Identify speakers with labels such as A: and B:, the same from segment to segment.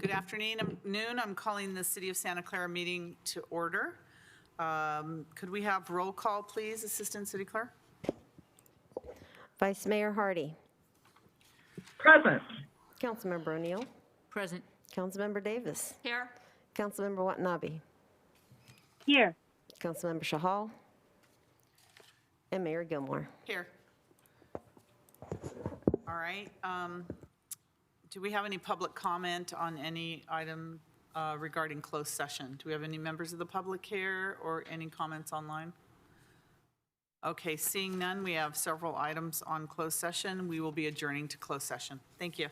A: Good afternoon. I'm calling the City of Santa Clara meeting to order. Could we have roll call, please, Assistant City Clerk?
B: Vice Mayor Hardy.
C: Present.
B: Councilmember O'Neill.
D: Present.
B: Councilmember Davis.
D: Here.
B: Councilmember Watanabe.
C: Here.
B: Councilmember Shahal. And Mayor Gilmore.
A: Here. All right. Do we have any public comment on any item regarding closed session? Do we have any members of the public here or any comments online? Okay, seeing none, we have several items on closed session. We will be adjourning to closed session. Thank you.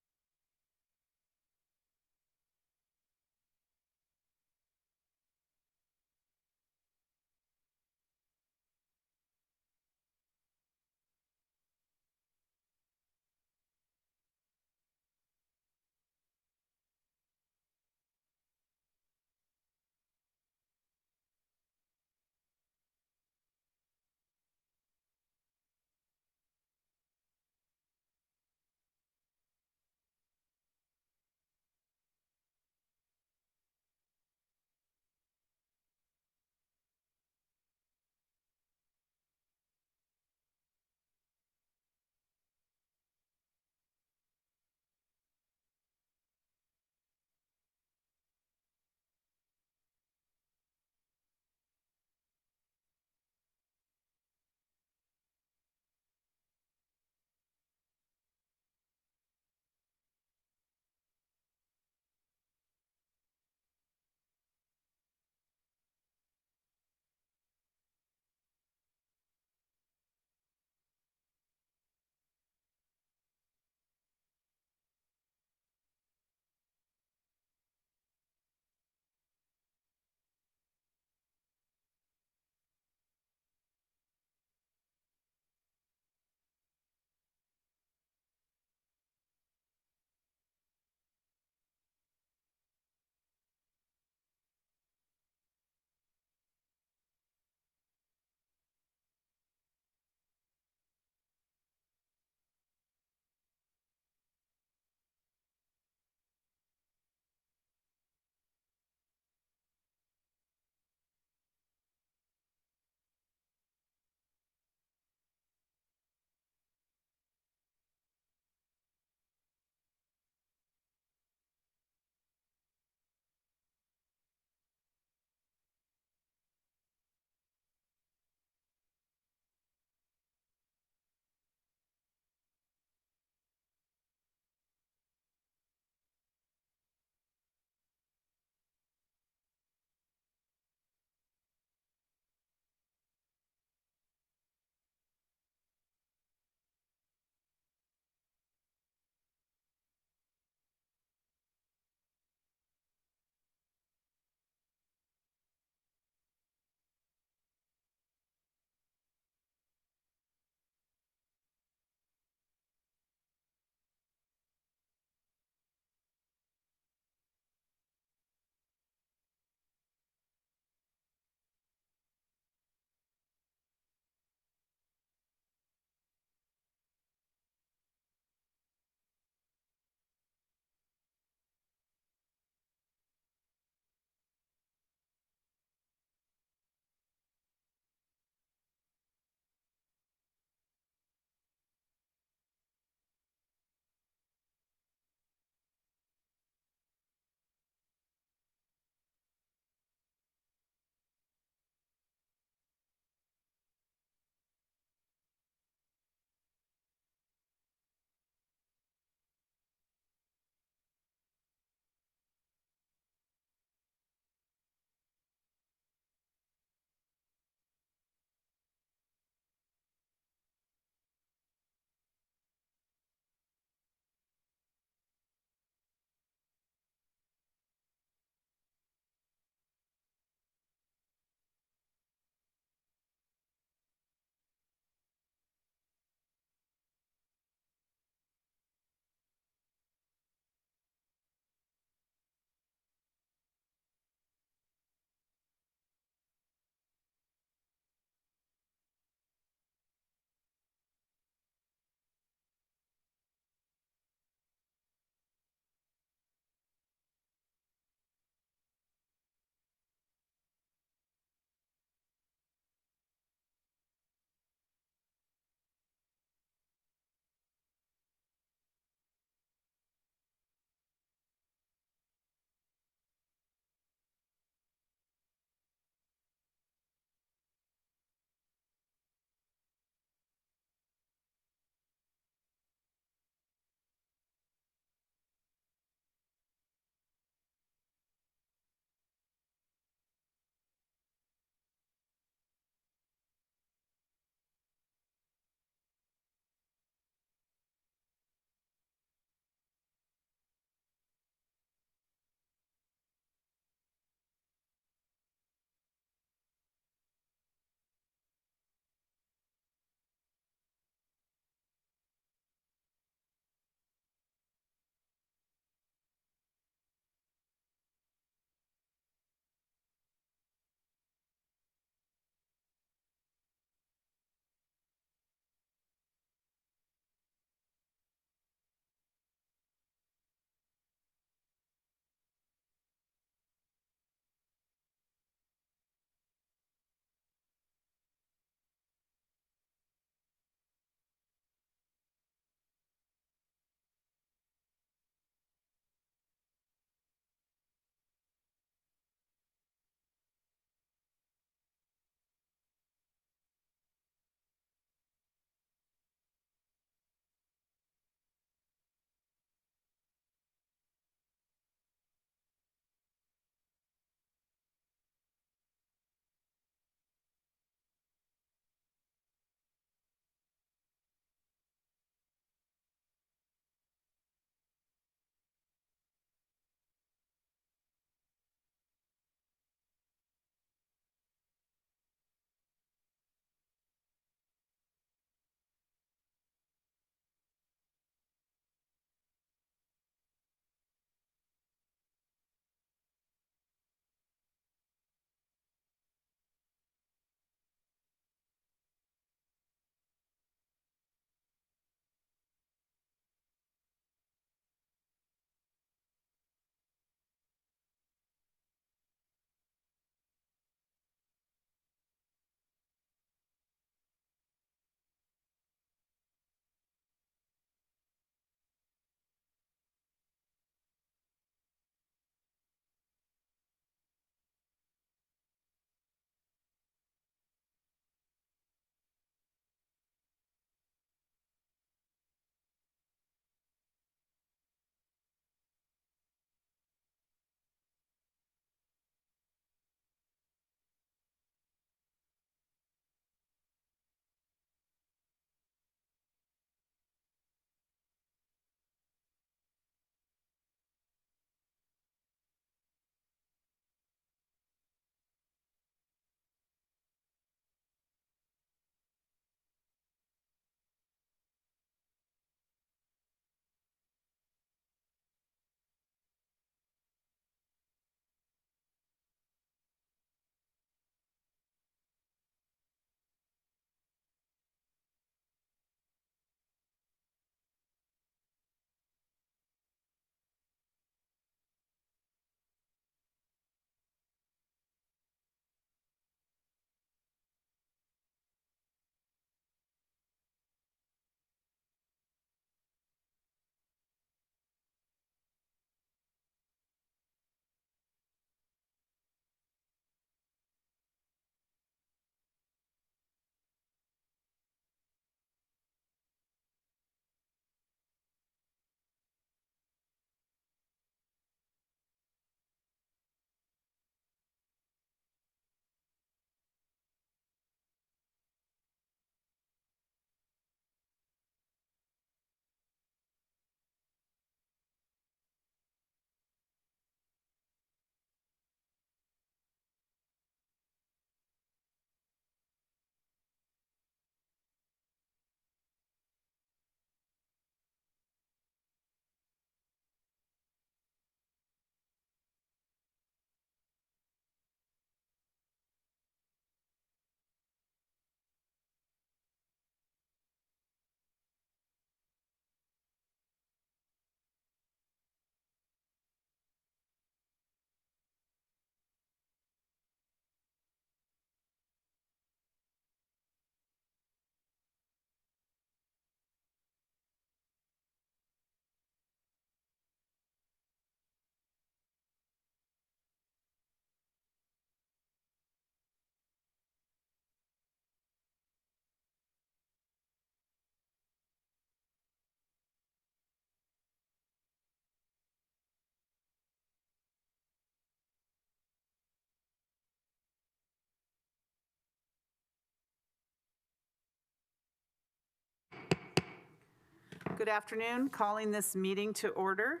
A: Good afternoon. Calling this meeting to order.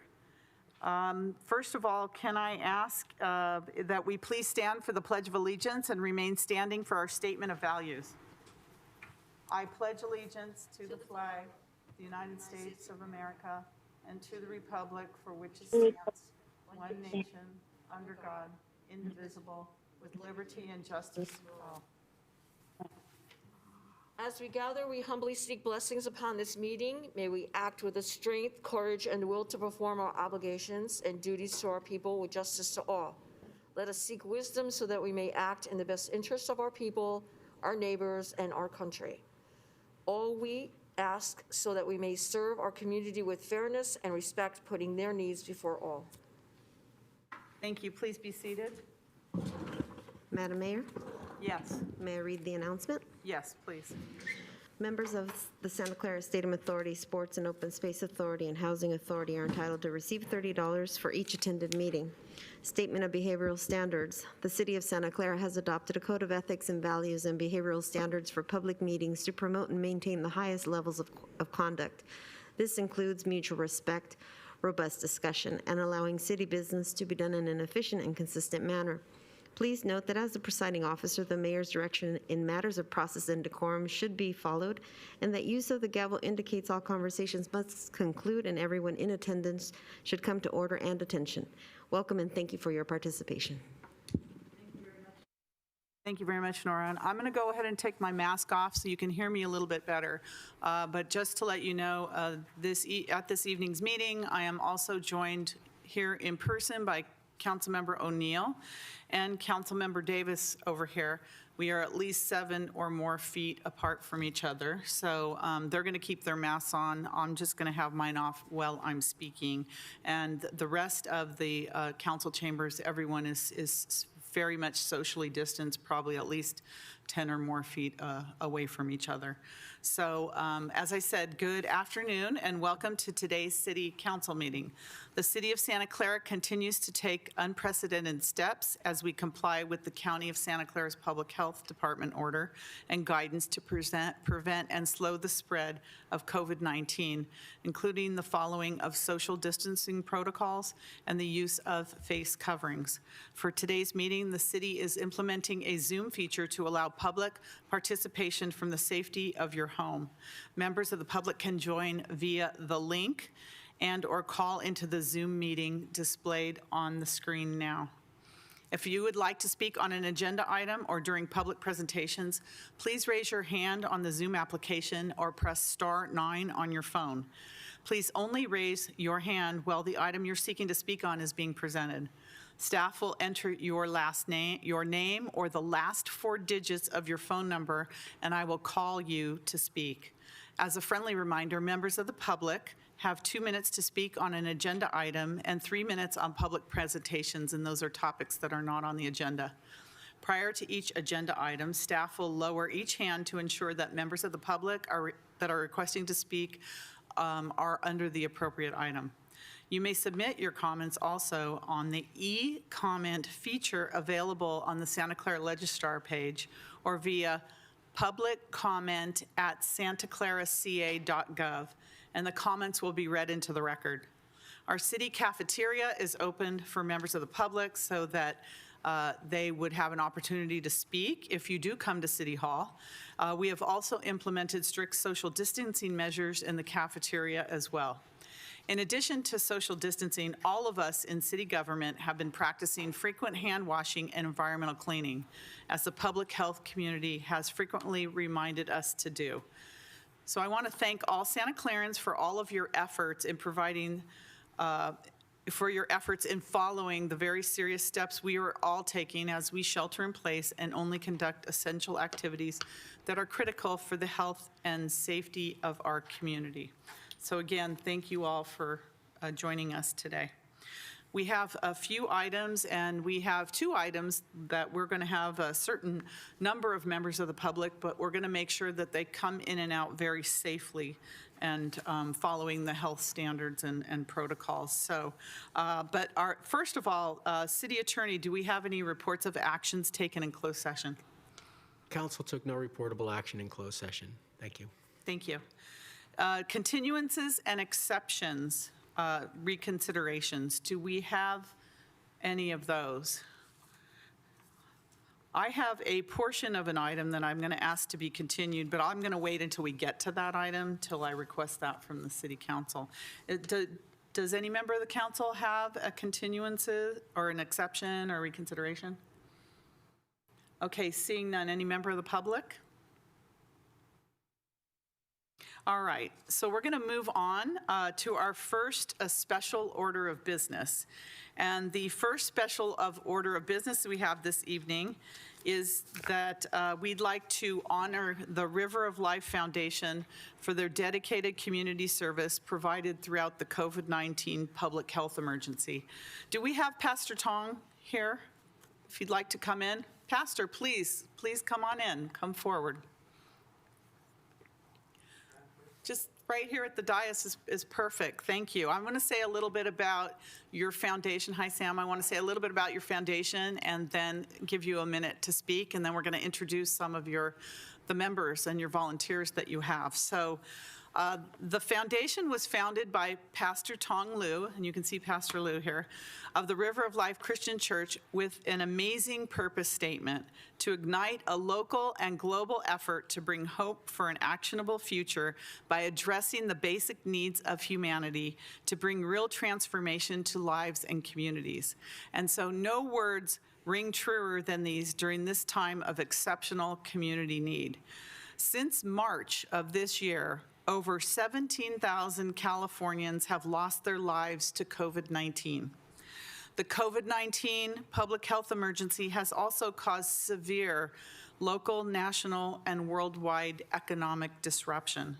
A: First of all, can I ask that we please stand for the Pledge of Allegiance and remain standing for our statement of values? I pledge allegiance to the flag of the United States of America and to the republic for which it stands, one nation, under God, indivisible, with liberty and justice for all.
D: As we gather, we humbly seek blessings upon this meeting. May we act with the strength, courage, and will to perform our obligations and duties to our people with justice to all. Let us seek wisdom so that we may act in the best interest of our people, our neighbors, and our country. All we ask so that we may serve our community with fairness and respect, putting their needs before all.
A: Thank you. Please be seated.
B: Madam Mayor,
A: Yes.
B: may I read the announcement?
A: Yes, please.
B: Members of the Santa Clara Stadium Authority, Sports and Open Space Authority, and Housing Authority are entitled to receive $30 for each attended meeting. Statement of behavioral standards. The City of Santa Clara has adopted a code of ethics and values and behavioral standards for public meetings to promote and maintain the highest levels of conduct. This includes mutual respect, robust discussion, and allowing city business to be done in an efficient and consistent manner. Please note that as the presiding officer, the mayor's direction in matters of process and decorum should be followed, and that use of the gavel indicates all conversations must conclude and everyone in attendance should come to order and attention. Welcome and thank you for your participation.
A: Thank you very much, Nora. And I'm going to go ahead and take my mask off so you can hear me a little bit better. But just to let you know, at this evening's meeting, I am also joined here in person by Councilmember O'Neill and Councilmember Davis over here. We are at least 7 or more feet apart from each other. So they're going to keep their masks on. I'm just going to have mine off while I'm speaking. And the rest of the council chambers, everyone is very much socially distanced, probably at least 10 or more feet away from each other. So as I said, good afternoon and welcome to today's City Council meeting. The City of Santa Clara continues to take unprecedented steps as we comply with the County of Santa Clara's Public Health Department order and guidance to prevent and slow the spread of COVID-19, including the following of social distancing protocols and the use of face coverings. For today's meeting, the city is implementing a Zoom feature to allow public participation from the safety of your home. Members of the public can join via the link and/or call into the Zoom meeting displayed on the screen now. If you would like to speak on an agenda item or during public presentations, please raise your hand on the Zoom application or press *9 on your phone. Please only raise your hand while the item you're seeking to speak on is being presented. Staff will enter your name or the last 4 digits of your phone number, and I will call you to speak. As a friendly reminder, members of the public have 2 minutes to speak on an agenda item and 3 minutes on public presentations, and those are topics that are not on the agenda. Prior to each agenda item, staff will lower each hand to ensure that members of the public that are requesting to speak are under the appropriate item. You may submit your comments also on the e-comment feature available on the Santa Clara Registrar page or via publiccomment@santaclaraca.gov, and the comments will be read into the record. Our city cafeteria is open for members of the public so that they would have an opportunity to speak if you do come to City Hall. We have also implemented strict social distancing measures in the cafeteria as well. In addition to social distancing, all of us in city government have been practicing frequent hand washing and environmental cleaning, as the public health community has frequently reminded us to do. So I want to thank all Santa Clarans for all of your efforts in providing, for your efforts in following the very serious steps we are all taking as we shelter in place and only conduct essential activities that are critical for the health and safety of our community. So again, thank you all for joining us today. We have a few items, and we have 2 items that we're going to have a certain number of members of the public, but we're going to make sure that they come in and out very safely and following the health standards and protocols. So, but first of all, City Attorney, do we have any reports of actions taken in closed session?
E: Council took no reportable action in closed session. Thank you.
A: Thank you. Continuances and exceptions, reconsiderations. Do we have any of those? I have a portion of an item that I'm going to ask to be continued, but I'm going to wait until we get to that item, till I request that from the city council. Does any member of the council have a continuance or an exception or reconsideration? Okay, seeing none. Any member of the public? All right, so we're going to move on to our first special order of business. And the first special order of business we have this evening is that we'd like to honor the River of Life Foundation for their dedicated community service provided throughout the COVID-19 public health emergency. Do we have Pastor Tong here? If you'd like to come in. Pastor, please come on in, come forward. Just right here at the dais is perfect. Thank you. I want to say a little bit about your foundation. Hi, Sam. I want to say a little bit about your foundation and then give you a minute to speak, and then we're going to introduce some of the members and your volunteers that you have. So the foundation was founded by Pastor Tong Lu, and you can see Pastor Lu here, of the River of Life Christian Church with an amazing purpose statement to ignite a local and global effort to bring hope for an actionable future by addressing the basic needs of humanity to bring real transformation to lives and communities. And so no words ring truer than these during this time of exceptional community need. Since March of this year, over 17,000 Californians have lost their lives to COVID-19. The COVID-19 public health emergency has also caused severe local, national, and worldwide economic disruption.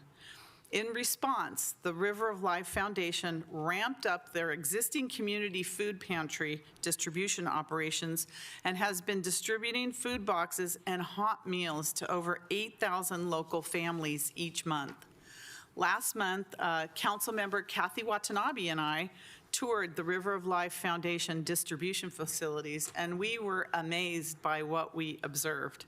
A: In response, the River of Life Foundation ramped up their existing community food pantry distribution operations and has been distributing food boxes and hot meals to over 8,000 local families each month. Last month, Councilmember Kathy Watanabe and I toured the River of Life Foundation distribution facilities, and we were amazed by what we observed.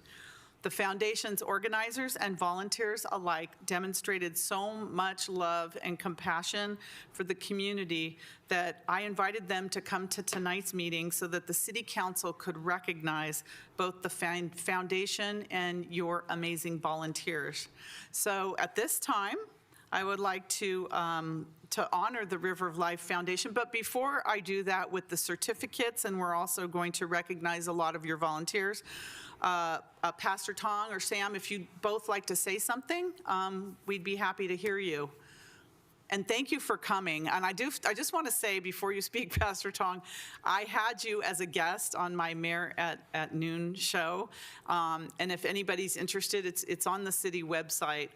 A: The foundation's organizers and volunteers alike demonstrated so much love and compassion for the community that I invited them to come to tonight's meeting so that the City Council could recognize both the foundation and your amazing volunteers. So at this time, I would like to honor the River of Life Foundation. But before I do that with the certificates, and we're also going to recognize a lot of your volunteers, Pastor Tong or Sam, if you'd both like to say something, we'd be happy to hear you. And thank you for coming. And I just want to say before you speak, Pastor Tong, I had you as a guest on my Mayor at Noon show. And if anybody's interested, it's on the city website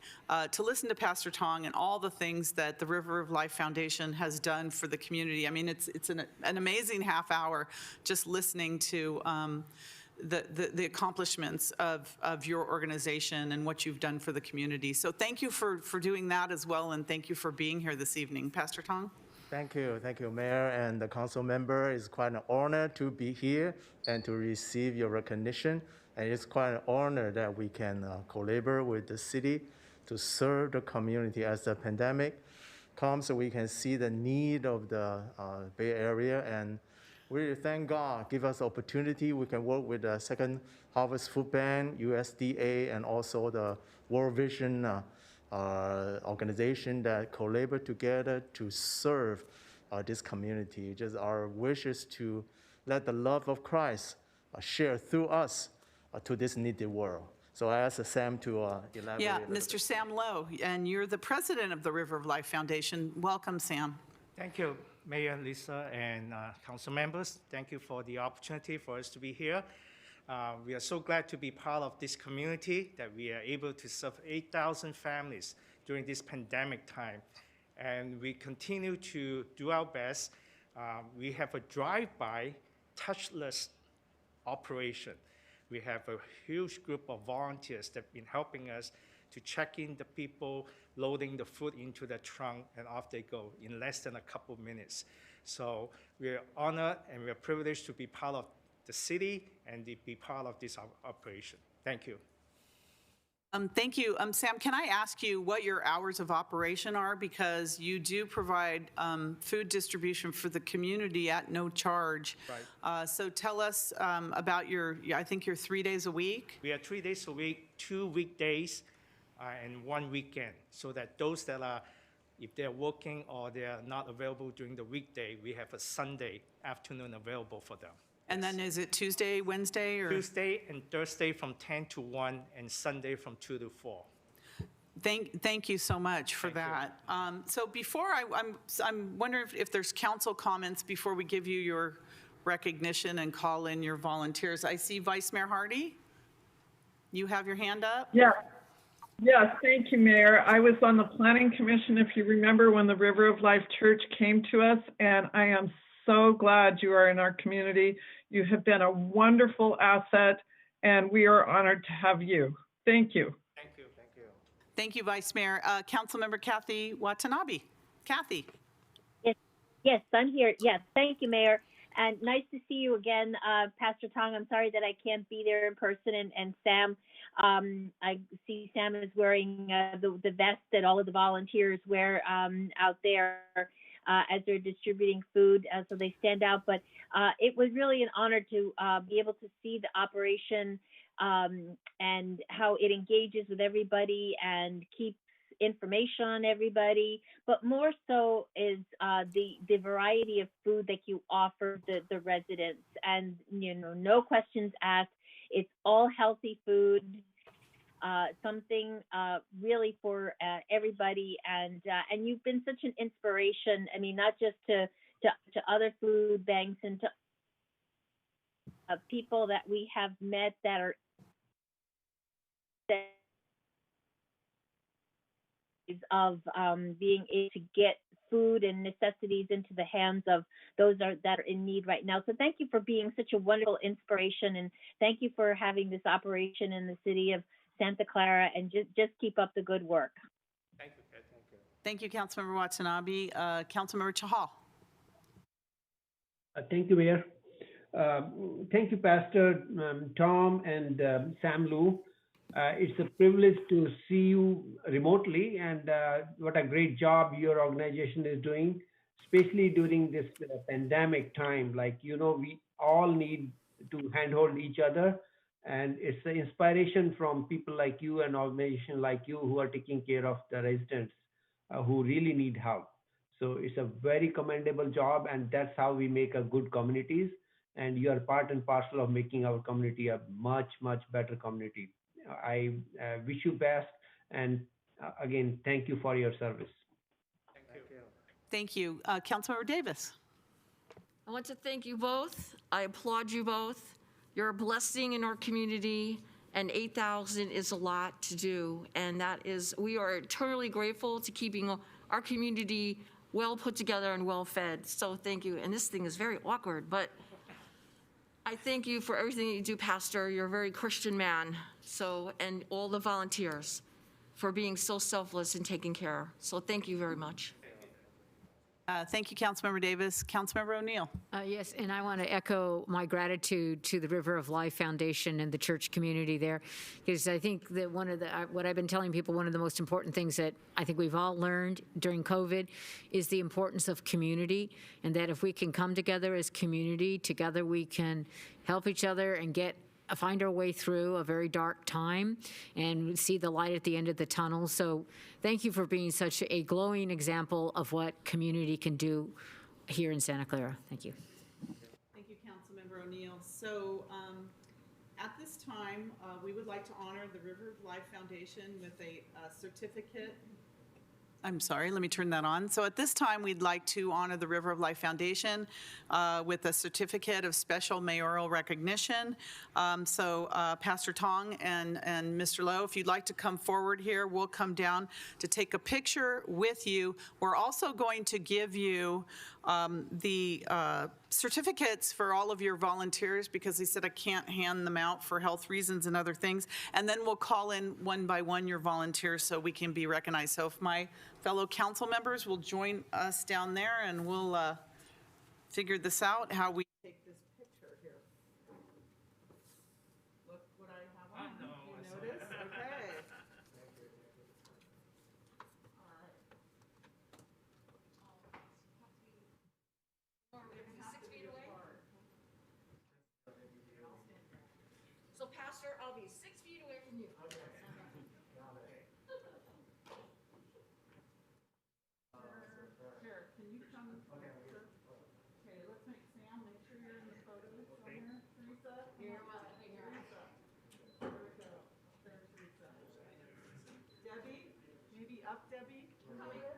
A: to listen to Pastor Tong and all the things that the River of Life Foundation has done for the community. I mean, it's an amazing half hour just listening to the accomplishments of your organization and what you've done for the community. So thank you for doing that as well, and thank you for being here this evening. Pastor Tong?
E: Thank you, Mayor and the council member. It's quite an honor to be here and to receive your recognition. And it's quite an honor that we can collaborate with the city to serve the community as the pandemic comes, so we can see the need of the Bay Area. And we thank God, give us opportunity. We can work with the Second Harvest Food Bank, USDA, and also the World Vision organization that collaborate together to serve this community. Just our wish is to let the love of Christ share through us to this needy world. So I ask Sam to elaborate.
A: Yeah, Mr. Sam Lowe, and you're the president of the River of Life Foundation. Welcome, Sam.
F: Thank you, Mayor Lisa and council members. Thank you for the opportunity for us to be here. We are so glad to be part of this community, that we are able to serve 8,000 families during this pandemic time. And we continue to do our best. We have a drive-by, touchless operation. We have a huge group of volunteers that have been helping us to check in the people, loading the food into the trunk, and off they go in less than a couple minutes. So we're honored and we're privileged to be part of the city and to be part of this operation. Thank you.
A: Thank you. Sam, can I ask you what your hours of operation are? Because you do provide food distribution for the community at no charge.
F: Right.
A: So tell us about I think you're 3 days a week?
F: We are 3 days a week, 2 weekdays, and 1 weekend, so that those that are, if they're working or they're not available during the weekday, we have a Sunday afternoon available for them.
A: And then is it Tuesday, Wednesday, or?
F: Tuesday and Thursday from 10 to 1, and Sunday from 2 to 4.
A: Thank you so much for that. So before I'm wondering if there's council comments before we give you your recognition and call in your volunteers. I see Vice Mayor Hardy. You have your hand up?
C: Yes. Yes, thank you, Mayor. I was on the Planning Commission, if you remember, when the River of Life Church came to us, and I am so glad you are in our community. You have been a wonderful asset, and we are honored to have you. Thank you.
F: Thank you, thank you.
A: Thank you, Vice Mayor. Councilmember Kathy Watanabe. Kathy.
G: Yes, I'm here. Yes, thank you, Mayor. And nice to see you again, Pastor Tong. I'm sorry that I can't be there in person. And Sam, I see Sam is wearing the vest that all of the volunteers wear out there as they're distributing food, so they stand out. But it was really an honor to be able to see the operation and how it engages with everybody and keeps information on everybody, but more so is the variety of food that you offer the residents, and no questions asked. It's all healthy food, something really for everybody, and you've been such an inspiration. I mean, not just to other food banks and to people that we have met that are of being able to get food and necessities into the hands of those that are in need right now. So thank you for being such a wonderful inspiration, and thank you for having this operation in the city of Santa Clara, and just keep up the good work.
F: Thank you, Kat, thank you.
A: Thank you, Councilmember Watanabe. Councilmember Chahal.
H: Thank you, Mayor. Thank you, Pastor Tom and Sam Lou. It's a privilege to see you remotely, and what a great job your organization is doing, especially during this pandemic time. Like, we all need to handhold each other, and it's an inspiration from people like you and organizations like you who are taking care of the residents who really need help. So it's a very commendable job, and that's how we make a good communities. And you are part and parcel of making our community a much, much better community. I wish you best, and again, thank you for your service.
F: Thank you.
A: Thank you. Councilmember Davis.
D: I want to thank you both. I applaud you both. You're a blessing in our community, and 8,000 is a lot to do. And we are eternally grateful to keeping our community well put together and well fed. So thank you. And this thing is very awkward, but I thank you for everything that you do, Pastor. You're a very Christian man. And all the volunteers for being so selfless and taking care. So thank you very much.
A: Thank you, Councilmember Davis. Councilmember O'Neill.
I: Yes, and I want to echo my gratitude to the River of Life Foundation and the church community there, because I think that what I've been telling people, one of the most important things that I think we've all learned during COVID is the importance of community, and that if we can come together as community, together we can help each other and find our way through a very dark time and see the light at the end of the tunnel. So thank you for being such a glowing example of what community can do here in Santa Clara. Thank you.
A: Thank you, Councilmember O'Neill. So at this time, we would like to honor the River of Life Foundation with a certificate. I'm sorry, let me turn that on. So at this time, we'd like to honor the River of Life Foundation with a certificate of special mayoral recognition. Pastor Tong and Mr. Lowe, if you'd like to come forward here, we'll come down to take a picture with you. We're also going to give you the certificates for all of your volunteers, because they said I can't hand them out for health reasons and other things. And then we'll call in one by one your volunteers so we can be recognized. So if my fellow council members will join us down there, and we'll figure this out, how we take this picture here. Look what I have on. You notice? Okay.
D: Pastor, I'll be 6 feet away from you.
A: Here, can you come? Okay, let's make Sam, make sure you're in the photos on there. Teresa? Here, Teresa. There we go. There's Teresa. Debbie? Maybe up, Debbie? Coming? Yeah.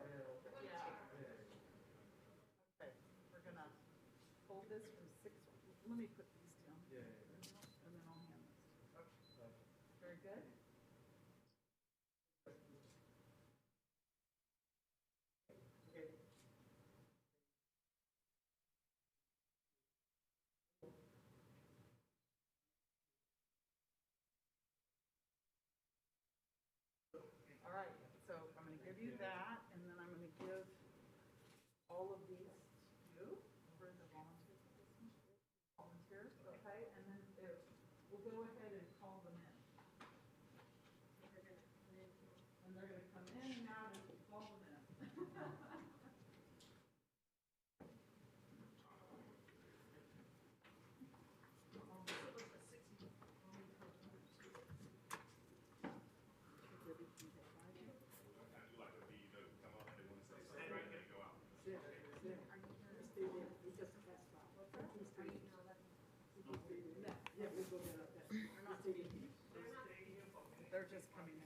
A: Okay, we're gonna hold this from 6. Let me put these down. Yeah. And then I'll hand this. Very good. All right, so I'm going to give you that, and then I'm going to give all of these to you for the volunteers, okay? And then we'll go ahead and call them in. And they're going to come in and out as we call them in. They're just coming in.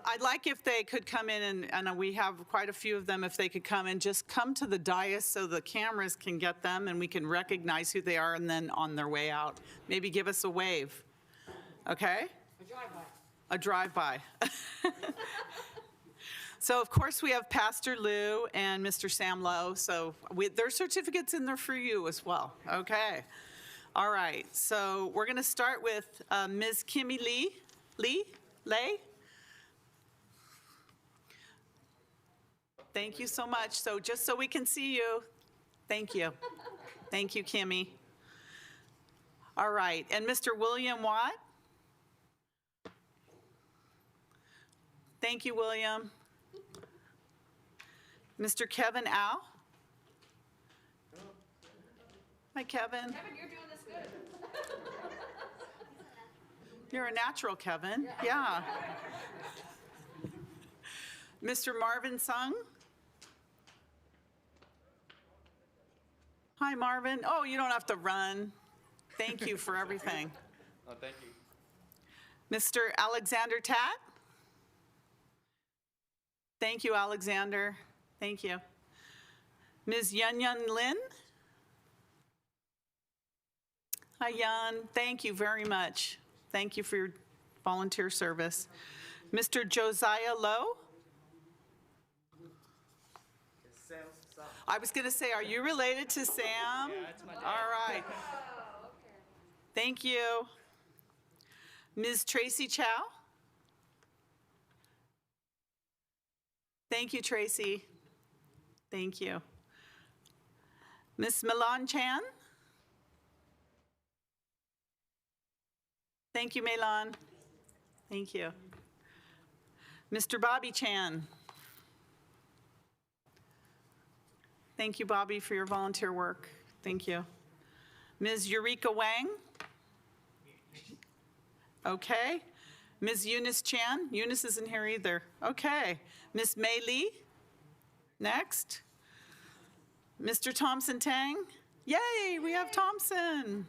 A: I'd like if they could come in, and we have quite a few of them, if they could come and just come to the dais so the cameras can get them and we can recognize who they are, and then on their way out, maybe give us a wave, okay?
D: A drive-by.
A: A drive-by. So of course we have Pastor Lou and Mr. Sam Lowe, so their certificates in there for you as well, okay? All right, so we're gonna start with Ms. Kimmy Lay? Thank you so much. So just so we can see you, thank you. Thank you, Kimmy. All right, and Mr. William Watt? Thank you, William. Mr. Kevin Au? Hi, Kevin.
D: Kevin, you're doing this good.
A: You're a natural, Kevin. Yeah. Mr. Marvin Sung? Hi, Marvin. Oh, you don't have to run. Thank you for everything.
J: Oh, thank you.
A: Mr. Alexander Tat? Thank you, Alexander. Thank you. Ms. Yun Lin? Hi, Yun. Thank you very much. Thank you for your volunteer service. Mr. Josiah Lowe? I was going to say, are you related to Sam?
F: Yeah, that's my dad.
A: All right. Thank you. Ms. Tracy Chow? Thank you, Tracy. Thank you. Ms. Milan Chan? Thank you, Milan. Thank you. Mr. Bobby Chan? Thank you, Bobby, for your volunteer work. Thank you. Ms. Eureka Wang? Okay. Ms. Eunice Chan? Eunice isn't here either. Okay. Ms. Mei Lee? Next. Mr. Thompson Tang? Yay, we have Thompson.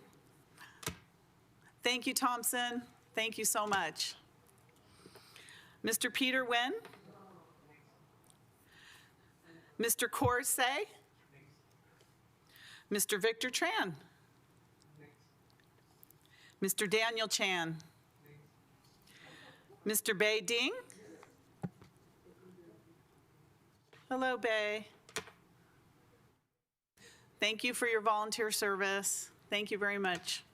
A: Thank you, Thompson. Thank you so much. Mr. Peter Wen? Mr. Corsey? Mr. Victor Tran? Mr. Daniel Chan? Mr. Bei Ding? Hello, Bei. Thank you for your volunteer service. Thank you very much.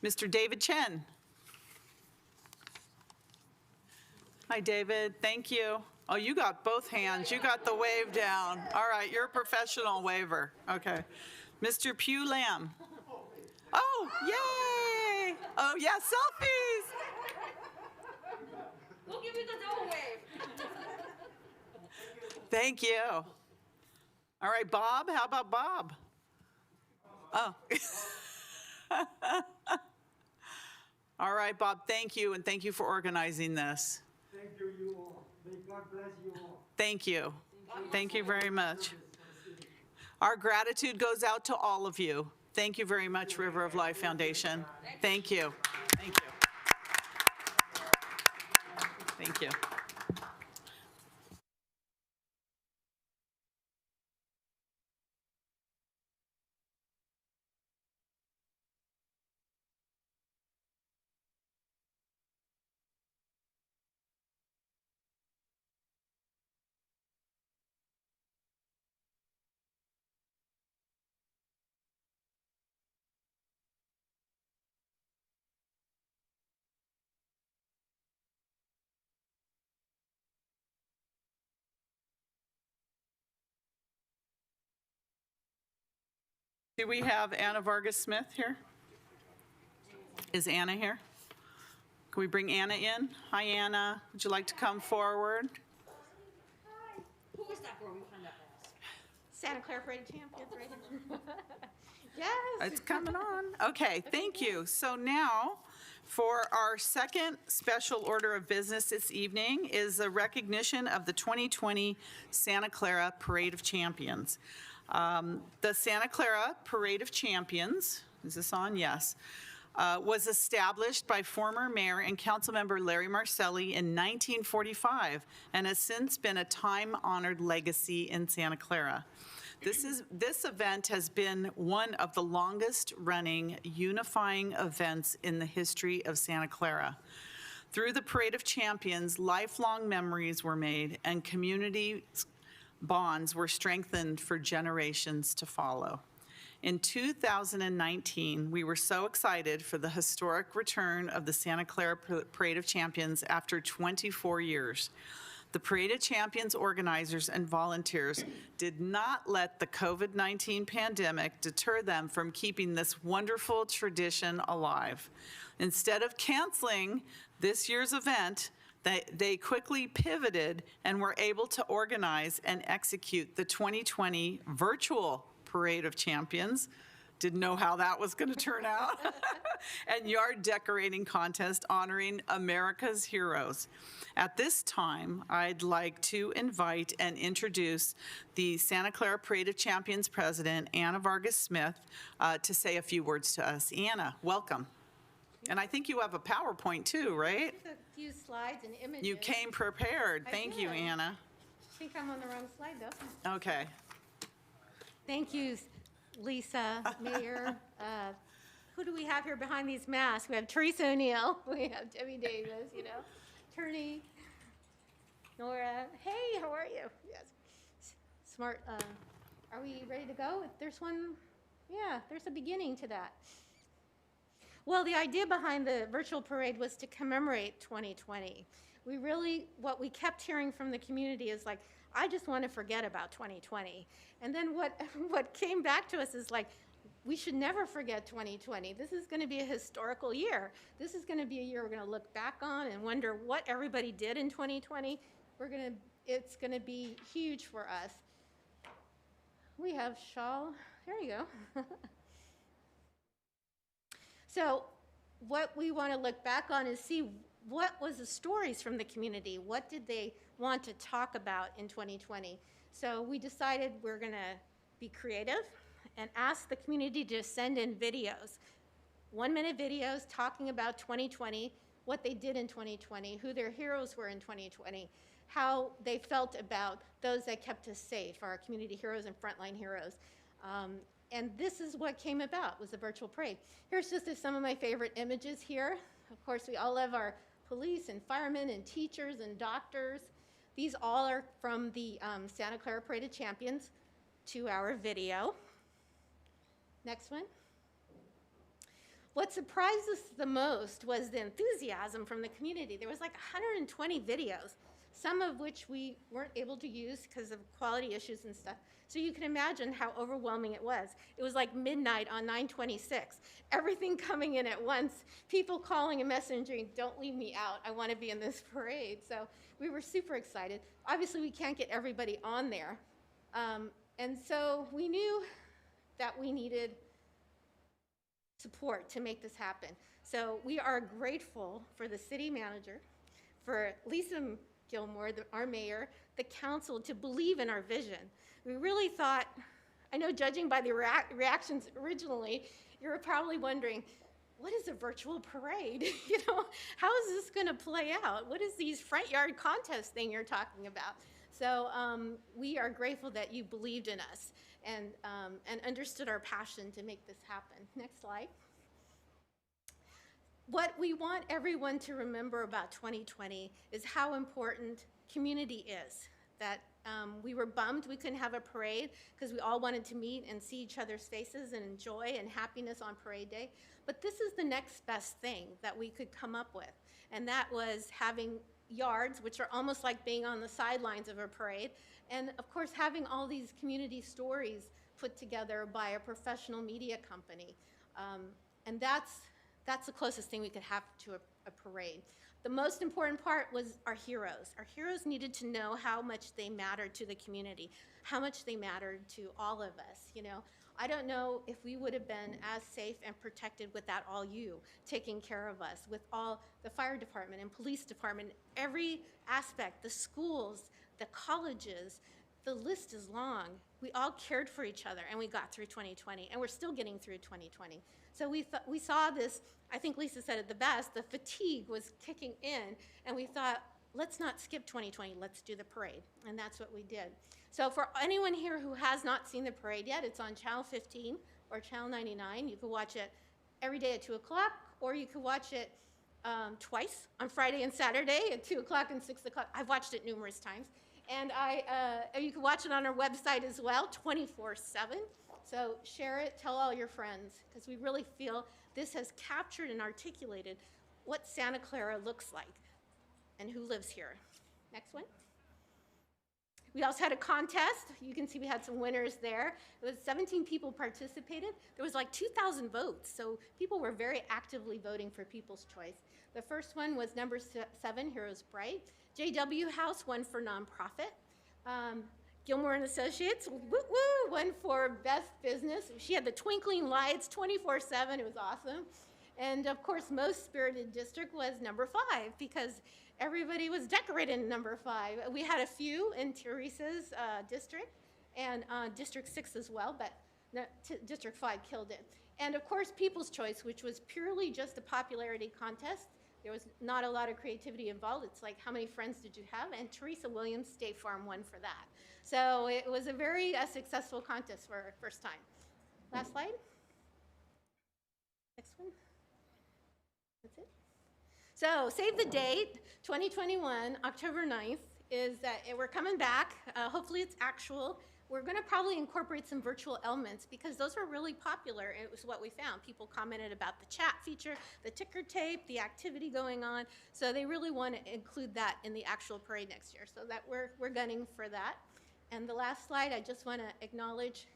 A: Mr. David Chen? Hi, David. Thank you. Oh, you got both hands. You got the wave down. All right, you're a professional waver. Okay. Mr. Pugh Lam? Oh, yay! Oh, yeah, selfies!
D: We'll give you the double wave.
A: Thank you. All right, Bob, how about Bob? Oh. All right, Bob, thank you, and thank you for organizing this.
J: Thank you all. May God bless you all.
A: Thank you. Thank you very much. Our gratitude goes out to all of you. Thank you very much, River of Life Foundation. Thank you. Thank you. Thank you. Do we have Anna Vargas Smith here? Is Anna here? Can we bring Anna in? Hi, Anna. Would you like to come forward?
D: Who was that girl behind that mask?
K: Santa Clara Parade Champions, right? Yes.
A: It's coming on. Okay, thank you. So now, for our second special order of business this evening is a recognition of the 2020 Santa Clara Parade of Champions. The Santa Clara Parade of Champions, is this on? Yes. Was established by former mayor and council member Larry Marcelli in 1945 and has since been a time-honored legacy in Santa Clara. This event has been one of the longest-running unifying events in the history of Santa Clara. Through the Parade of Champions, lifelong memories were made and community bonds were strengthened for generations to follow. In 2019, we were so excited for the historic return of the Santa Clara Parade of Champions after 24 years. The Parade of Champions organizers and volunteers did not let the COVID-19 pandemic deter them from keeping this wonderful tradition alive. Instead of canceling this year's event, they quickly pivoted and were able to organize and execute the 2020 virtual Parade of Champions. Didn't know how that was going to turn out. And yard decorating contest honoring America's heroes. At this time, I'd like to invite and introduce the Santa Clara Parade of Champions president, Anna Vargas Smith, to say a few words to us. Anna, welcome. And I think you have a PowerPoint too, right?
K: Just a few slides and images.
A: You came prepared.
K: I
A: Thank you,
K: did.
A: Anna.
K: I think I'm on the wrong slide, though.
A: Okay.
K: Thank you, Lisa, Mayor. Who do we have here behind these masks? We have Teresa O'Neill. We have Debbie Davis, Attorney Nora. Hey, how are you? Yes. Smart. Are we ready to go? If there's one, yeah, there's a beginning to that. Well, the idea behind the virtual parade was to commemorate 2020. What we kept hearing from the community is like, I just want to forget about 2020. And then what came back to us is like, we should never forget 2020. This is going to be a historical year. This is going to be a year we're going to look back on and wonder what everybody did in 2020. It's going to be huge for us. We have Shawl. There you go. So what we want to look back on is see what was the stories from the community. What did they want to talk about in 2020? So we decided we're going to be creative and ask the community to send in videos, 1-minute videos talking about 2020, what they did in 2020, who their heroes were in 2020, how they felt about those that kept us safe, our community heroes and frontline heroes. And this is what came about, was the virtual parade. Here's just some of my favorite images here. Of course, we all love our police and firemen and teachers and doctors. These all are from the Santa Clara Parade of Champions 2-hour video. Next one. What surprised us the most was the enthusiasm from the community. There was like 120 videos some of which we weren't able to use because of quality issues and stuff. So you can imagine how overwhelming it was. It was like midnight on 9/26, everything coming in at once, people calling and messaging, don't leave me out, I want to be in this parade. So we were super excited. Obviously, we can't get everybody on there. And so we knew that we needed support to make this happen. So we are grateful for the city manager, for Lisa Gilmore, our mayor, the council, to believe in our vision. We really thought, I know judging by the reactions originally, you were probably wondering, what is a virtual parade? You know, how is this gonna play out? What is these front yard contest thing you're talking about? So we are grateful that you believed in us and understood our passion to make this happen. Next slide. What we want everyone to remember about 2020 is how important community is. That we were bummed we couldn't have a parade because we all wanted to meet and see each other's faces and enjoy and happiness on parade day. But this is the next best thing that we could come up with. And that was having yards, which are almost like being on the sidelines of a parade. And of course, having all these community stories put together by a professional media company. And that's the closest thing we could have to a parade. The most important part was our heroes. Our heroes needed to know how much they mattered to the community, how much they mattered to all of us, you know. I don't know if we would have been as safe and protected without all you taking care of us, with all the fire department and police department, every aspect, the schools, the colleges, the list is long. We all cared for each other and we got through 2020 and we're still getting through 2020. So we saw this, I think Lisa said it the best, the fatigue was kicking in and we thought, let's not skip 2020, let's do the parade. And that's what we did. So for anyone here who has not seen the parade yet, it's on Channel 15 or Channel 99. You can watch it every day at 2 o'clock, or you can watch it twice on Friday and Saturday at 2 o'clock and 6 o'clock. I've watched it numerous times. And you can watch it on our website as well, 24/7. So share it, tell all your friends, because we really feel this has captured and articulated what Santa Clara looks like and who lives here. Next one. We also had a contest. You can see we had some winners there. It was 17 people participated. There was like 2,000 votes, so people were very actively voting for People's Choice. The first one was number 7, Heroes Bright. JW House won for nonprofit. Gilmore and Associates, woo-woo, won for best business. She had the twinkling lights 24/7. It was awesome. And of course, most spirited district was number 5 because everybody was decorated in number 5. We had a few in Teresa's district and District 6 as well, but District 5 killed it. And of course, People's Choice, which was purely just a popularity contest. There was not a lot of creativity involved. It's like, how many friends did you have? And Teresa Williams, State Farm, won for that. So it was a very successful contest for our first time. Last slide. Next one. That's it. So save the date, 2021, October 9th, is that we're coming back. Hopefully it's actual. We're gonna probably incorporate some virtual elements because those were really popular. It was what we found. People commented about the chat feature, the ticker tape, the activity going on. So they really want to include that in the actual parade next year. So that we're gunning for that. And the last slide, I just want to acknowledge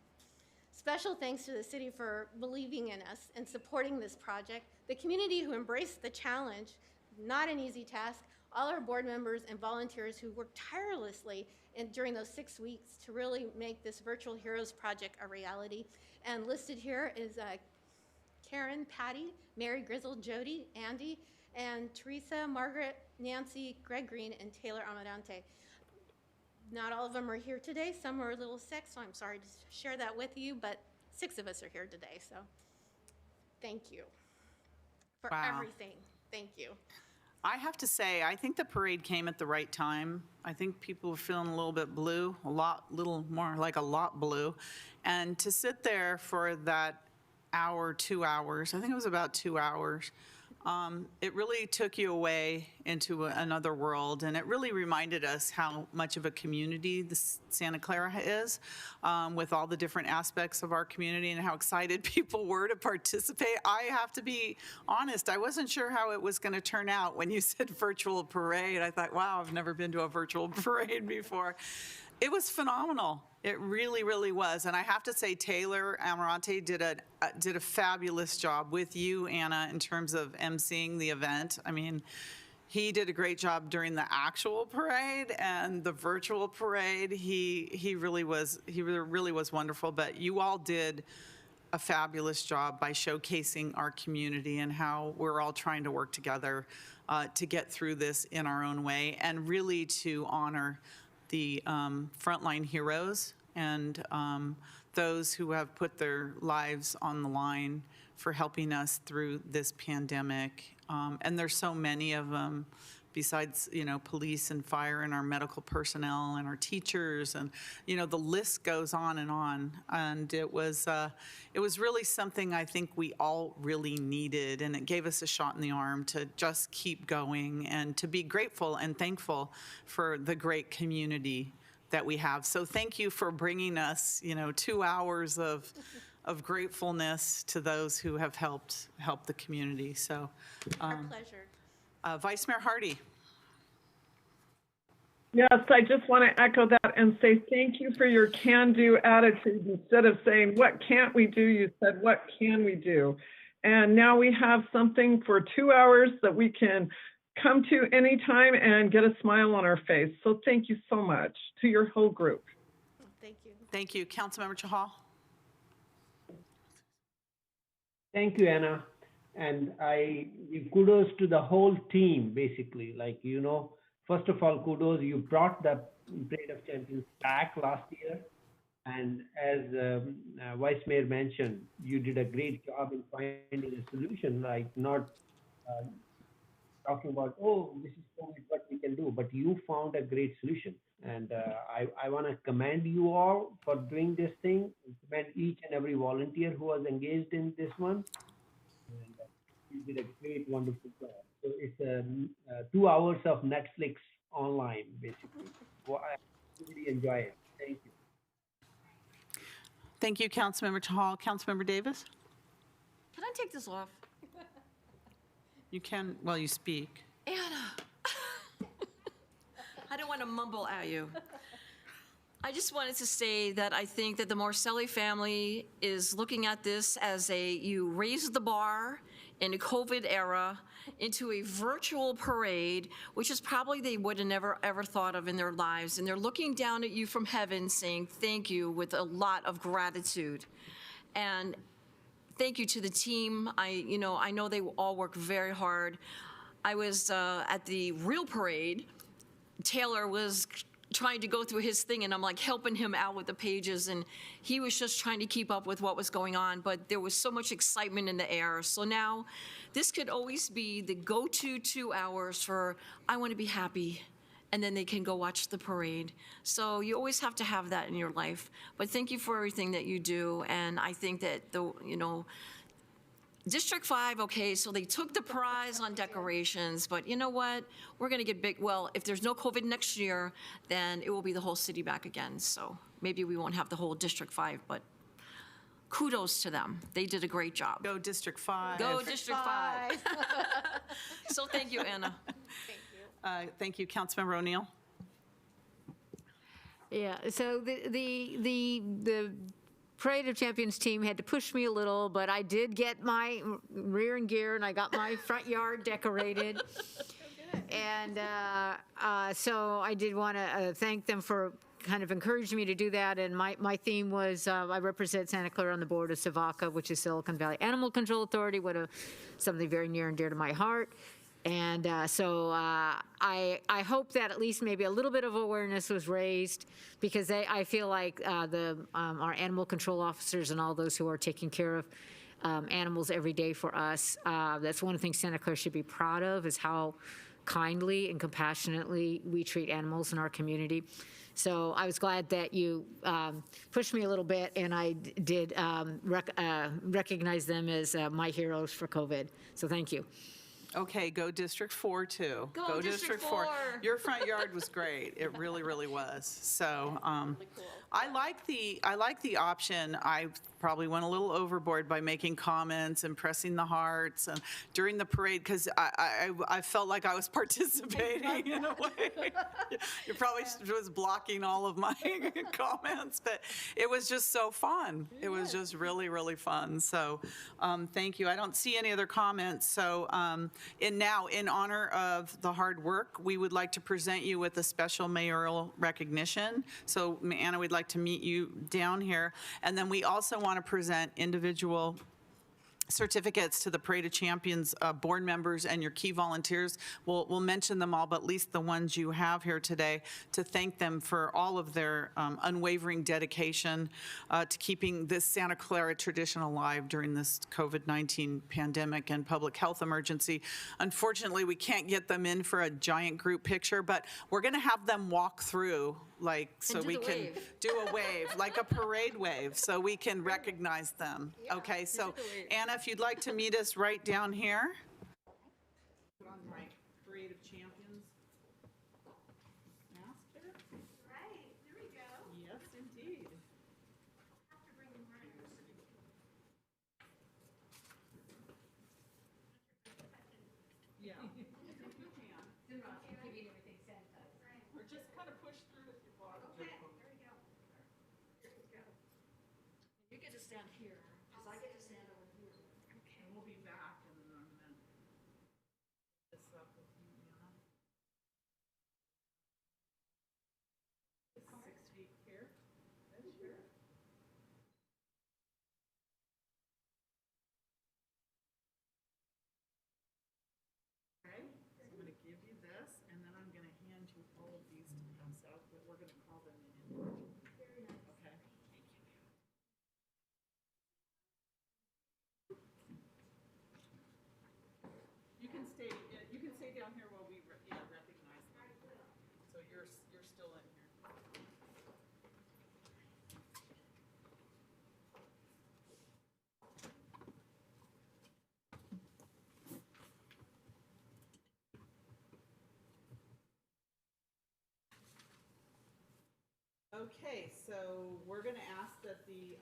K: special thanks to the city for believing in us and supporting this project. The community who embraced the challenge, not an easy task. All our board members and volunteers who worked tirelessly during those 6 weeks to really make this Virtual Heroes project a reality. And listed here is Karen, Patty, Mary, Grizzle, Jody, Andy, and Teresa, Margaret, Nancy, Greg Green, and Taylor Amadante. Not all of them are here today. Some are a little sick, so I'm sorry to share that with you, but 6 of us are here today, so thank you for everything. Thank you.
A: I have to say, I think the parade came at the right time. I think people were feeling a little bit blue, little more like a lot blue. And to sit there for that hour, 2 hours, I think it was about 2 hours, It really took you away into another world, and it really reminded us how much of a community Santa Clara is, with all the different aspects of our community and how excited people were to participate. I have to be honest, I wasn't sure how it was going to turn out when you said virtual parade. I thought, wow, I've never been to a virtual parade before. It was phenomenal. It really, really was. And I have to say, Taylor Amarante did a fabulous job with you, Anna, in terms of emceeing the event. I mean, he did a great job during the actual parade and the virtual parade. He really was wonderful. But you all did a fabulous job by showcasing our community and how we're all trying to work together to get through this in our own way, and really to honor the frontline heroes and those who have put their lives on the line for helping us through this pandemic. And there's so many of them, besides, police and fire and our medical personnel and our teachers, and, the list goes on. And it was really something I think we all really needed, and it gave us a shot in the arm to just keep going and to be grateful and thankful for the great community that we have. So thank you for bringing us, 2 hours of gratefulness to those who have helped the community. So,
K: Our pleasure.
A: Vice Mayor Hardy.
C: Yes, I just want to echo that and say thank you for your can-do attitude. Instead of saying, what can't we do? You said, what can we do? And now we have something for 2 hours that we can come to anytime and get a smile on our face. So thank you so much to your whole group.
K: Thank you.
A: Thank you. Councilmember Chahal.
H: Thank you, Anna. And I give kudos to the whole team, basically. First of all, kudos, you brought the Parade of Champions back last year. And as Vice Mayor mentioned, you did a great job in finding a solution, not talking about, oh, this is what we can do, but you found a great solution. And I want to commend you all for doing this thing, commend each and every volunteer who was engaged in this one. And you did a great, wonderful job. So it's 2 hours of Netflix online, basically. Well, I really enjoy it. Thank you.
A: Thank you, Councilmember Chahal. Councilmember Davis?
D: Can I take this off?
A: You can, while you speak.
D: Anna, I don't want to mumble at you. I just wanted to say that I think that the Morcelli family is looking at this as you raise the bar in a COVID era into a virtual parade, which is probably they would have never ever thought of in their lives. And they're looking down at you from heaven saying thank you with a lot of gratitude. And thank you to the team. I know they all work very hard. I was at the real parade. Taylor was trying to go through his thing, and I'm like helping him out with the pages, and he was just trying to keep up with what was going on, but there was so much excitement in the air. So now this could always be the go-to 2 hours for I want to be happy, and then they can go watch the parade. So you always have to have that in your life. But thank you for everything that you do, and I think that District 5, okay, so they took the prize on decorations, but you know what? We're going to get big. Well, if there's no COVID next year, then it will be the whole city back again. So maybe we won't have the whole District 5, but kudos to them. They did a great job.
A: Go District 5.
D: Go District 5. So thank you, Anna.
A: Thank you, Councilmember O'Neill.
I: Yeah, so the Parade of Champions team had to push me a little, but I did get my rear in gear and I got my front yard decorated. And so I did want to thank them for kind of encouraging me to do that. And my theme was I represent Santa Clara on the board of SAVACA, which is Silicon Valley Animal Control Authority, something very near and dear to my heart. And so I hope that at least maybe a little bit of awareness was raised, because I feel like our animal control officers and all those who are taking care of animals every day for us, that's one of the things Santa Clara should be proud of, is how kindly and compassionately we treat animals in our community. So I was glad that you pushed me a little bit, and I did recognize them as my heroes for COVID. So thank you.
A: Okay, go District 4 too.
D: Go District 4.
A: Your front yard was great. It really, really was. So I like the option. I probably went a little overboard by making comments and pressing the hearts and during the parade because I felt like I was participating in a way. You probably was blocking all of my comments, but it was just so fun. It was just really, really fun. So thank you. I don't see any other comments. So now, in honor of the hard work, we would like to present you with a special mayoral recognition. So Anna, we'd like to meet you down here. And then we also want to present individual certificates to the Parade of Champions board members and your key volunteers. We'll mention them all, but at least the ones you have here today, to thank them for all of their unwavering dedication to keeping this Santa Clara tradition alive during this COVID-19 pandemic and public health emergency. Unfortunately, we can't get them in for a giant group picture, but we're going to have them walk through, like, so we can do a wave, like a parade wave, so we can recognize them. Okay, so Anna, if you'd like to meet us right down here. Put on my Parade of Champions mask there.
K: Right, there we go.
A: Yes, indeed. Yeah. Or just kind of push through if you want.
K: Okay, there we go.
D: You get to stand here, because I get to stand over here.
A: And we'll be back in a minute. This up with you, Anna. 6 feet here. That's sure. Okay, so I'm going to give you this, and then I'm going to hand you all of these to pass out, but we're going to call them in. Okay. You can stay down here while we recognize them. So you're still in here. Okay, so we're going to ask that the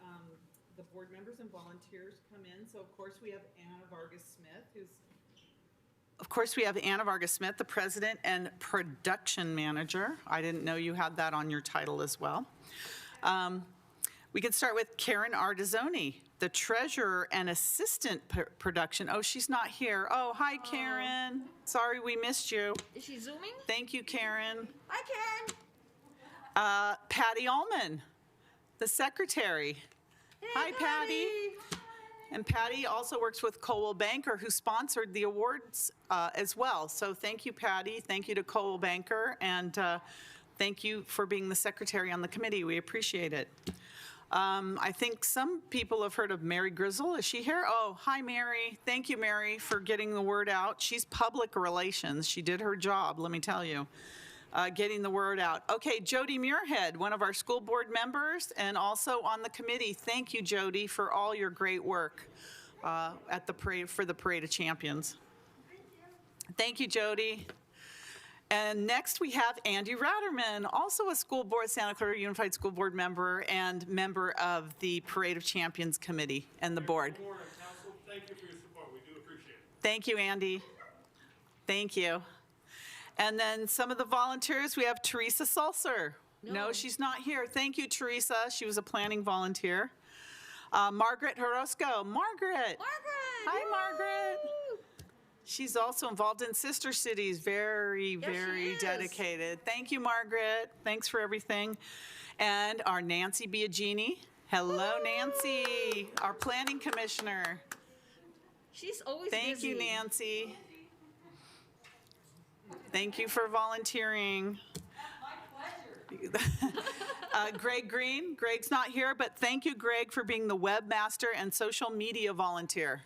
A: board members and volunteers come in. So of course we have Anna Vargas Smith, the president and production manager. I didn't know you had that on your title as well. We could start with Karen Artizzoni, the treasurer and assistant production. Oh, she's not here. Oh, hi, Karen. Sorry we missed you.
D: Is she zooming?
A: Thank you, Karen.
D: Hi, Karen.
A: Patty Ullman, the secretary. Hi, Patty. And Patty also works with Coldwell Banker, who sponsored the awards as well. So thank you, Patty. Thank you to Coldwell Banker, and thank you for being the secretary on the committee. We appreciate it. I think some people have heard of Mary Grizzle. Is she here? Oh, hi, Mary. Thank you, Mary, for getting the word out. She's public relations. She did her job, let me tell you. Getting the word out. Okay, Jody Muirhead, one of our school board members and also on the committee. Thank you, Jody, for all your great work at the parade, for the Parade of Champions. Thank you, Jody. And next we have Andy Ratterman, also a school board, Santa Clara Unified School Board member and member of the Parade of Champions Committee and the board.
L: Good morning, Council. Thank you for your support. We do appreciate it.
A: Thank you, Andy. Thank you. And then some of the volunteers, we have Teresa Sulser. No, she's not here. Thank you, Teresa. She was a planning volunteer. Margaret Horosco. Margaret. Hi, Margaret. She's also involved in Sister Cities. Very, very dedicated. Thank you, Margaret. Thanks for everything. And our Nancy Biagini. Hello, Nancy, our planning commissioner.
D: She's always
A: Thank
D: busy.
A: you, Nancy. Thank you for volunteering. My pleasure. Greg Green. Greg's not here, but thank you, Greg, for being the webmaster and social media volunteer.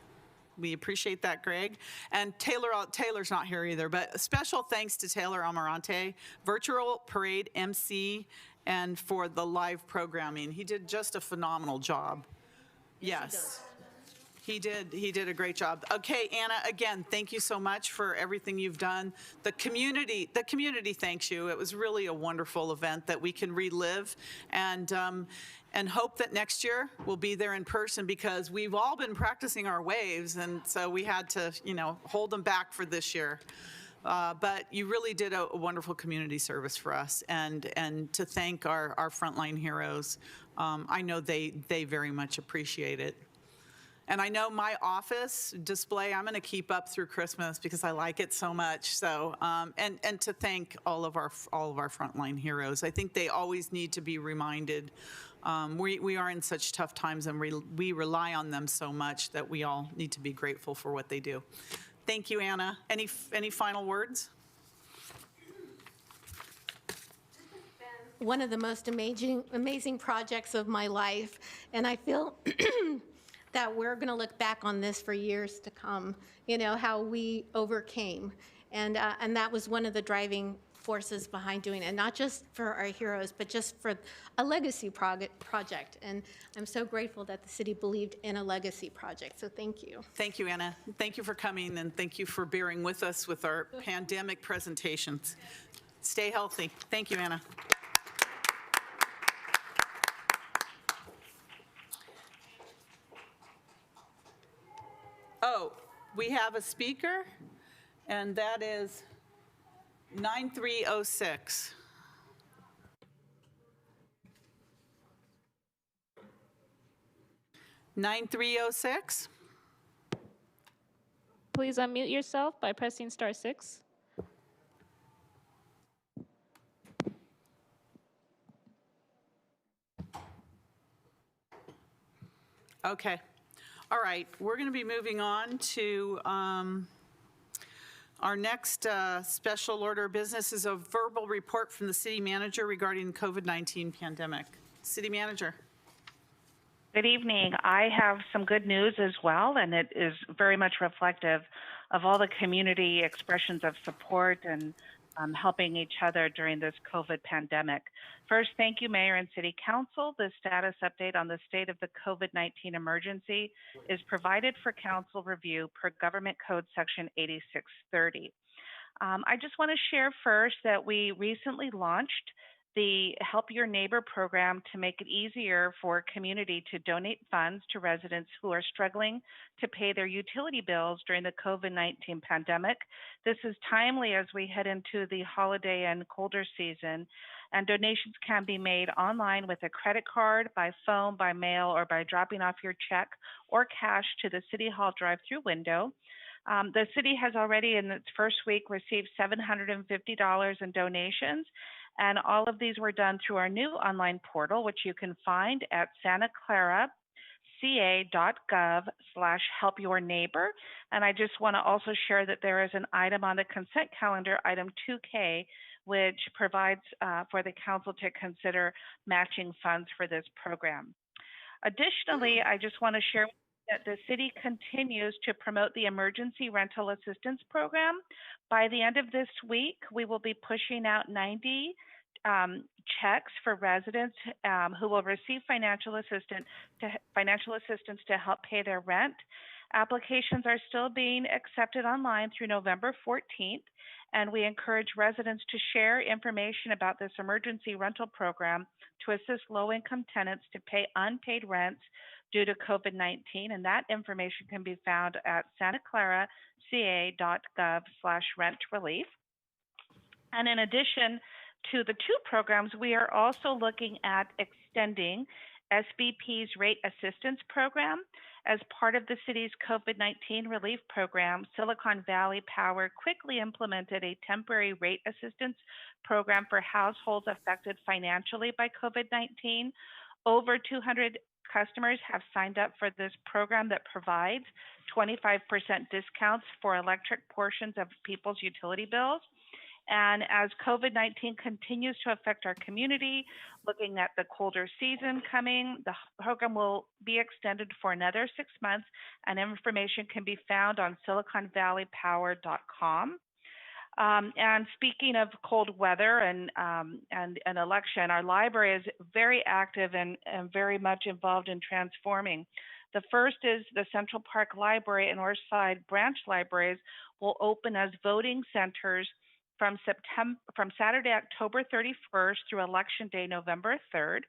A: We appreciate that, Greg. And Taylor's not here either, but special thanks to Taylor Amarante, virtual parade MC, and for the live programming. He did just a phenomenal job. Yes. He did a great job. Okay, Anna, again, thank you so much for everything you've done. The community thanks you. It was really a wonderful event that we can relive and hope that next year we'll be there in person, because we've all been practicing our waves, and so we had to, hold them back for this year. But you really did a wonderful community service for us, and to thank our frontline heroes. I know they very much appreciate it. And I know my office display, I'm going to keep up through Christmas because I like it so much. So, and to thank all of our frontline heroes. I think they always need to be reminded. We are in such tough times, and we rely on them so much that we all need to be grateful for what they do. Thank you, Anna. Any final words?
K: One of the most amazing projects of my life, and I feel that we're going to look back on this for years to come, how we overcame. And that was one of the driving forces behind doing it, not just for our heroes, but just for a legacy project. And I'm so grateful that the city believed in a legacy project, so thank you.
A: Thank you, Anna. Thank you for coming, and thank you for bearing with us with our pandemic presentations. Stay healthy. Thank you, Anna. Oh, we have a speaker, and that is 9306.
M: Please unmute yourself by pressing *6.
A: Okay. All right. We're going to be moving on to our next special order of business is a verbal report from the city manager regarding COVID-19 pandemic. City manager.
N: Good evening. I have some good news as well, and it is very much reflective of all the community expressions of support and helping each other during this COVID pandemic. First, thank you, Mayor and City Council. The status update on the state of the COVID-19 emergency is provided for council review per Government Code Section 8630. I just want to share first that we recently launched the Help Your Neighbor program to make it easier for community to donate funds to residents who are struggling to pay their utility bills during the COVID-19 pandemic. This is timely as we head into the holiday and colder season, and donations can be made online with a credit card, by phone, by mail, or by dropping off your check or cash to the City Hall drive-through window. The city has already in its first week received $750 in donations, and all of these were done through our new online portal, which you can find at santaclaraca.gov/helpyourneighbor. And I just want to also share that there is an item on the consent calendar, item 2K, which provides for the council to consider matching funds for this program. Additionally, I just want to share that the city continues to promote the Emergency Rental Assistance Program. By the end of this week, we will be pushing out 90 checks for residents who will receive financial assistance to help pay their rent. Applications are still being accepted online through November 14th, and we encourage residents to share information about this emergency rental program to assist low-income tenants to pay unpaid rents due to COVID-19, and that information can be found at santaclaraca.gov/rentrelief. And in addition to the two programs, we are also looking at extending SBP's Rate Assistance Program. As part of the city's COVID-19 relief program, Silicon Valley Power quickly implemented a temporary rate assistance program for households affected financially by COVID-19. Over 200 customers have signed up for this program that provides 25% discounts for electric portions of people's utility bills. And as COVID-19 continues to affect our community, looking at the colder season coming, the program will be extended for another 6 months, and information can be found on siliconvalleypower.com. And speaking of cold weather and an election, our library is very active and very much involved in transforming The first is the Central Park Library and Northside branch libraries will open as voting centers from Saturday, October 31st through Election Day, November 3rd.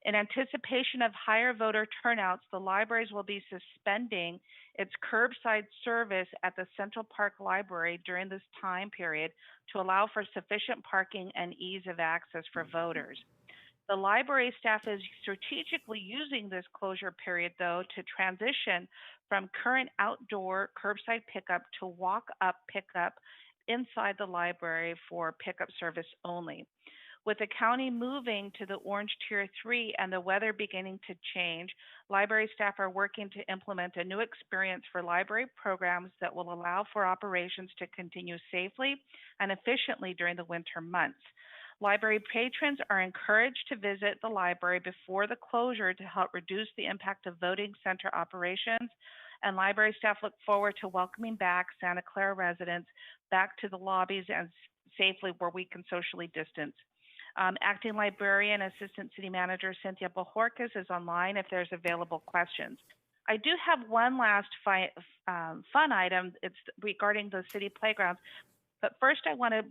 N: In anticipation of higher voter turnouts, the libraries will be suspending its curbside service at the Central Park Library during this time period to allow for sufficient parking and ease of access for voters. The library staff is strategically using this closure period, though, to transition from current outdoor curbside pickup to walk-up pickup inside the library for pickup service only. With the county moving to the Orange Tier 3 and the weather beginning to change, library staff are working to implement a new experience for library programs that will allow for operations to continue safely and efficiently during the winter months. Library patrons are encouraged to visit the library before the closure to help reduce the impact of voting center operations, and library staff look forward to welcoming back Santa Clara residents back to the lobbies and safely where we can socially distance. Acting Librarian Assistant City Manager Cynthia Bojorquez is online if there's available questions. I do have one last fun item. It's regarding the city playgrounds. But first, I want to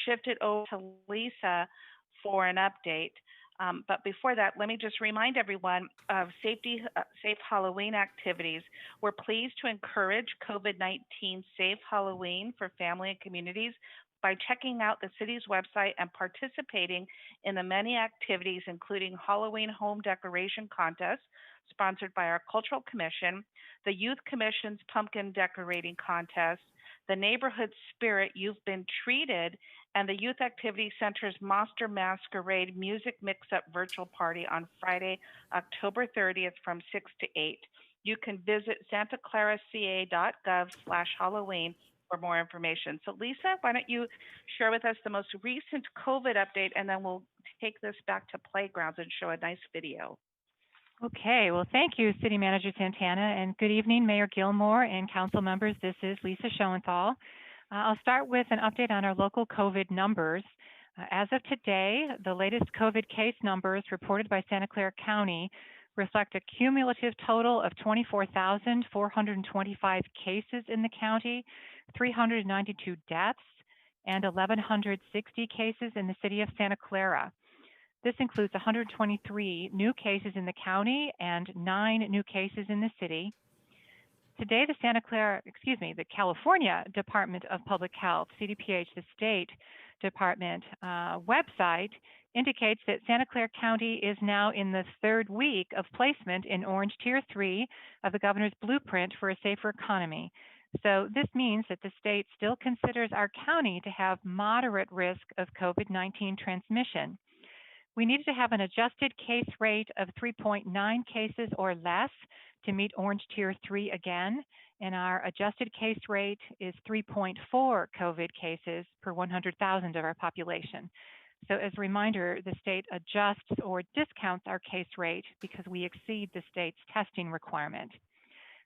N: shift it over to Lisa for an update. But before that, let me just remind everyone of safe Halloween activities. We're pleased to encourage COVID-19 safe Halloween for family and communities by checking out the city's website and participating in the many activities, including Halloween home decoration contests sponsored by our Cultural Commission, the Youth Commission's pumpkin decorating contest, the Neighborhood Spirit You've Been Treated, and the Youth Activity Center's Monster Masquerade Music Mix-Up Virtual Party on Friday, October 30th from 6 to 8. You can visit santaclaraca.gov/Halloween for more information. So Lisa, why don't you share with us the most recent COVID update, and then we'll take this back to playgrounds and show a nice video.
O: Okay, well, thank you, City Manager Santana, and good evening, Mayor Gilmore and council members. This is Lisa Schoenthal. I'll start with an update on our local COVID numbers. As of today, the latest COVID case numbers reported by Santa Clara County reflect a cumulative total of 24,425 cases in the county, 392 deaths, and 1,160 cases in the city of Santa Clara. This includes 123 new cases in the county and 9 new cases in the city. Today, the California Department of Public Health, CDPH, the state department website indicates that Santa Clara County is now in the 3rd week of placement in Orange Tier 3 of the governor's blueprint for a safer economy. So this means that the state still considers our county to have moderate risk of COVID-19 transmission. We needed to have an adjusted case rate of 3.9 cases or less to meet Orange Tier 3 again, and our adjusted case rate is 3.4 COVID cases per 100,000 of our population. So as a reminder, the state adjusts or discounts our case rate because we exceed the state's testing requirement.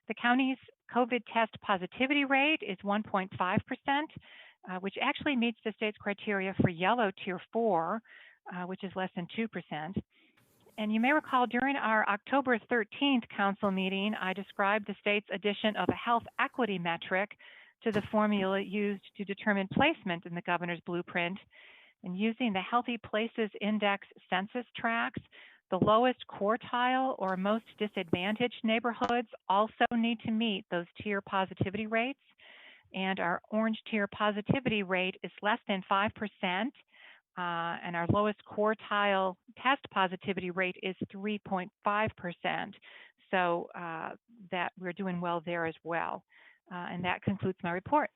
O: The county's COVID test positivity rate is 1.5%, which actually meets the state's criteria for yellow Tier 4, which is less than 2%. And you may recall during our October 13th council meeting, I described the state's addition of a health equity metric to the formula used to determine placement in the governor's blueprint. And using the Healthy Places Index census tracts, the lowest quartile or most disadvantaged neighborhoods also need to meet those tier positivity rates. And our orange tier positivity rate is less than 5%. And our lowest quartile test positivity rate is 3.5%. So that we're doing well there as well. And that concludes my report.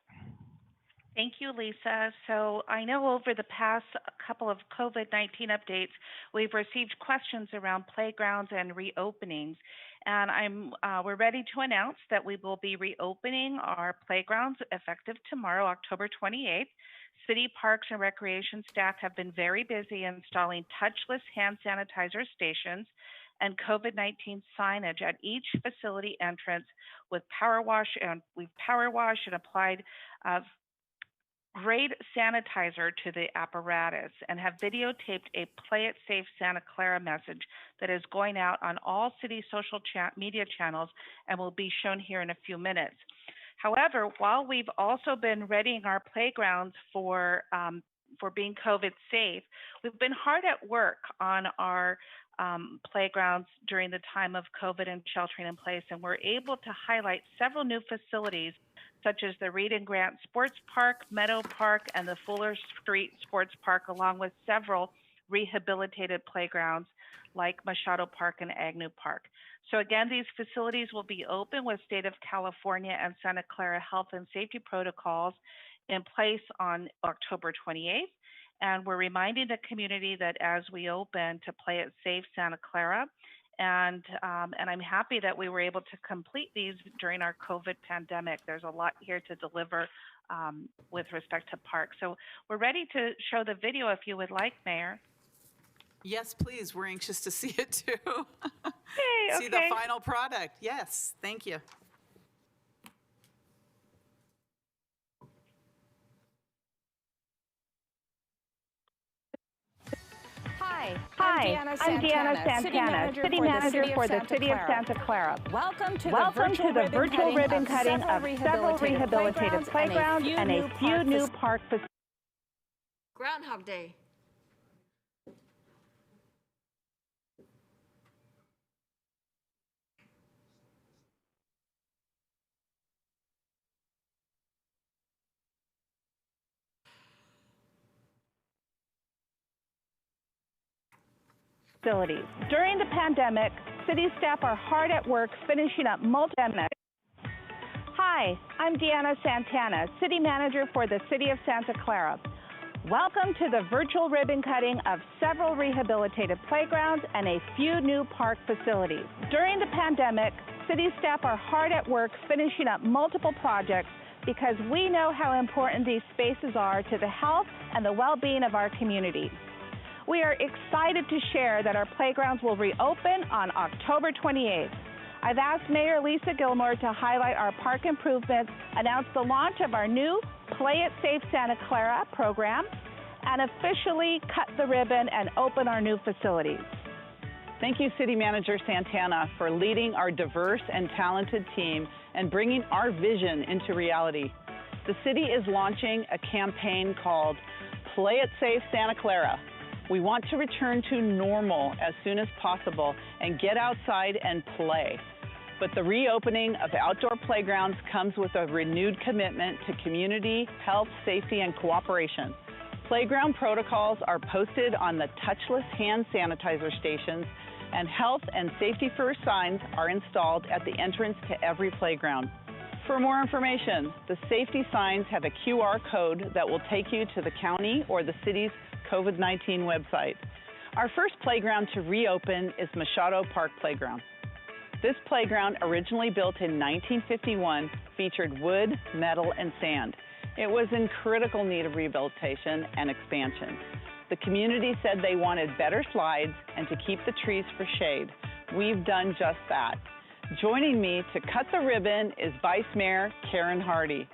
N: Thank you, Lisa. So I know over the past couple of COVID-19 updates, we've received questions around playgrounds and reopenings. And we're ready to announce that we will be reopening our playgrounds effective tomorrow, October 28th. City Parks and Recreation staff have been very busy installing touchless hand sanitizer stations and COVID-19 signage at each facility entrance with power wash, and we've power washed and applied grade sanitizer to the apparatus and have videotaped a Play It Safe Santa Clara message that is going out on all city social media channels and will be shown here in a few minutes. However, while we've also been readying our playgrounds for being COVID safe, we've been hard at work on our playgrounds during the time of COVID and sheltering in place, and we're able to highlight several new facilities such as the Reed and Grant Sports Park, Meadow Park, and the Fuller Street Sports Park, along with several rehabilitated playgrounds like Machado Park and Agnew Park. So again, these facilities will be open with State of California and Santa Clara health and safety protocols in place on October 28th. And we're reminding the community that as we open, to play it safe Santa Clara. And I'm happy that we were able to complete these during our COVID pandemic. There's a lot here to deliver with respect to parks. So we're ready to show the video if you would like, Mayor.
A: Yes, please. We're anxious to see it too.
N: Hey,
A: see the final product. Yes, thank you.
P: Hi, I'm Deanna Santana, City Manager for the City of Santa Clara.
Q: Welcome to
P: the virtual ribbon cutting of several rehabilitated playgrounds and a few new park facilities.
D: Groundhog Day.
P: During the pandemic, city staff are hard at work finishing up multi-pandemic. Hi, I'm Deanna Santana, City Manager for the City of Santa Clara. Welcome to the virtual ribbon cutting of several rehabilitated playgrounds and a few new park facilities. During the pandemic, city staff are hard at work finishing up multiple projects because we know how important these spaces are to the health and the well-being of our community. We are excited to share that our playgrounds will reopen on October 28th. I've asked Mayor Lisa Gilmore to highlight our park improvements, announce the launch of our new Play It Safe Santa Clara program, and officially cut the ribbon and open our new facilities.
R: Thank you, City Manager Santana, for leading our diverse and talented team and bringing our vision into reality. The city is launching a campaign called Play It Safe Santa Clara. We want to return to normal as soon as possible and get outside and play. But the reopening of outdoor playgrounds comes with a renewed commitment to community, health, safety, and cooperation. Playground protocols are posted on the touchless hand sanitizer stations, and health and safety first signs are installed at the entrance to every playground. For more information, the safety signs have a QR code that will take you to the county or the city's COVID-19 website. Our first playground to reopen is Machado Park Playground. This playground, originally built in 1951, featured wood, metal, and sand. It was in critical need of rehabilitation and expansion. The community said they wanted better slides and to keep the trees for shade. We've done just that. Joining me to cut the ribbon is Vice Mayor Karen Hardy.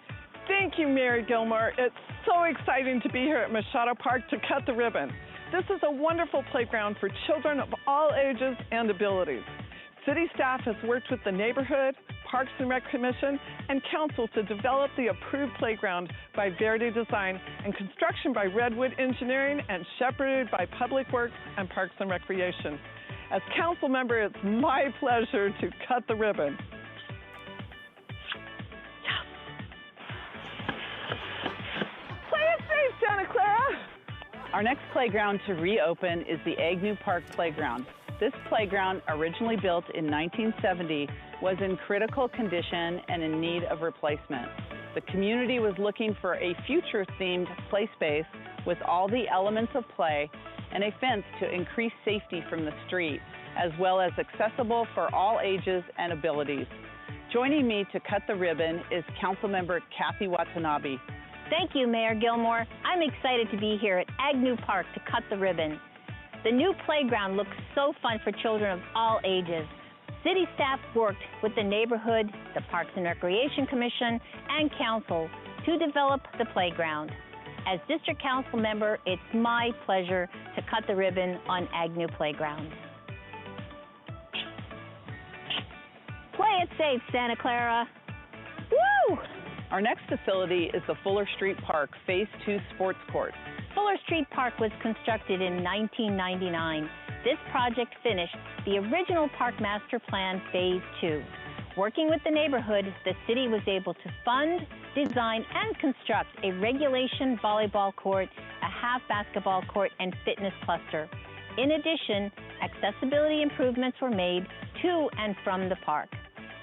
S: Thank you, Mayor Gilmore. It's so exciting to be here at Machado Park to cut the ribbon. This is a wonderful playground for children of all ages and abilities. City staff has worked with the neighborhood, Parks and Rec Commission, and council to develop the approved playground by Verde Design and construction by Redwood Engineering and shepherded by Public Works and Parks and Recreation. As council member, it's my pleasure to cut the ribbon. Santa Clara.
R: Our next playground to reopen is the Agnew Park Playground. This playground, originally built in 1970, was in critical condition and in need of replacement. The community was looking for a future-themed play space with all the elements of play and a fence to increase safety from the street, as well as accessible for all ages and abilities. Joining me to cut the ribbon is Councilmember Kathy Watanabe.
G: Thank you, Mayor Gilmore. I'm excited to be here at Agnew Park to cut the ribbon. The new playground looks so fun for children of all ages. City staff worked with the neighborhood, the Parks and Recreation Commission, and council to develop the playground. As District Council member, it's my pleasure to cut the ribbon on Agnew Playground. Play it safe, Santa Clara. Woo!
R: Our next facility is the Fuller Street Park Phase 2 Sports Court.
G: Fuller Street Park was constructed in 1999. This project finished the original Park Master Plan Phase 2. Working with the neighborhood, the city was able to fund, design, and construct a regulation volleyball court, a half basketball court, and fitness cluster. In addition, accessibility improvements were made to and from the park.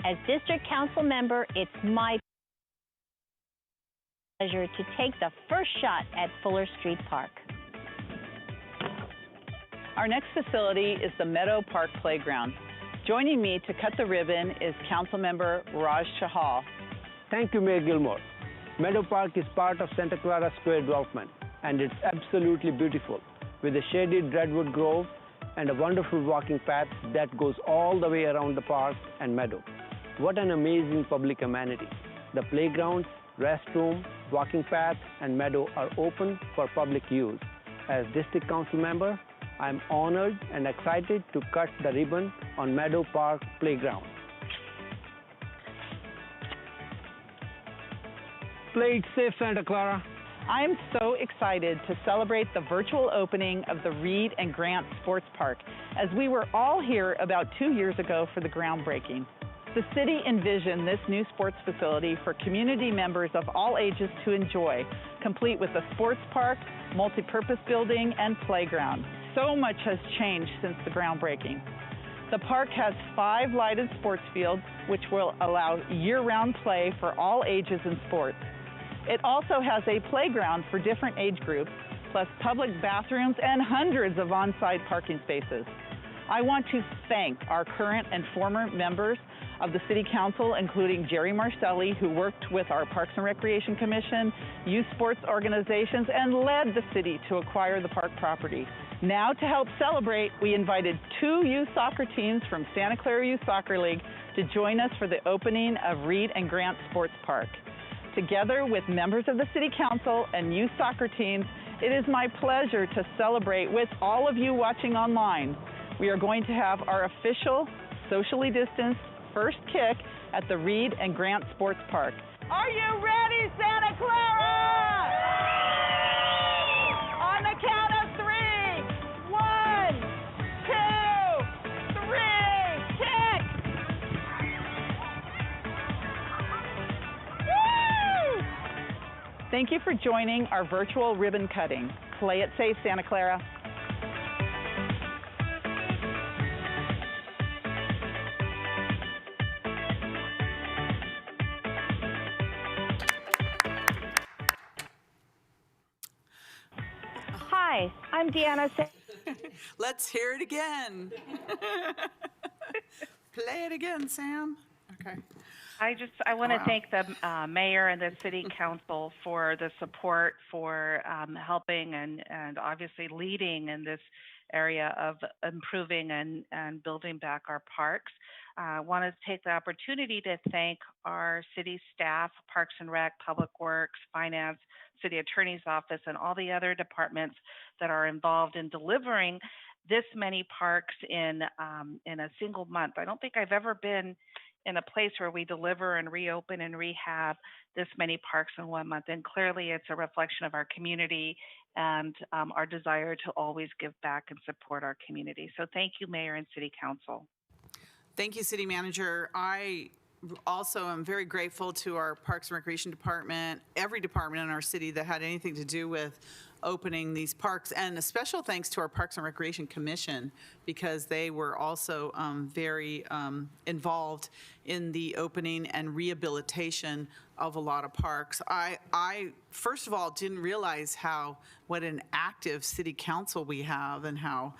G: As District Council member, it's my pleasure to take the first shot at Fuller Street Park.
R: Our next facility is the Meadow Park Playground. Joining me to cut the ribbon is Councilmember Raj Chahal.
H: Thank you, Mayor Gilmore. Meadow Park is part of Santa Clara Square development, and it's absolutely beautiful, with a shaded redwood grove and a wonderful walking path that goes all the way around the park and meadow. What an amazing public amenity. The playgrounds, restroom, walking path, and meadow are open for public use. As District Council member, I'm honored and excited to cut the ribbon on Meadow Park Playground. Play it safe, Santa Clara.
R: I am so excited to celebrate the virtual opening of the Reed and Grant Sports Park, as we were all here about 2 years ago for the groundbreaking. The city envisioned this new sports facility for community members of all ages to enjoy, complete with a sports park, multi-purpose building, and playground. So much has changed since the groundbreaking. The park has 5 lighted sports fields, which will allow year-round play for all ages and sports. It also has a playground for different age groups, plus public bathrooms and hundreds of on-site parking spaces. I want to thank our current and former members of the City Council, including Jerry Marcelli, who worked with our Parks and Recreation Commission, youth sports organizations, and led the city to acquire the park property. Now, to help celebrate, we invited 2 youth soccer teams from Santa Clara Youth Soccer League to join us for the opening of Reed and Grant Sports Park. Together with members of the City Council and youth soccer teams, it is my pleasure to celebrate with all of you watching online. We are going to have our official, socially distanced first kick at the Reed and Grant Sports Park. Are you ready, Santa Clara? On the count of 3. 1, 2, 3, kick! Woo! Thank you for joining our virtual ribbon cutting. Play it safe, Santa Clara.
P: Hi, I'm Deanna.
A: Let's hear it again. Play it again, Sam. Okay.
N: I want to thank the mayor and the city council for the support, for helping and obviously leading in this area of improving and building back our parks. I want to take the opportunity to thank our city staff, Parks and Rec, Public Works, Finance, City Attorney's Office, and all the other departments that are involved in delivering this many parks in a single month. I don't think I've ever been in a place where we deliver and reopen and rehab this many parks in 1 month. And clearly it's a reflection of our community and our desire to always give back and support our community. So thank you, Mayor and City Council.
A: Thank you, City Manager. I also am very grateful to our Parks and Recreation Department, every department in our city that had anything to do with opening these parks, and a special thanks to our Parks and Recreation Commission, because they were also very involved in the opening and rehabilitation of a lot of parks. I first of all didn't realize what an active city council we have, and how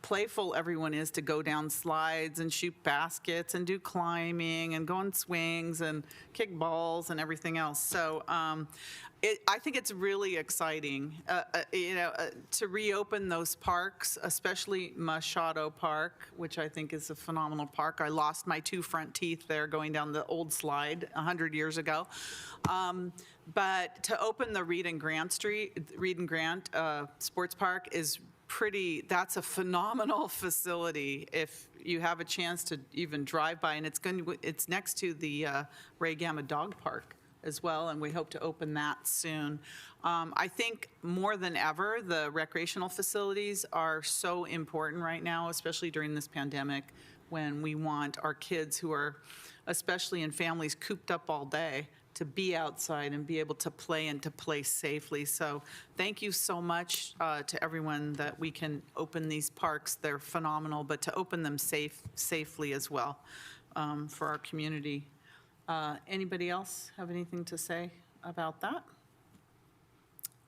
A: playful everyone is to go down slides and shoot baskets and do climbing and go on swings and kick balls and everything else. So I think it's really exciting heartbreaking, to reopen those parks, especially Machado Park, which I think is a phenomenal park. I lost my 2 front teeth there going down the old slide 100 years ago. But to open the Reed and Grant Sports Park is that's a phenomenal facility if you have a chance to even drive by, and it's next to the Ray Gamma Dog Park as well, and we hope to open that soon. I think more than ever, the recreational facilities are so important right now, especially during this pandemic, when we want our kids who are, especially in families cooped up all day, to be outside and be able to play and to play safely. So thank you so much to everyone that we can open these parks. They're phenomenal, but to open them safely as well for our community. Anybody else have anything to say about that?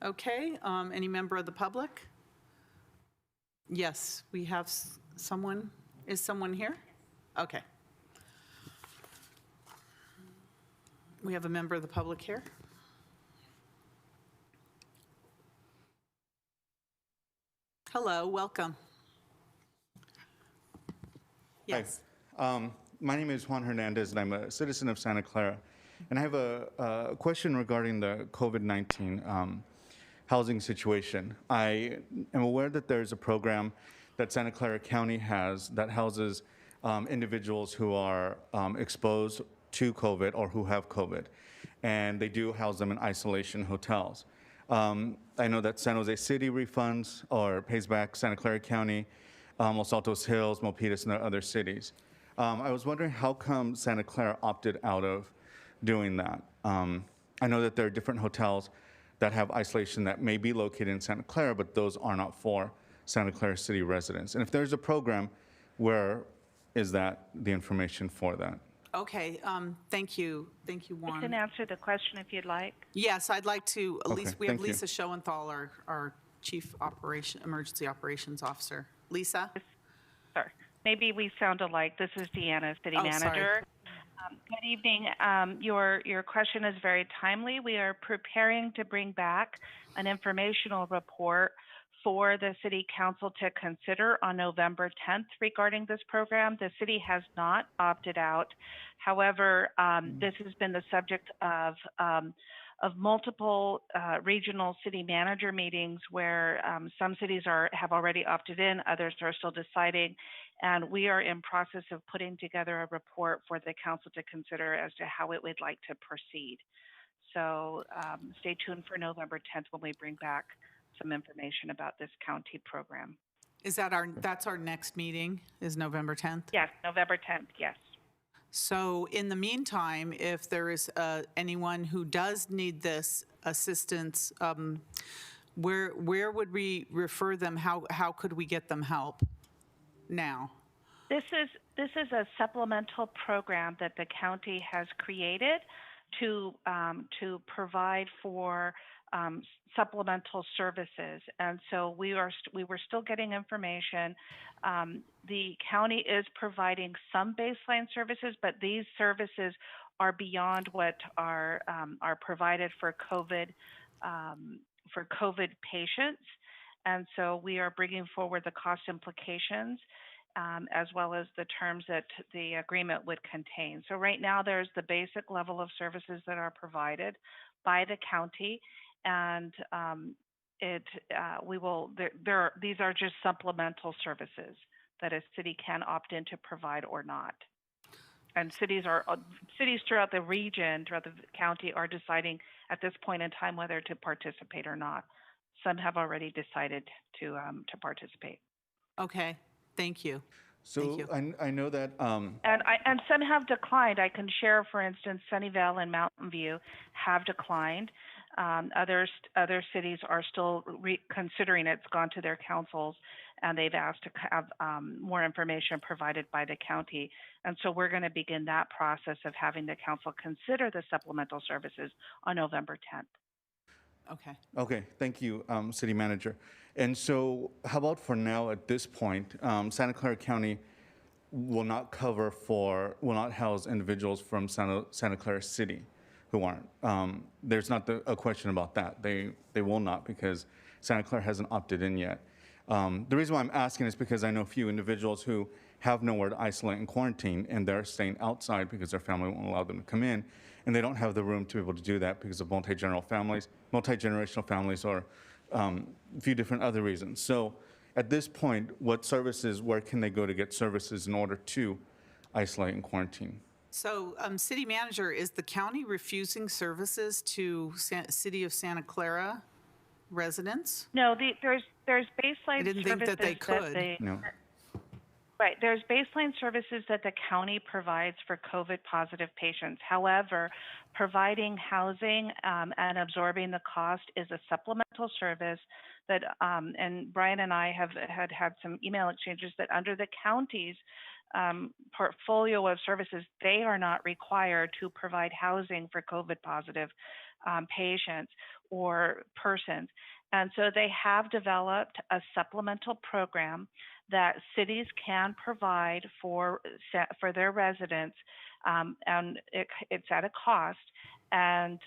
A: Okay, any member of the public? Yes, we have someone. Is someone here? Okay. We have a member of the public here. Hello, welcome. Yes.
Q: Hi. My name is Juan Hernandez, and I'm a citizen of Santa Clara. And I have a question regarding the COVID-19 housing situation. I am aware that there's a program that Santa Clara County has that houses individuals who are exposed to COVID or who have COVID, and they do house them in isolation hotels. I know that San Jose City refunds or pays back Santa Clara County, Los Altos Hills, Milpitas, and other cities. I was wondering how come Santa Clara opted out of doing that? I know that there are different hotels that have isolation that may be located in Santa Clara, but those are not for Santa Clara City residents. And if there's a program, where is that the information for that?
A: Okay, thank you. Thank you, Juan.
N: I can answer the question if you'd like.
A: Yes, I'd like to,
Q: Okay,
A: we have
Q: thank you.
A: Lisa Schoenthal, our Chief Emergency Operations Officer. Lisa?
N: Sorry. Maybe we sound alike. This is Deanna, City
A: Oh,
N: Manager.
A: sorry.
N: Good evening. Your question is very timely. We are preparing to bring back an informational report for the City Council to consider on November 10th regarding this program. The city has not opted out. However, this has been the subject of multiple regional city manager meetings where some cities have already opted in, others are still deciding, and we are in process of putting together a report for the council to consider as to how it would like to proceed. So stay tuned for November 10th when we bring back some information about this county program.
A: Is that's our next meeting, is November 10th?
N: Yes, November 10th, yes.
A: So in the meantime, if there is anyone who does need this assistance, where would we refer them? How could we get them help now?
N: This is a supplemental program that the county has created to provide for supplemental services, and so we were still getting information. The county is providing some baseline services, but these services are beyond what are provided for COVID patients, and so we are bringing forward the cost implications as well as the terms that the agreement would contain. So right now, there's the basic level of services that are provided by the county. And these are just supplemental services that a city can opt in to provide or not. And cities throughout the region, throughout the county, are deciding at this point in time whether to participate or not. Some have already decided to participate.
A: Okay, thank you.
Q: So
A: Thank you.
Q: I know that.
N: And some have declined. I can share, for instance, Sunnyvale and Mountain View have declined. Other cities are still considering it. It's gone to their councils, and they've asked to have more information provided by the county. And so we're going to begin that process of having the council consider the supplemental services on November 10th.
A: Okay.
Q: Okay, thank you, City Manager. And so how about for now at this point, Santa Clara County will not house individuals from Santa Clara City. who aren't. There's not a question about that. They will not because Santa Clara hasn't opted in yet. The reason why I'm asking is because I know a few individuals who have nowhere to isolate and quarantine, and they're staying outside because their family won't allow them to come in, and they don't have the room to be able to do that because of multi-generational families, or a few different other reasons. So at this point, what services, where can they go to get services in order to isolate and quarantine?
A: So, City Manager, is the county refusing services to City of Santa Clara residents?
N: No, there's baseline
A: I didn't
N: services
A: think that they could.
Q: No.
N: Right, there's baseline services that the county provides for COVID-positive patients. However, providing housing and absorbing the cost is a supplemental service that, and Brian and I have had some email exchanges that under the county's portfolio of services, they are not required to provide housing for COVID-positive patients or persons. And so they have developed a supplemental program that cities can provide for their residents, and it's at a cost, and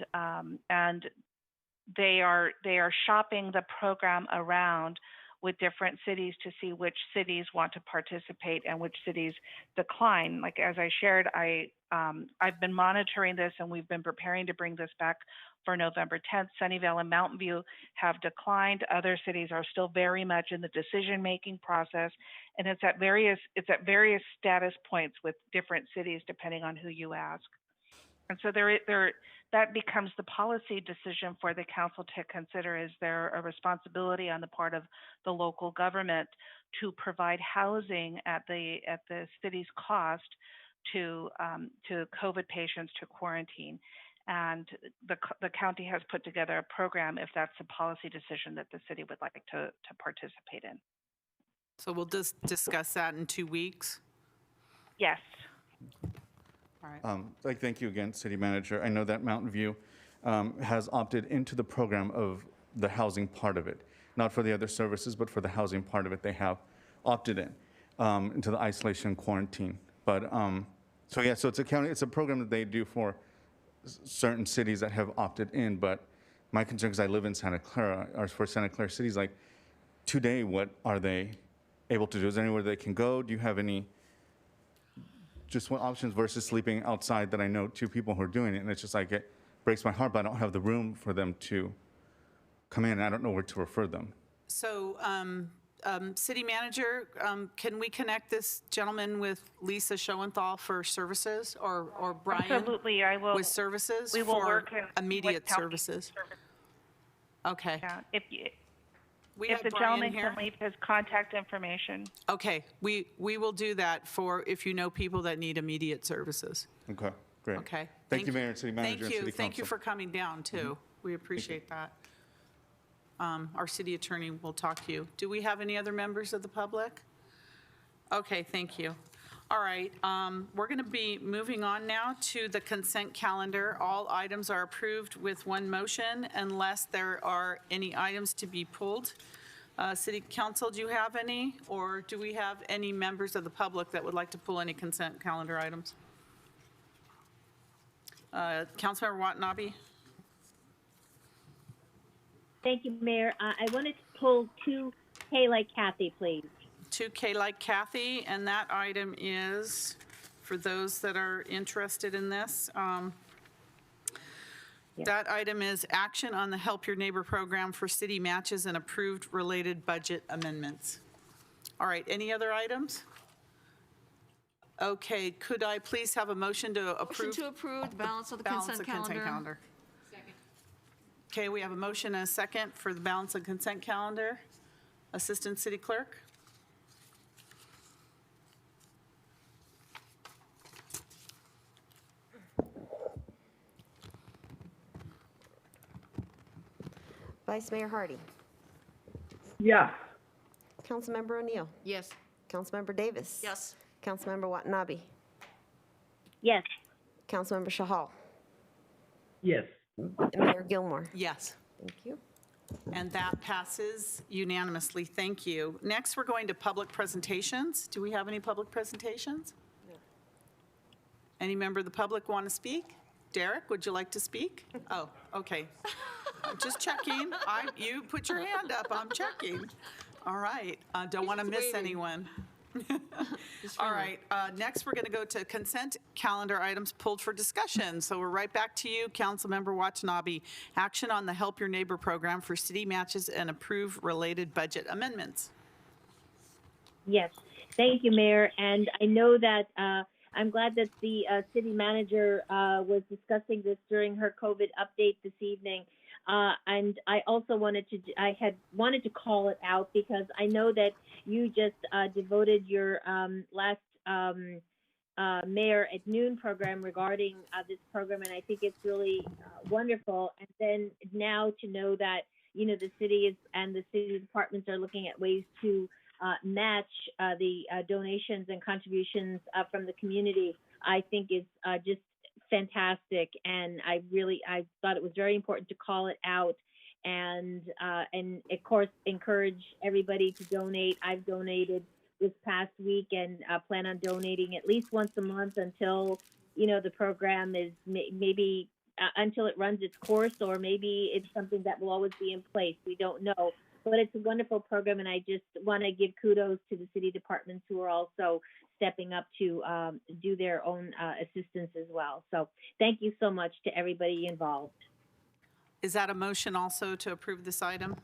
N: they are shopping the program around with different cities to see which cities want to participate and which cities decline. Like as I shared, I've been monitoring this and we've been preparing to bring this back for November 10th. Sunnyvale and Mountain View have declined. Other cities are still very much in the decision-making process, and it's at various status points with different cities depending on who you ask. And so that becomes the policy decision for the council to consider. Is there a responsibility on the part of the local government to provide housing at the city's cost to COVID patients to quarantine? And the county has put together a program if that's a policy decision that the city would like to participate in.
A: So we'll just discuss that in 2 weeks?
N: Yes.
A: All right.
Q: Thank you again, City Manager. I know that Mountain View has opted into the program of the housing part of it, not for the other services, but for the housing part of it. They have opted in into the isolation and quarantine. But so it's a program that they do for certain cities that have opted in. But my concern, because I live in Santa Clara, or for Santa Clara cities, like today, what are they able to do? Is there anywhere they can go? Do you have any? Just what options versus sleeping outside that I know 2 people who are doing it, and it's just like it breaks my heart, but I don't have the room for them to come in, and I don't know where to refer them.
A: So, City Manager, can we connect this gentleman with Lisa Schoenthal for services, or Brian?
N: Absolutely, I will.
A: With services?
N: We will
A: for
N: work
A: immediate
N: with
A: services. Okay.
N: Yeah,
A: We
N: if
A: have
N: the
A: Brian
N: gentleman
A: here.
N: can leave his contact information.
A: Okay, we will do that for if you know people that need immediate services.
Q: Okay, great.
A: Okay.
Q: Thank you, Mayor and City Manager and City Council.
A: Thank you for coming down, too. We appreciate that. Our city attorney will talk to you. Do we have any other members of the public? Okay, thank you. All right, we're going to be moving on now to the consent calendar. All items are approved with one motion unless there are any items to be pulled. City Council, do you have any? Or do we have any members of the public that would like to pull any consent calendar items? Councilmember Watanabe?
G: Thank you, Mayor. I wanted to pull 2K like Kathy, please.
A: 2K like Kathy, and that item is, for those that are interested in this, that item is action on the Help Your Neighbor program for city matches and approved related budget amendments. All right, any other items? Okay, could I please have a motion to approve?
D: Motion to approve the balance of the consent calendar.
A: Second. Okay, we have a motion and a second for the balance of consent calendar. Assistant City Clerk?
B: Vice Mayor Hardy.
C: Yes.
B: Councilmember O'Neill.
D: Yes.
B: Councilmember Davis.
D: Yes.
B: Councilmember Watanabe.
G: Yes.
B: Councilmember Shahal.
C: Yes.
B: And Mayor Gilmore.
A: Yes.
B: Thank you.
A: And that passes unanimously. Thank you. Next, we're going to public presentations. Do we have any public presentations? No. Any member of the public want to speak? Derek, would you like to speak? Oh, okay. I'm just checking. You put your hand up. I'm checking. All right. Don't want to miss anyone. All right. Next, we're going to go to consent calendar items pulled for discussion. So we're right back to you, Councilmember Watanabe. Action on the Help Your Neighbor program for city matches and approve related budget amendments.
G: Yes, thank you, Mayor. And I know that I'm glad that the city manager was discussing this during her COVID update this evening. And I also had wanted to call it out because I know that you just devoted your last Mayor at Noon program regarding this program, and I think it's really wonderful. And then now to know that, the city and the city departments are looking at ways to match the donations and contributions from the community, I think is just fantastic. And I thought it was very important to call it out and of course encourage everybody to donate. I've donated this past week and plan on donating at least once a month until, the program is maybe until it runs its course, or maybe it's something that will always be in place. We don't know. But it's a wonderful program, and I just want to give kudos to the city departments who are also stepping up to do their own assistance as well. So thank you so much to everybody involved.
A: Is that a motion also to approve this item?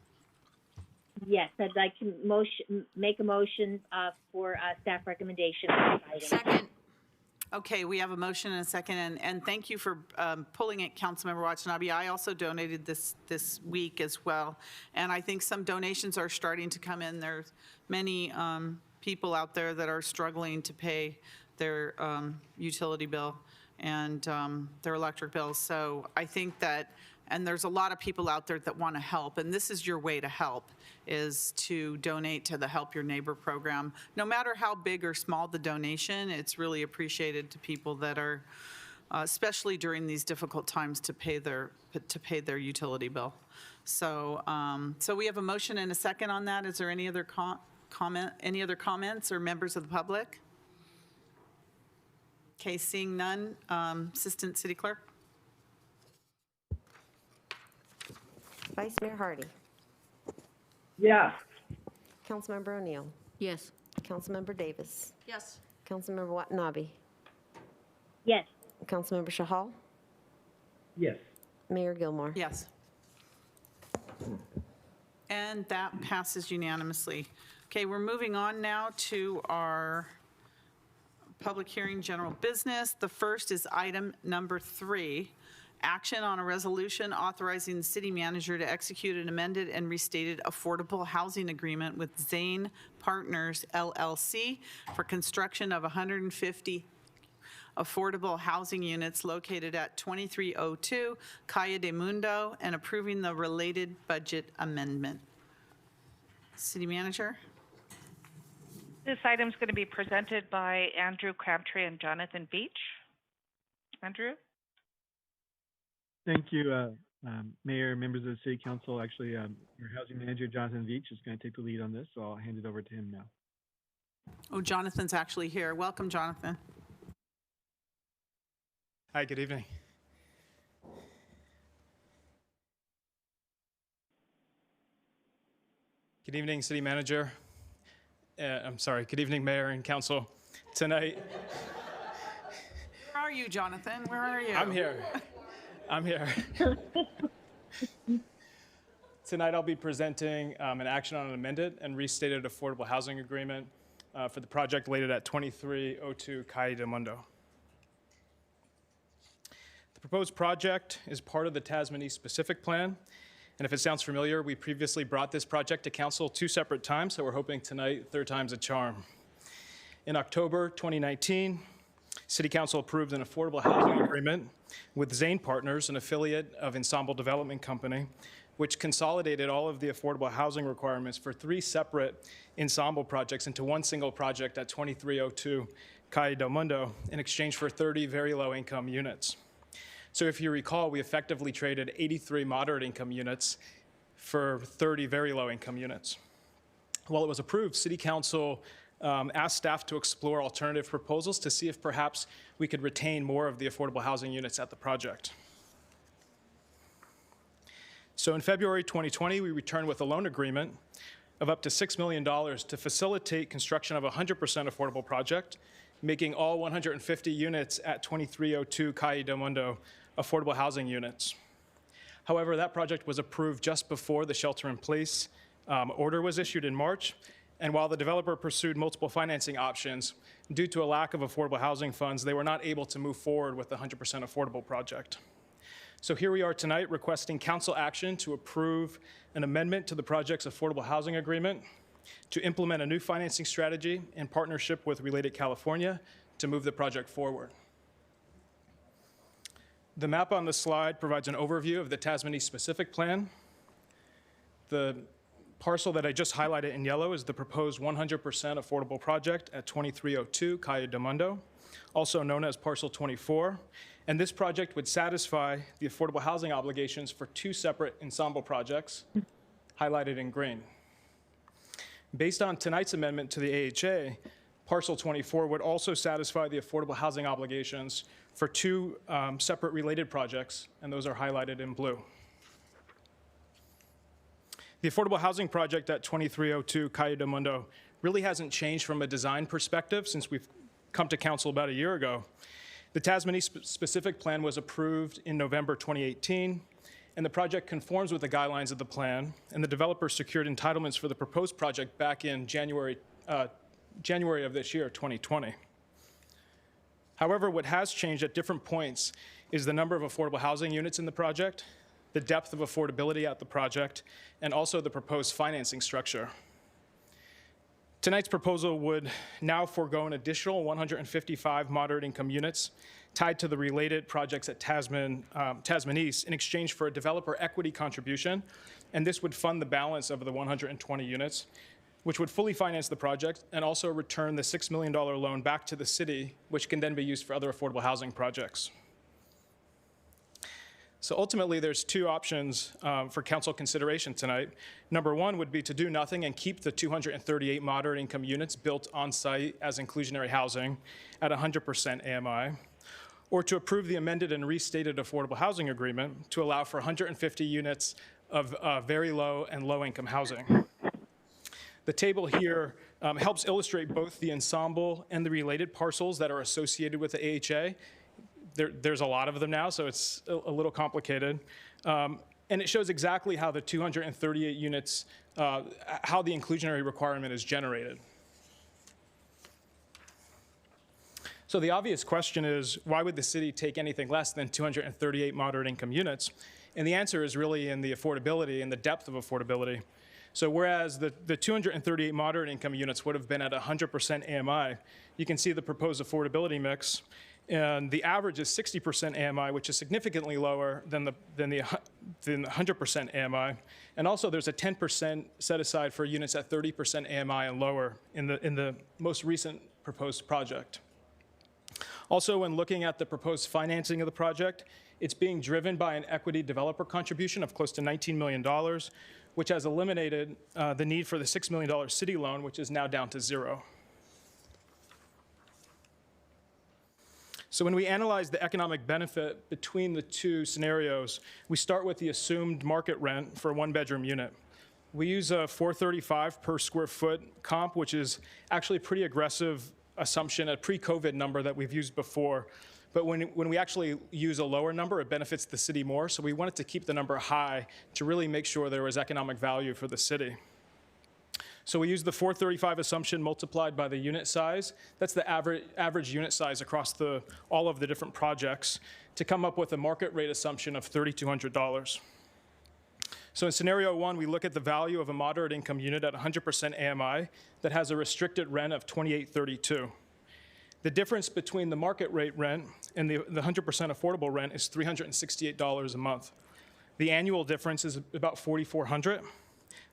G: Yes, I'd like to make a motion for staff recommendation on this item.
K: Second.
A: Okay, we have a motion and a second, and thank you for pulling it, Councilmember Watanabe. I also donated this week as well, and I think some donations are starting to come in. There's many people out there that are struggling to pay their utility bill and their electric bills. So I think that, and there's a lot of people out there that want to help, and this is your way to help, is to donate to the Help Your Neighbor program. No matter how big or small the donation, it's really appreciated to people that are, especially during these difficult times, to pay their utility bill. So, so we have a motion and a second on that. Is there any other any other comments or members of the public? Okay, seeing none, Assistant City Clerk.
B: Vice Mayor Hardy.
C: Yes.
B: Councilmember O'Neill.
I: Yes.
B: Councilmember Davis.
D: Yes.
B: Councilmember Watanabe.
G: Yes.
B: Councilmember Shahal.
H: Yes.
B: Mayor Gilmore.
A: Yes. And that passes unanimously. Okay, we're moving on now to our public hearing general business. The first is item number 3. Action on a resolution authorizing the city manager to execute an amended and restated affordable housing agreement with Zane Partners, LLC for construction of 150 affordable housing units located at 2302 Calle de Mundo and approving the related budget amendment. City manager?
N: This item is going to be presented by Andrew Crabtree and Jonathan Beach. Andrew?
T: Thank you, Mayor, members of the City Council. Actually, our housing manager, Jonathan Veach, is going to take the lead on this, so I'll hand it over to him now.
A: Oh, Jonathan's actually here. Welcome, Jonathan.
U: Hi, good evening. Good evening, City Manager. I'm sorry, good evening, Mayor and Council. Tonight.
A: Where are you, Jonathan? Where are you?
U: I'm here. I'm here. Tonight I'll be presenting an action on an amended and restated affordable housing agreement for the project located at 2302 Calle de Mundo. The proposed project is part of the Tasman East Pacific Plan, and if it sounds familiar, we previously brought this project to Council 2 separate times, so we're hoping tonight, third time's a charm. In October 2019, City Council approved an affordable housing agreement with Zane Partners, an affiliate of Ensemble Development Company, which consolidated all of the affordable housing requirements for 3 separate Ensemble projects into one single project at 2302 Calle del Mundo in exchange for 30 very low-income units. So if you recall, we effectively traded 83 moderate-income units for 30 very low-income units. While it was approved, City Council asked staff to explore alternative proposals to see if perhaps we could retain more of the affordable housing units at the project. So in February 2020, we returned with a loan agreement of up to $6 million to facilitate construction of a 100% affordable project, making all 150 units at 2302 Calle del Mundo affordable housing units. However, that project was approved just before the shelter-in-place order was issued in March, and while the developer pursued multiple financing options, due to a lack of affordable housing funds, they were not able to move forward with the 100% affordable project. So here we are tonight requesting council action to approve an amendment to the project's affordable housing agreement to implement a new financing strategy in partnership with Related California to move the project forward. The map on the slide provides an overview of the Tasmania specific plan. The parcel that I just highlighted in yellow is the proposed 100% affordable project at 2302 Calle del Mundo, also known as Parcel 24. And this project would satisfy the affordable housing obligations for two separate ensemble projects, highlighted in green. Based on tonight's amendment to the AHA, Parcel 24 would also satisfy the affordable housing obligations for two separate related projects, and those are highlighted in blue. The affordable housing project at 2302 Calle del Mundo really hasn't changed from a design perspective since we've come to council about a year ago. The Tasmania specific plan was approved in November 2018, and the project conforms with the guidelines of the plan, and the developer secured entitlements for the proposed project back in January of this year, 2020. However, what has changed at different points is the number of affordable housing units in the project, the depth of affordability at the project, and also the proposed financing structure. Tonight's proposal would now forego an additional 155 moderate income units tied to the related projects at Tasman East in exchange for a developer equity contribution, and this would fund the balance of the 120 units, which would fully finance the project and also return the $6 million loan back to the city, which can then be used for other affordable housing projects. So ultimately, there's two options for council consideration tonight. Number one would be to do nothing and keep the 238 moderate income units built on site as inclusionary housing at 100% AMI, or to approve the amended and restated affordable housing agreement to allow for 150 units of very low and low income housing. The table here helps illustrate both the ensemble and the related parcels that are associated with the AHA. There's a lot of them now, so it's a little complicated. And it shows exactly how the 238 units, how the inclusionary requirement is generated. So the obvious question is, why would the city take anything less than 238 moderate income units? And the answer is really in the affordability and the depth of affordability. So whereas the 238 moderate income units would have been at 100% AMI, you can see the proposed affordability mix. And the average is 60% AMI, which is significantly lower than the 100% AMI. And also there's a 10% set aside for units at 30% AMI and lower in the most recent proposed project. Also, when looking at the proposed financing of the project, it's being driven by an equity developer contribution of close to $19 million, which has eliminated the need for the $6 million city loan, which is now down to zero. So when we analyze the economic benefit between the two scenarios, we start with the assumed market rent for a one-bedroom unit. We use a $435 per square foot comp, which is actually a pretty aggressive assumption, a pre-COVID number that we've used before. But when we actually use a lower number, it benefits the city more. So we wanted to keep the number high to really make sure there was economic value for the city. So we use the 435 assumption multiplied by the unit size. That's the average unit size across all of the different projects to come up with a market rate assumption of $3,200. So in scenario one, we look at the value of a moderate income unit at 100% AMI that has a restricted rent of $2,832. The difference between the market rate rent and the 100% affordable rent is $368 a month. The annual difference is about $4,400.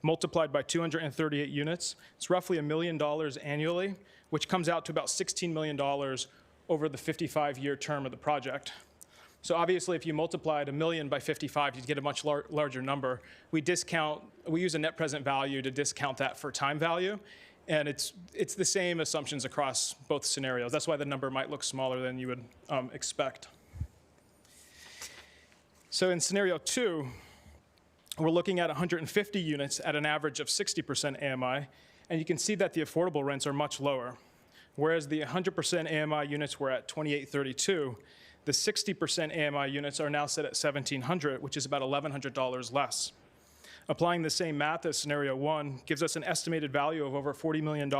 U: Multiplied by 238 units, it's roughly $1 million annually, which comes out to about $16 million over the 55-year term of the project. So obviously, if you multiplied $1 million by 55, you'd get a much larger number. We use a net present value to discount that for time value, And it's the same assumptions across both scenarios. That's why the number might look smaller than you would expect. So in scenario 2, we're looking at 150 units at an average of 60% AMI, and you can see that the affordable rents are much lower. Whereas the 100% AMI units were at $2,832, the 60% AMI units are now set at $1,700, which is about $1,100 less. Applying the same math as scenario 1 gives us an estimated value of over $40 million,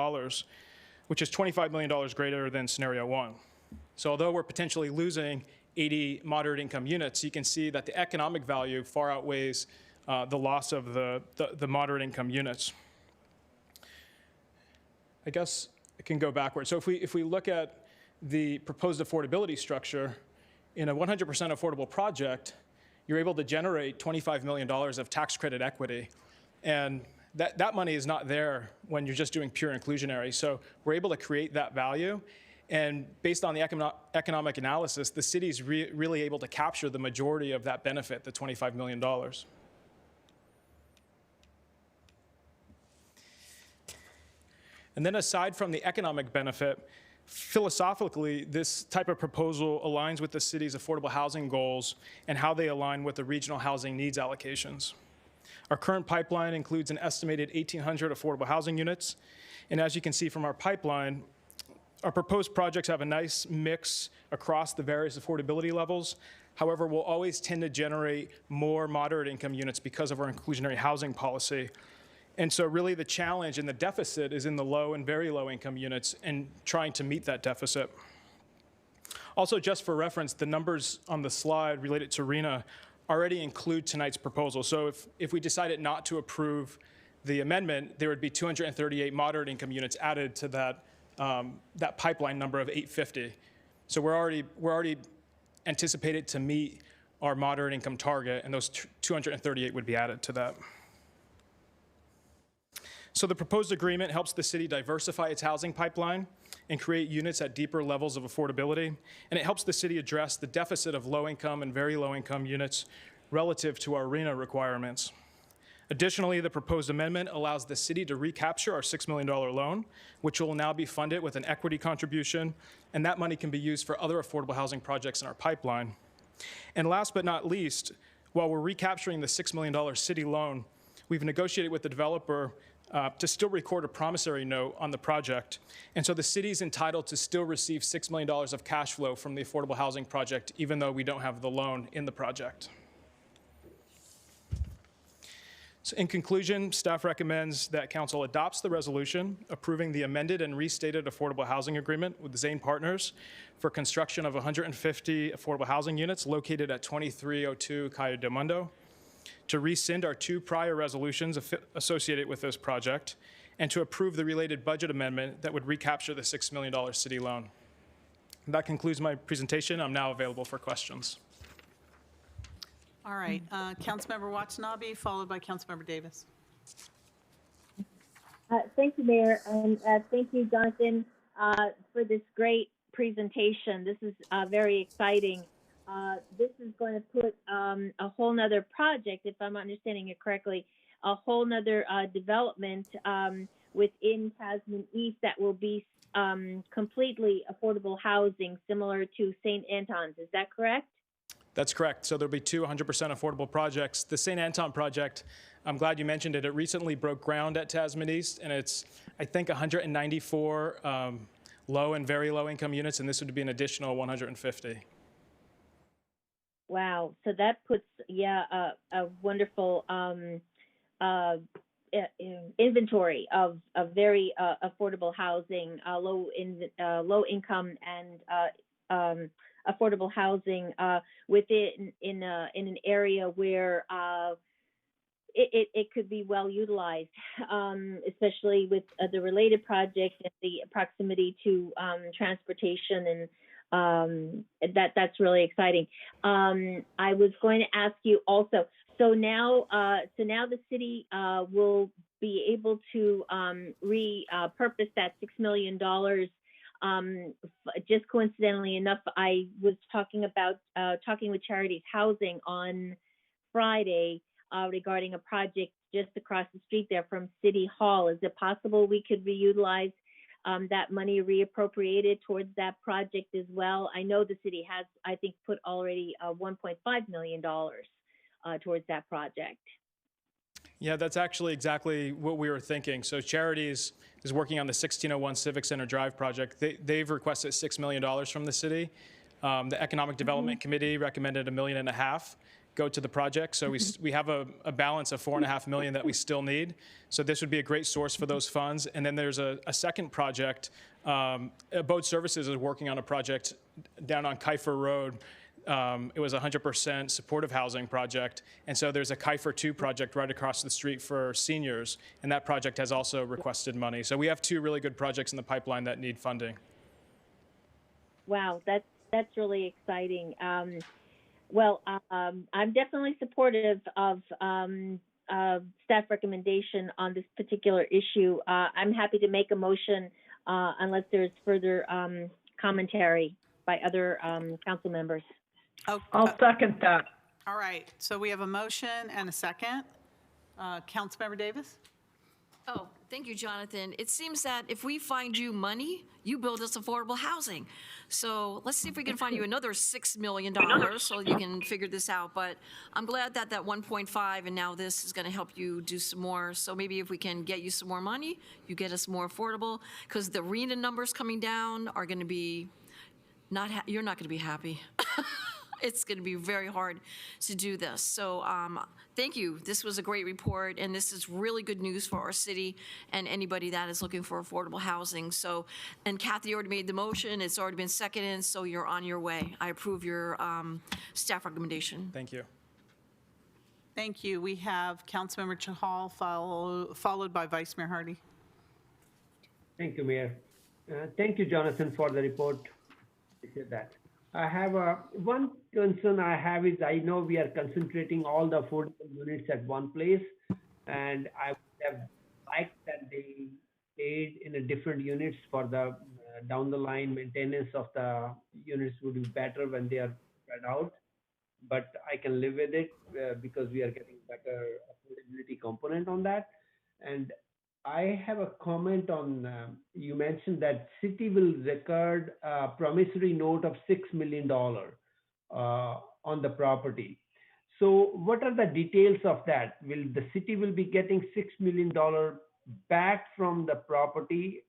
U: which is $25 million greater than scenario 1. So although we're potentially losing 80 moderate income units, you can see that the economic value far outweighs the loss of the moderate income units. I guess I can go backwards. So if we look at the proposed affordability structure, in a 100% affordable project, you're able to generate $25 million of tax credit equity. And that money is not there when you're just doing pure inclusionary. So we're able to create that value. And based on the economic analysis, the city's really able to capture the majority of that benefit, the $25 million. And then aside from the economic benefit, philosophically, this type of proposal aligns with the city's affordable housing goals and how they align with the regional housing needs allocations. Our current pipeline includes an estimated 1,800 affordable housing units. And as you can see from our pipeline, our proposed projects have a nice mix across the various affordability levels. However, we'll always tend to generate more moderate income units because of our inclusionary housing policy. And so really the challenge and the deficit is in the low and very low income units and trying to meet that deficit. Also, just for reference, the numbers on the slide related to RENA already include tonight's proposal. So if we decided not to approve the amendment, there would be 238 moderate income units added to that pipeline number of 850. So we're already anticipated to meet our moderate income target, and those 238 would be added to that. So the proposed agreement helps the city diversify its housing pipeline and create units at deeper levels of affordability, and it helps the city address the deficit of low-income and very low-income units relative to our RENA requirements. Additionally, the proposed amendment allows the city to recapture our $6 million loan, which will now be funded with an equity contribution, and that money can be used for other affordable housing projects in our pipeline. And last but not least, while we're recapturing the $6 million city loan, we've negotiated with the developer to still record a promissory note on the project. And so the city is entitled to still receive $6 million of cash flow from the affordable housing project, even though we don't have the loan in the project. So in conclusion, staff recommends that council adopts the resolution approving the amended and restated affordable housing agreement with Zane Partners for construction of 150 affordable housing units located at 2302 Cayo del Mundo, to rescind our 2 prior resolutions associated with this project, and to approve the related budget amendment that would recapture the $6 million city loan. That concludes my presentation. I'm now available for questions.
A: All right, Councilmember Watanabe, followed by Councilmember Davis.
G: Thank you, Mayor, and thank you, Jonathan, for this great presentation. This is very exciting. This is going to put a whole nother project, if I'm understanding it correctly, a whole nother development within Tasman East that will be completely affordable housing, similar to St. Anton's. Is that correct?
U: That's correct. So there'll be 2 100% affordable projects. The St. Anton project, I'm glad you mentioned it. It recently broke ground at Tasman East, and it's, I think, 194 low and very low income units, and this would be an additional 150.
G: Wow. So that puts, a wonderful inventory of very affordable housing, low income and affordable housing within in an area where it could be well utilized, especially with the related project and the proximity to transportation, and that's really exciting. I was going to ask you also. So now the city will be able to repurpose that $6 million. Just coincidentally enough, I was talking with Charities Housing on Friday, regarding a project just across the street there from City Hall. Is it possible we could reutilize that money reappropriated towards that project as well? I know the city has, I think, put already $1.5 million towards that project.
U: Yeah, that's actually exactly what we were thinking. So Charities is working on the 1601 Civic Center Drive project. They've requested $6 million from the city. The Economic Development Committee recommended $1.5 million go to the project. So we have a balance of $4.5 million that we still need. So this would be a great source for those funds. And then there's a second project. Boat Services is working on a project down on Kiefer Road. It was a 100% supportive housing project. And so there's a Kiefer 2 project right across the street for seniors. And that project has also requested money. So we have 2 really good projects in the pipeline that need funding.
G: Wow, that's really exciting. Well, I'm definitely supportive of staff recommendation on this particular issue. I'm happy to make a motion unless there's further commentary by other council members.
A: Oh,
C: I'll second that.
A: all right. So we have a motion and a second. Councilmember Davis?
D: Oh, thank you, Jonathan. It seems that if we find you money, you build us affordable housing. So let's see if we can find you another $6 million so you can figure this out. But I'm glad that 1.5 and now this is going to help you do some more. So maybe if we can get you some more money, you get us more affordable, because the RENA numbers coming down are going to be you're not going to be happy. It's going to be very hard to do this. So thank you. This was a great report, and this is really good news for our city and anybody that is looking for affordable housing. So, and Kathy already made the motion. It's already been seconded, so you're on your way. I approve your staff recommendation.
U: Thank you.
A: Thank you. We have Councilmember Chahal followed by Vice Mayor Hardy.
H: Thank you, Mayor. Thank you, Jonathan, for the report. Appreciate that. I have one concern I have is I know we are concentrating all the affordable units at one place, and I would have liked that they stayed in a different units for the down the line maintenance of the units would be better when they are spread out. But I can live with it because we are getting better affordability component on that. And I have a comment on, you mentioned that city will record a promissory note of $6 million on the property. So what are the details of that? Will the city will be getting $6 million back from the property?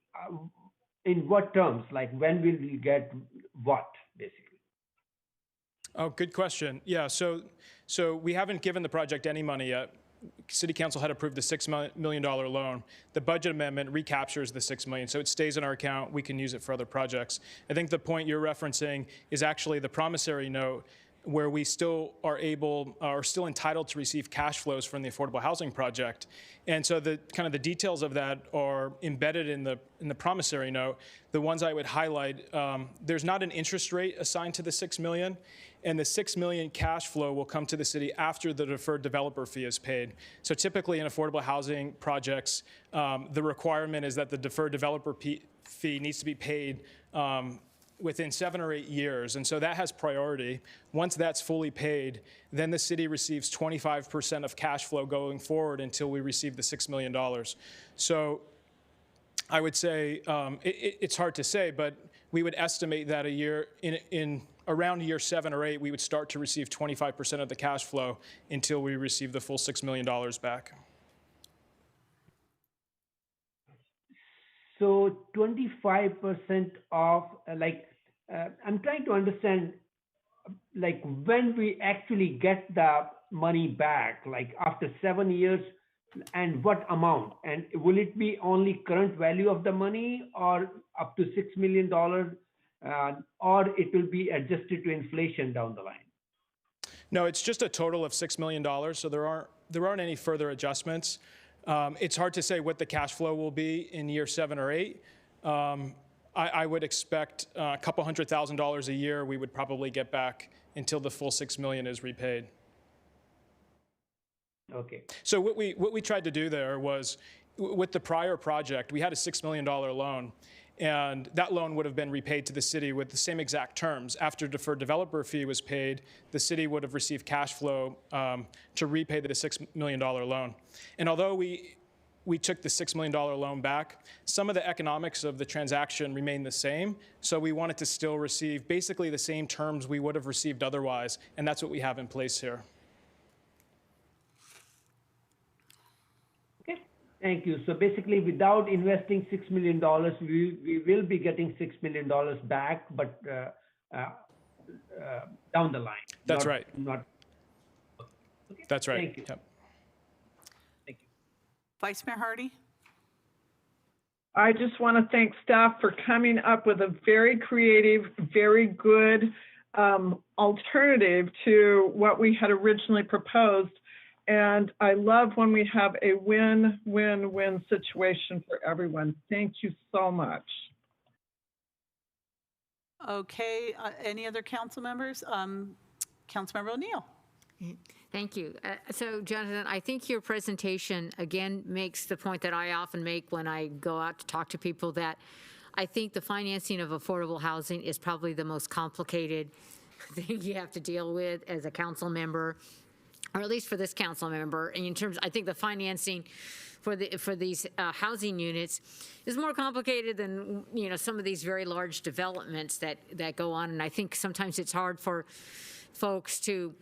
H: In what terms? Like when will we get what, basically?
U: Oh, good question. Yeah, so we haven't given the project any money yet. City Council had approved the $6 million loan. The budget amendment recaptures the $6 million, so it stays in our account. We can use it for other projects. I think the point you're referencing is actually the promissory note, where we still are still entitled to receive cash flows from the affordable housing project. And so the kind of the details of that are embedded in the promissory note. The ones I would highlight, there's not an interest rate assigned to the $6 million, and the $6 million cash flow will come to the city after the deferred developer fee is paid. So typically in affordable housing projects, the requirement is that the deferred developer fee needs to be paid within 7 or 8 years, and so that has priority. Once that's fully paid, then the city receives 25% of cash flow going forward until we receive the $6 million. So I would say, it's hard to say, but we would estimate that in around year 7 or 8, we would start to receive 25% of the cash flow until we receive the full $6 million back.
H: So 25% of, I'm trying to understand, like when we actually get the money back, like after 7 years, and what amount? And will it be only current value of the money or up to $6 million, or it will be adjusted to inflation down the line?
U: No, it's just a total of $6 million, so there aren't any further adjustments. It's hard to say what the cash flow will be in year 7 or 8. I would expect a couple $100,000 a year we would probably get back until the full $6 million is repaid.
H: Okay.
U: So what we tried to do there was, with the prior project, we had a $6 million loan, And that loan would have been repaid to the city with the same exact terms. After deferred developer fee was paid, the city would have received cash flow to repay the $6 million loan. And although we took the $6 million loan back, some of the economics of the transaction remained the same. So we wanted to still receive basically the same terms we would have received otherwise. And that's what we have in place here.
H: Thank you. So basically, without investing $6 million, we will be getting $6 million back, but down the line.
U: That's right.
H: Okay.
U: That's right.
H: Thank you.
U: Yep.
H: Thank you.
A: Vice Mayor Hardy?
C: I just want to thank staff for coming up with a very creative, very good alternative to what we had originally proposed. And I love when we have a win-win-win situation for everyone. Thank you so much.
A: Okay, any other council members? Councilmember O'Neill.
I: Thank you. So, Jonathan, I think your presentation, again, makes the point that I often make when I go out to talk to people, that I think the financing of affordable housing is probably the most complicated thing you have to deal with as a council member, or at least for this council member. And in terms, I think the financing for these housing units is more complicated than, you know, some of these very large developments that go on. And I think sometimes it's hard for folks to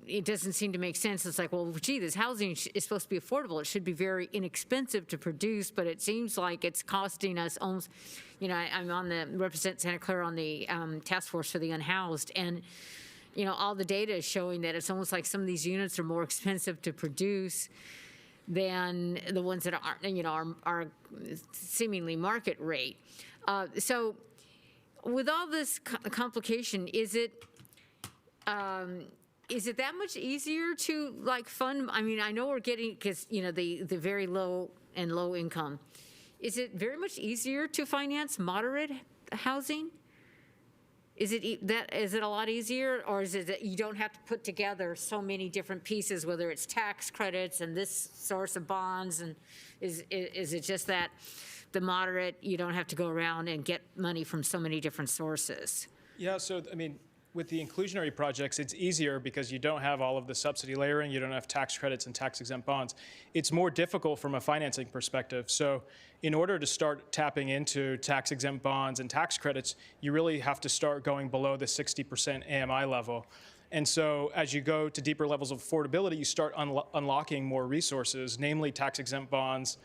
I: it doesn't seem to make sense. It's like, well, gee, this housing is supposed to be affordable. It should be very inexpensive to produce, but it seems like it's costing us almost, you know, I'm represent Santa Clara on the task force for the unhoused, and you know, all the data is showing that it's almost like some of these units are more expensive to produce than the ones that are, you know, are seemingly market rate. So with all this complication, is it that much easier to like fund? I mean, I know we're getting, because, you know, the very low and low income. Is it very much easier to finance moderate housing? Is it a lot easier, or is it that you don't have to put together so many different pieces, whether it's tax credits and this source of bonds, and is it just that the moderate, you don't have to go around and get money from so many different sources?
U: Yeah, so I mean, with the inclusionary projects, it's easier because you don't have all of the subsidy layering, you don't have tax credits and tax-exempt bonds. It's more difficult from a financing perspective. So in order to start tapping into tax-exempt bonds and tax credits, you really have to start going below the 60% AMI level. And so as you go to deeper levels of affordability, you start unlocking more resources, namely tax-exempt bonds,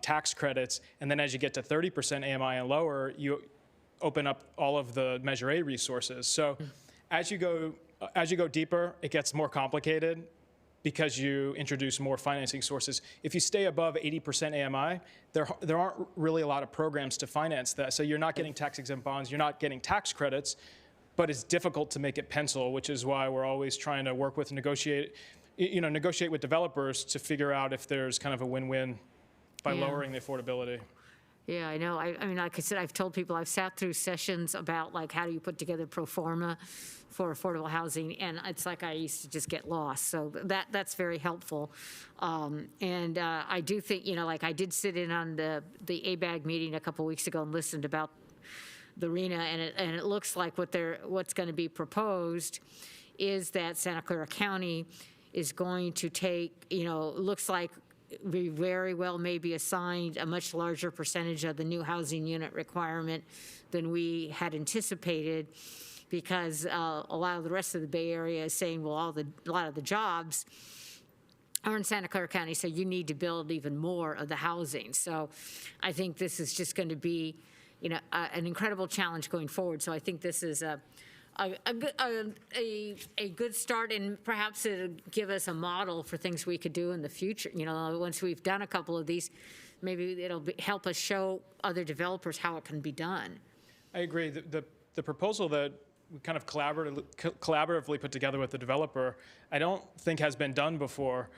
U: tax credits, and then as you get to 30% AMI and lower, you open up all of the Measure A resources. So as you go deeper, it gets more complicated because you introduce more financing sources. If you stay above 80% AMI, there aren't really a lot of programs to finance that. So you're not getting tax-exempt bonds, you're not getting tax credits, but it's difficult to make it pencil, which is why we're always trying to work with, negotiate with developers to figure out if there's kind of a win-win by lowering the affordability.
I: Yeah, I know. I mean, like I said, I've told people, I've sat through sessions about like how do you put together pro forma for affordable housing, and it's like I used to just get lost. So that's very helpful. And I do think, you know, like I did sit in on the ABAG meeting a couple weeks ago and listened about the RENA, and it looks like what's going to be proposed is that Santa Clara County is going to take, you know, looks like we very well may be assigned a much larger percentage of the new housing unit requirement than we had anticipated, because a lot of the rest of the Bay Area is saying, well, a lot of the jobs are in Santa Clara County, so you need to build even more of the housing. So I think this is just going to be, you know, an incredible challenge going forward. So I think this is a good start, and perhaps it'll give us a model for things we could do in the future. You know, once we've done a couple of these, maybe it'll help us show other developers how it can be done.
U: I agree. The proposal that we kind of collaboratively put together with the developer, I don't think has been done before,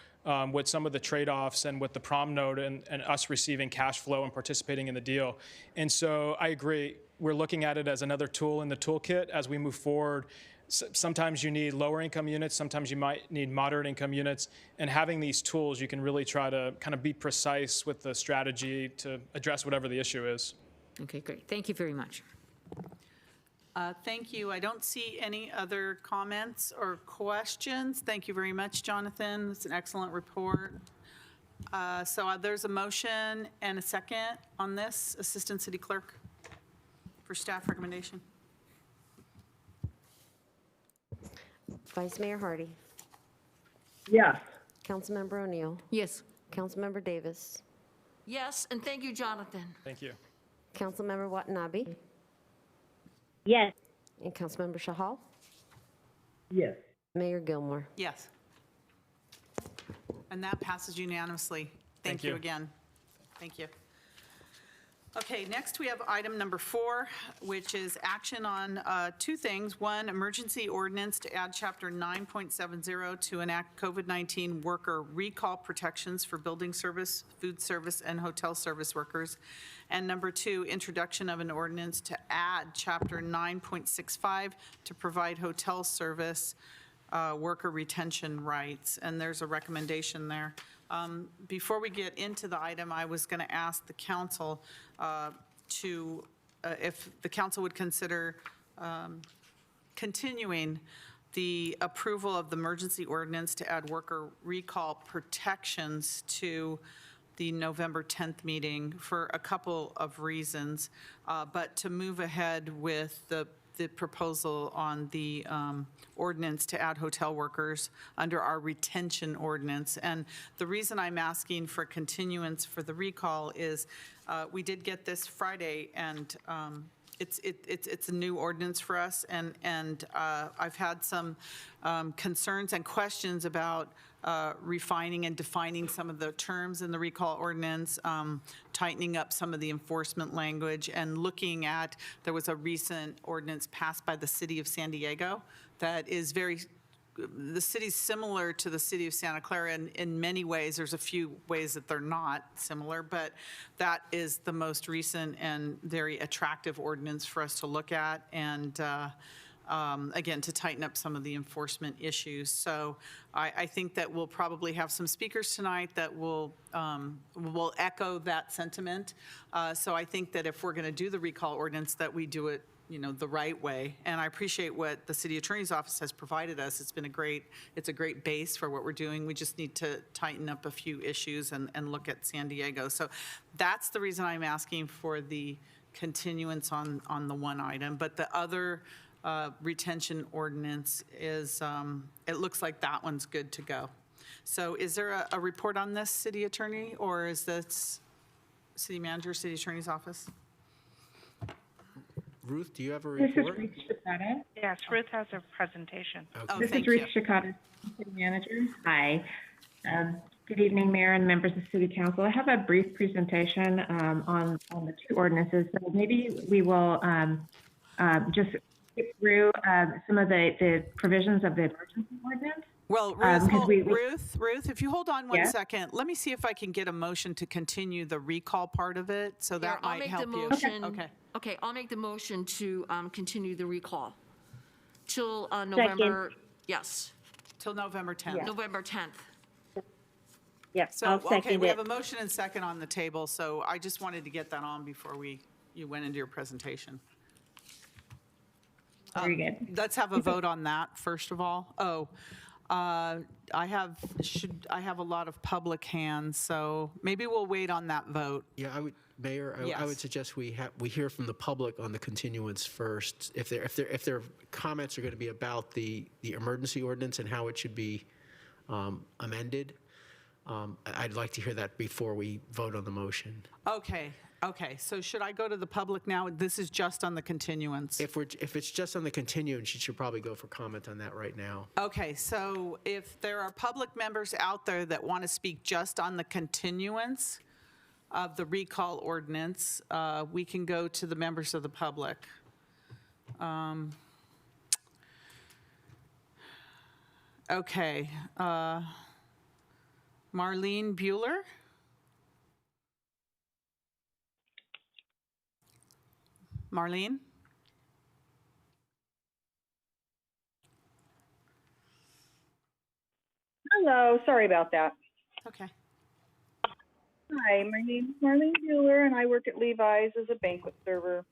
U: with some of the trade-offs and with the prom note and us receiving cash flow and participating in the deal. And so I agree. We're looking at it as another tool in the toolkit as we move forward. Sometimes you need lower income units, sometimes you might need moderate income units, and having these tools, you can really try to kind of be precise with the strategy to address whatever the issue is.
I: Okay, great. Thank you very much.
A: Thank you. I don't see any other comments or questions. Thank you very much, Jonathan. It's an excellent report. So there's a motion and a second on this, Assistant City Clerk, for staff recommendation.
B: Vice Mayor Hardy.
C: Yes.
B: Councilmember O'Neill.
I: Yes.
B: Councilmember Davis.
D: Yes, and thank you, Jonathan.
U: Thank you.
B: Councilmember Watanabe.
G: Yes.
B: And Councilmember Shahal.
C: Yes.
B: Mayor Gilmore.
A: Yes. And that passes unanimously. Thank you again. Thank you. Okay, next we have item number 4, which is action on 2 things. 1, emergency ordinance to add chapter 9.70 to enact COVID-19 worker recall protections for building service, food service, and hotel service workers. And number 2, introduction of an ordinance to add chapter 9.65 to provide hotel service worker retention rights. And there's a recommendation there. Before we get into the item, I was going to ask the council if the council would consider continuing the approval of the emergency ordinance to add worker recall protections to the November 10th meeting for a couple of reasons, but to move ahead with the proposal on the ordinance to add hotel workers under our retention ordinance. And the reason I'm asking for continuance for the recall is we did get this Friday, and it's a new ordinance for us, and I've had some concerns and questions about refining and defining some of the terms in the recall ordinance, tightening up some of the enforcement language, and looking at, there was a recent ordinance passed by the city of San Diego that is the city's similar to the city of Santa Clara in many ways. There's a few ways that they're not similar, but that is the most recent and very attractive ordinance for us to look at, and again, to tighten up some of the enforcement issues. So I think that we'll probably have some speakers tonight that will echo that sentiment. So I think that if we're going to do the recall ordinance, that we do it the right way. And I appreciate what the city attorney's office has provided us. It's a great base for what we're doing. We just need to tighten up a few issues and look at San Diego. So that's the reason I'm asking for the continuance on the one item. But the other retention ordinance is, it looks like that one's good to go. So is there a report on this, city attorney, or is this city manager, city attorney's office?
E: Ruth, do you have a
N: This
E: report?
N: is Ruth Shikata. Yes, Ruth has a presentation.
E: Okay.
N: This is Ruth Shikata, City Manager.
V: Hi. Good evening, Mayor and members of City Council. I have a brief presentation on the 2 ordinances. So maybe we will just skip through some of the provisions of the emergency ordinance.
A: Well, Ruth, if you hold on one second, let me see if I can get a motion to continue the recall part of it, so that might help you.
D: Okay, I'll make the motion to continue the recall till November, yes.
A: Till November 10th.
D: Yeah. November 10th.
V: Yes,
A: So,
V: I'll second
A: okay, we
V: it.
A: have a motion and second on the table, so I just wanted to get that on before you went into your presentation.
V: Very good.
A: Let's have a vote on that, first of all. I have a lot of public hands, so maybe we'll wait on that vote.
E: Yeah, Mayor, I would suggest we hear from the public on the continuance first. If their comments are going to be about the emergency ordinance and how it should be amended, I'd like to hear that before we vote on the motion.
A: Okay, so should I go to the public now? This is just on the continuance.
E: If it's just on the continuance, you should probably go for comment on that right now.
A: Okay, so if there are public members out there that want to speak just on the continuance of the recall ordinance, we can go to the members of the public. Okay, Marlene Bueller? Marlene?
W: Hello, sorry about that.
A: Okay.
F: Hi, my name is Marlene Bueller, and I work at Levi's as a banquet server.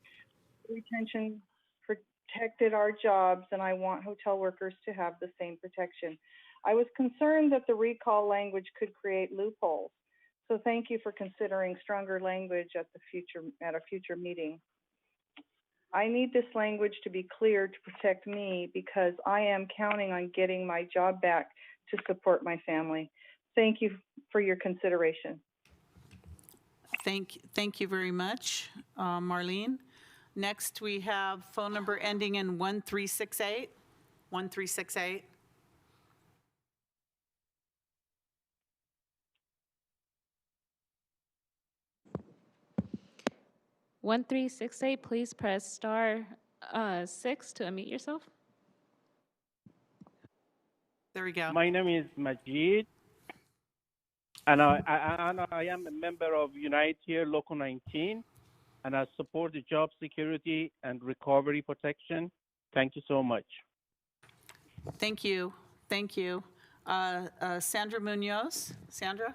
F: Retention protected our jobs, and I want hotel workers to have the same protection. I was concerned that the recall language could create loopholes. So thank you for considering stronger language at a future meeting. I need this language to be clear to protect me because I am counting on getting my job back to support my family. Thank you for your consideration.
A: Thank you very much, Marlene. Next, we have phone number ending in 1368. 1368.
M: One 1368, please press star 6 to unmute yourself.
A: There we go.
J: My name is Majid, and I am a member of Unite Here Local 19, and I support the job security and recovery protection. Thank you so much.
A: Thank you. Thank you. Sandra Munoz. Sandra?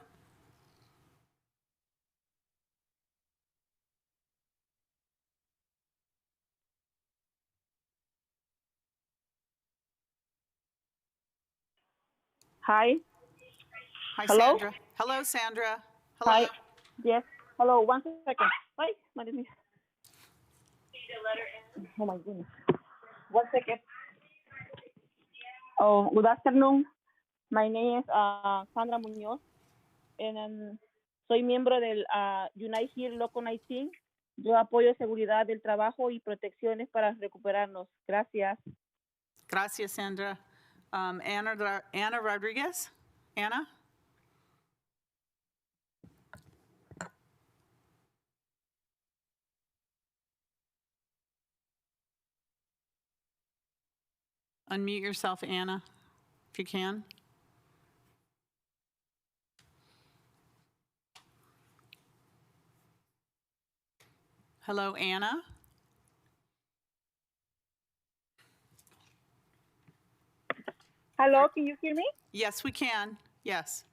F: Hi.
A: Hi,
F: Hello?
A: Sandra. Hello, Sandra. Hello.
F: Hi. Yes. Hello. 1 second. Hi. My name is. Oh my goodness. 1 second. Oh, good afternoon. My name is Sandra Munoz, and soy miembro del Unite Here Local 19. Yo apoyo seguridad del trabajo y protecciones para recuperarnos. Gracias.
A: Gracias, Sandra. Ana Rodriguez. Ana? Unmute yourself, Anna, if you can. Hello, Anna.
F: Hello, can you hear me?
A: Yes, we can. Yes.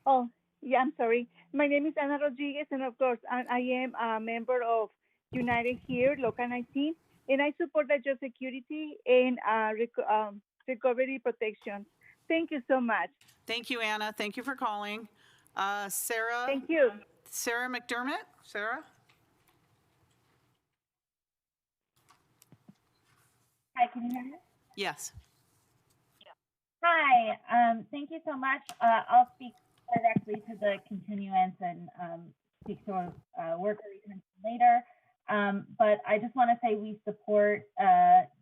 F: Oh, yeah, I'm sorry. My name is Ana Rodriguez, and of course, I am a member of United Here, Local 19, and I support the job security and recovery protection. Thank you so much.
A: Thank you, Anna. Thank you for calling. Sarah?
F: Thank you.
A: Sarah McDermott? Sarah?
W: Hi, can you hear me?
A: Yes.
W: Hi, thank you so much. I'll speak directly to the continuance and speak to worker retention later. But I just want to say we support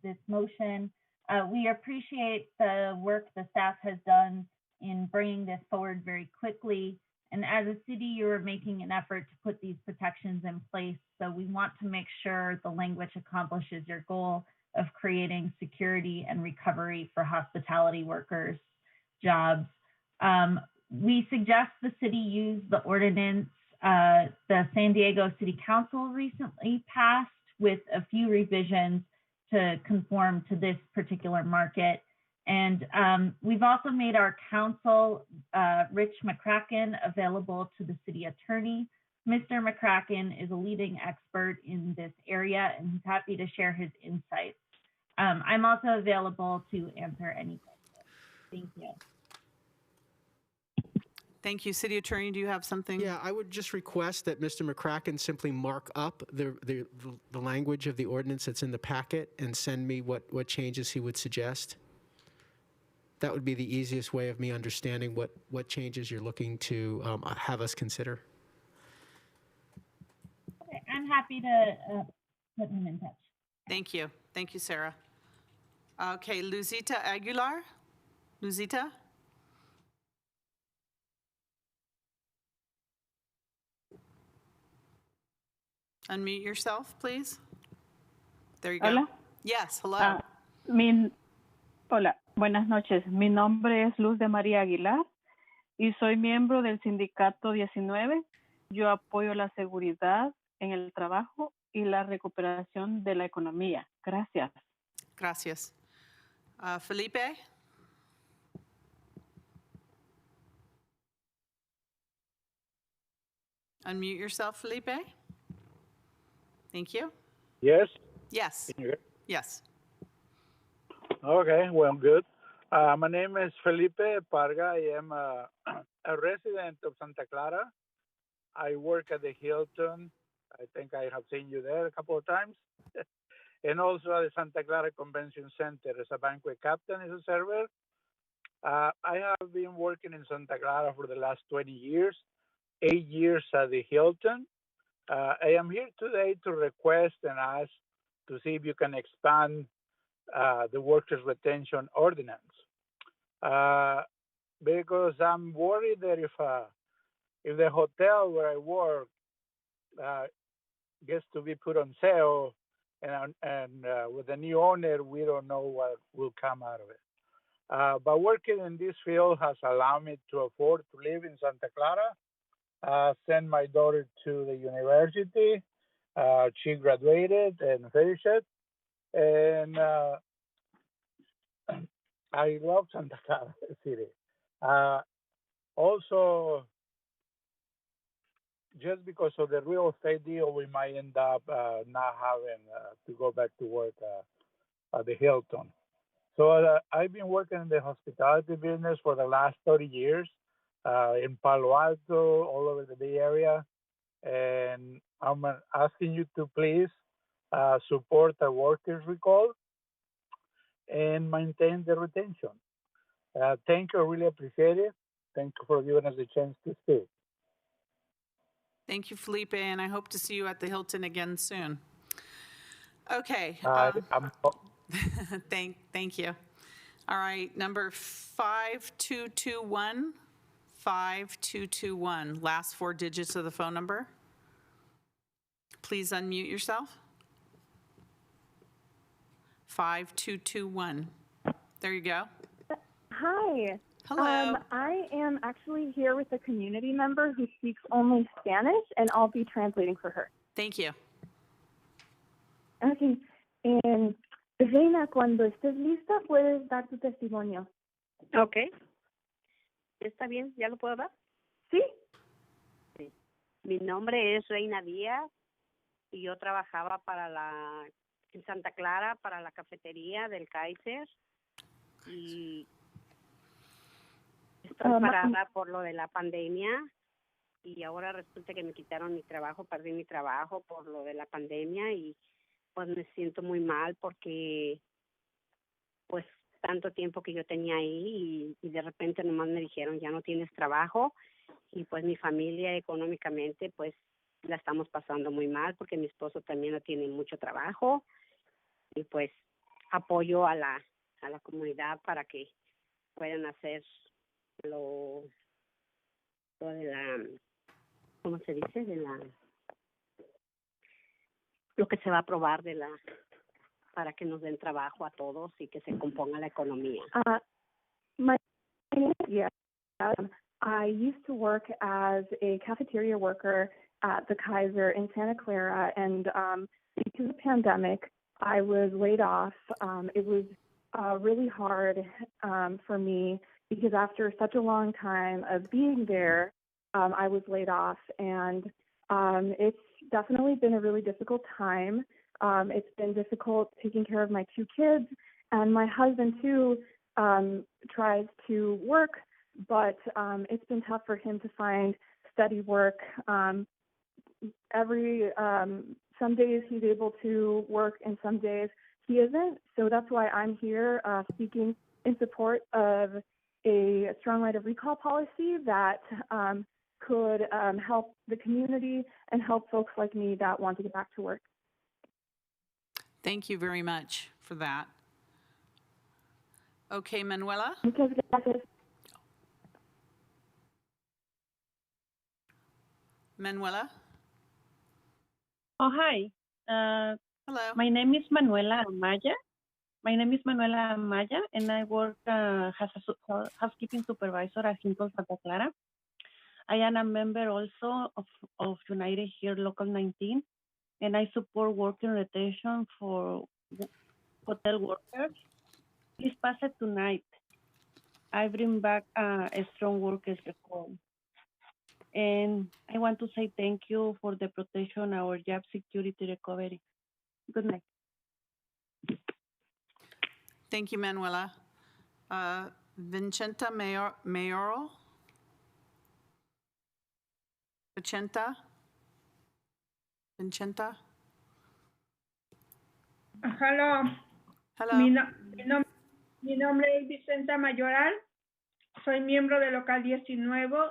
W: this motion. We appreciate the work the staff has done in bringing this forward very quickly. And as a city, you're making an effort to put these protections in place. So we want to make sure the language accomplishes your goal of creating security and recovery for hospitality workers' jobs. We suggest the city use the ordinance the San Diego City Council recently passed with a few revisions to conform to this particular market. And we've also made our counsel, Rich McCracken, available to the city attorney. Mr. McCracken is a leading expert in this area, and he's happy to share his insights. I'm also available to answer any questions. Thank you.
A: Thank you. City Attorney, do you have something?
E: Yeah, I would just request that Mr. McCracken simply mark up the language of the ordinance that's in the packet and send me what changes he would suggest. That would be the easiest way of me understanding what changes you're looking to have us consider.
W: Okay, I'm happy to put him in touch.
A: Thank you. Thank you, Sarah. Okay, Luzita Aguilar. Luzita? Unmute yourself, please. There you go.
X: Hola.
A: Yes, hello.
X: Hola, buenas noches. Mi nombre es Luz de María Aguilar y soy miembro del Sindicato 19. Yo apoyo la seguridad en el trabajo y la recuperación de la economía. Gracias.
A: Gracias. Felipe? Unmute yourself, Felipe. Thank you.
L: Yes.
A: Yes.
L: Can you hear?
A: Yes.
L: Okay, well, good. My name is Felipe Parga. I am a resident of Santa Clara. I work at the Hilton. I think I have seen you there a couple of times. And also at the Santa Clara Convention Center as a banquet captain, as a server. I have been working in Santa Clara for the last 20 years, 8 years at the Hilton. I am here today to request and ask to see if you can expand the workers' retention ordinance. Because I'm worried that if the hotel where I work gets to be put on sale, and with the new owner, we don't know what will come out of it. But working in this field has allowed me to afford to live in Santa Clara, send my daughter to the university. She graduated and finished it. And I love Santa Clara City. Also, just because of the real estate deal, we might end up not having to go back to work at the Hilton. So I've been working in the hospitality business for the last 30 years in Palo Alto, all over the Bay Area. And I'm asking you to please support the workers' recall and maintain the retention. Thank you. I really appreciate it. Thank you for giving us the chance to speak.
A: Thank you, Felipe, and I hope to see you at the Hilton again soon. Okay. Thank you. All right, number 5221, 5221, last 4 digits of the phone number. Please unmute yourself. 5221. There you go.
O: Hi.
A: Hello.
O: I am actually here with a community member who speaks only Spanish, and I'll be translating for her.
A: Thank you.
O: Okay. Reina, cuando estés lista, puedes dar tu testimonio.
R: Ok. ¿Está bien? ¿Ya lo puedo dar?
O: Sí.
R: Sí. Mi nombre es Reina Díaz y yo trabajaba en Santa Clara para la cafetería del Kaiser y estoy parada por lo de la pandemia y ahora resulta que me quitaron mi trabajo, perdí mi trabajo por lo de la pandemia y pues me siento muy mal porque pues tanto tiempo que yo tenía ahí y de repente nomás me dijeron ya no tienes trabajo y pues mi familia económicamente pues la estamos pasando muy mal porque mi esposo también no tiene mucho trabajo y pues apoyo a la comunidad para que puedan hacer lo de la, ¿cómo se dice? Lo que se va a aprobar para que nos den trabajo a todos y que se componga la economía.
O: My name is Diaz. I used to work as a cafeteria worker at the Kaiser in Santa Clara, and because of the pandemic, I was laid off. It was really hard for me because after such a long time of being there, I was laid off, and it's definitely been a really difficult time. It's been difficult taking care of my 2 kids, and my husband too tries to work, but it's been tough for him to find steady work. Some days he's able to work and some days he isn't. So that's why I'm here speaking in support of a strong right of recall policy that could help the community and help folks like me that want to get back to work.
A: Thank you very much for that. Okay, Manuela.
O: Muchas gracias.
A: Manuela.
X: Oh, hi.
A: Hello.
X: My name is Manuela Amaya. And I work as a housekeeping supervisor at Hilton Santa Clara. I am a member also of United Here Local 19, and I support working retention for hotel workers. Please pass it tonight. I bring back a strong workers recall. And I want to say thank you for the protection, our job security recovery. Good night.
A: Thank you, Manuela. Vincenta Mayoral? Vicenta? Vincenta?
K: Hello.
A: Hello.
K: Mi nombre es Vicenta Mayoral. Soy miembro del local 19,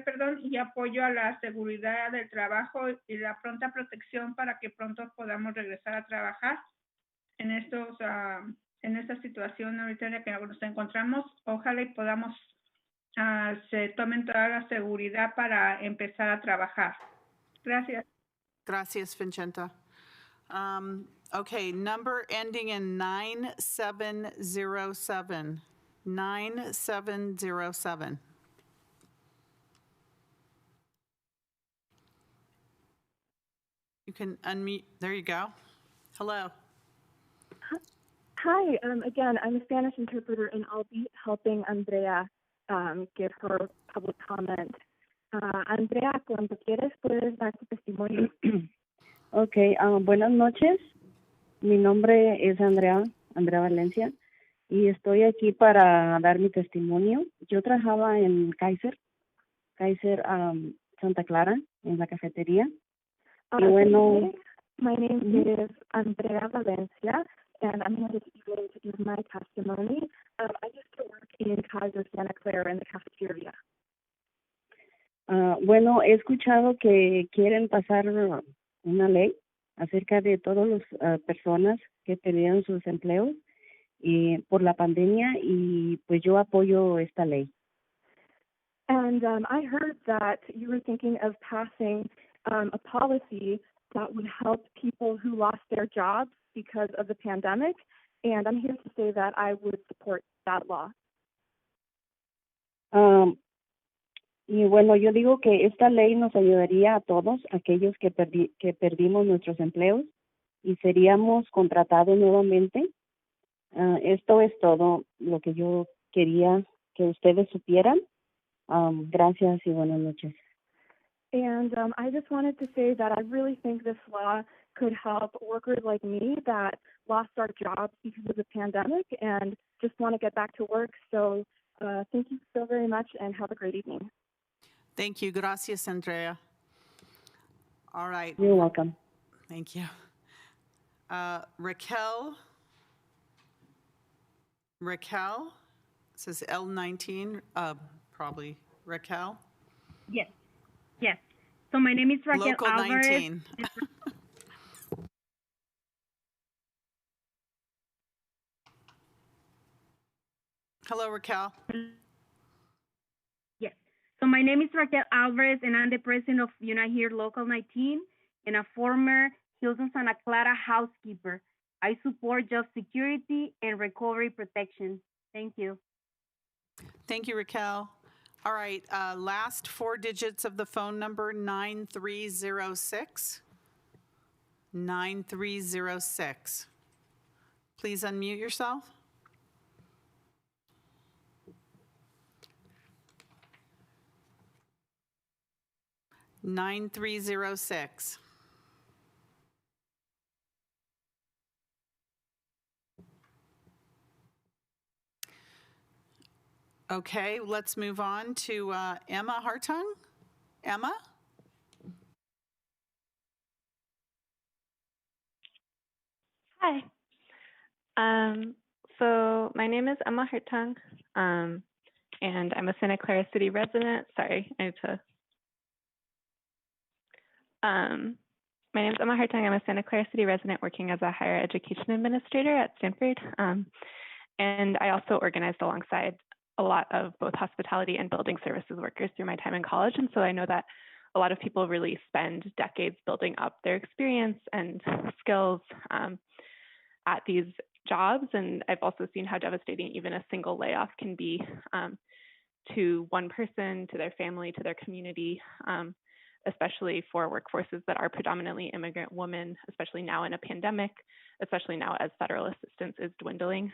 K: perdón, y apoyo a la seguridad del trabajo y la pronta protección para que pronto podamos regresar a trabajar en esta situación ahorita en la que nos encontramos. Ojalá y podamos se tomen toda la seguridad para empezar a trabajar. Gracias.
A: Gracias, Vincenta. Okay, number ending in 9707. 9707. You can unmute. There you go. Hello.
O: Hi, again, I'm a Spanish interpreter, and I'll be helping Andrea give her public comment. Andrea, cuando quieres, puedes dar tu testimonio.
X: Okay, buenas noches. Mi nombre es Andrea Valencia, y estoy aquí para dar mi testimonio. Yo trabajaba en Kaiser, Santa Clara, en la cafetería. Y bueno,
O: my name is Andrea Valencia, and I'm here this evening to give my testimony. I used to work in Kaiser Santa Clara in the cafeteria.
X: Bueno, he escuchado que quieren pasar una ley acerca de todas las personas que perdieron sus empleos por la pandemia, y pues yo apoyo esta ley.
O: And I heard that you were thinking of passing a policy that would help people who lost their jobs because of the pandemic, and I'm here to say that I would support that law.
X: Y bueno, yo digo que esta ley nos ayudaría a todos aquellos que perdimos nuestros empleos y seríamos contratados nuevamente. Esto es todo lo que yo quería que ustedes supieran. Gracias y buenas noches.
O: And I just wanted to say that I really think this law could help workers like me that lost our jobs because of the pandemic and just want to get back to work. So thank you so very much and have a great evening.
A: Thank you. Gracias, Andrea. All right.
X: You're welcome.
A: Thank you. Raquel, it says L19, probably Raquel.
W: Yes. So my name is Raquel
A: Local
W: Alvarez.
A: 19. Hello, Raquel.
W: Yes. So my name is Raquel Alvarez, and I'm the president of Unite Here Local 19 and a former Hilton Santa Clara housekeeper. I support job security and recovery protection. Thank you.
A: Thank you, Raquel. All right, last four digits of the phone number, 9306. 9306. Please unmute yourself. (9306). Okay, let's move on to Emma Hartung. Emma?
P: Hi. So my name is Emma Hartung, and I'm a Santa Clara City resident. Sorry, I need to. My name is Emma Hartung. I'm a Santa Clara City resident working as a higher education administrator at Stanford. And I also organized alongside a lot of both hospitality and building services workers through my time in college. And so I know that a lot of people really spend decades building up their experience and skills at these jobs. And I've also seen how devastating even a single layoff can be to one person, to their family, to their community, especially for workforces that are predominantly immigrant women, especially now in a pandemic, especially now as federal assistance is dwindling.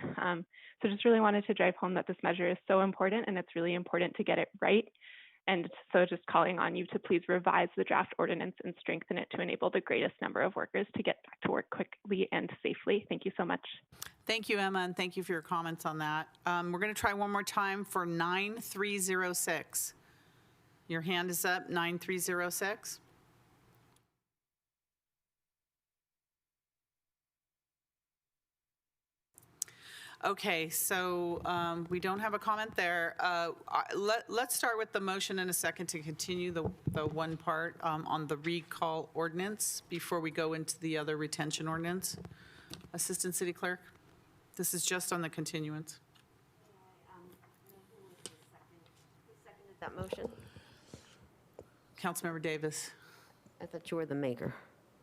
P: So just really wanted to drive home that this measure is so important, and it's really important to get it right. And so just calling on you to please revise the draft ordinance and strengthen it to enable the greatest number of workers to get back to work quickly and safely. Thank you so much.
A: Thank you, Emma, and thank you for your comments on that. We're going to try one more time for 9306. Your hand is up, 9306. Okay, so we don't have a comment there. Let's start with the motion in a second to continue the one part on the recall ordinance before we go into the other retention ordinance. Assistant City Clerk, this is just on the continuance.
B: That motion?
A: Councilmember Davis.
B: I thought you were the maker.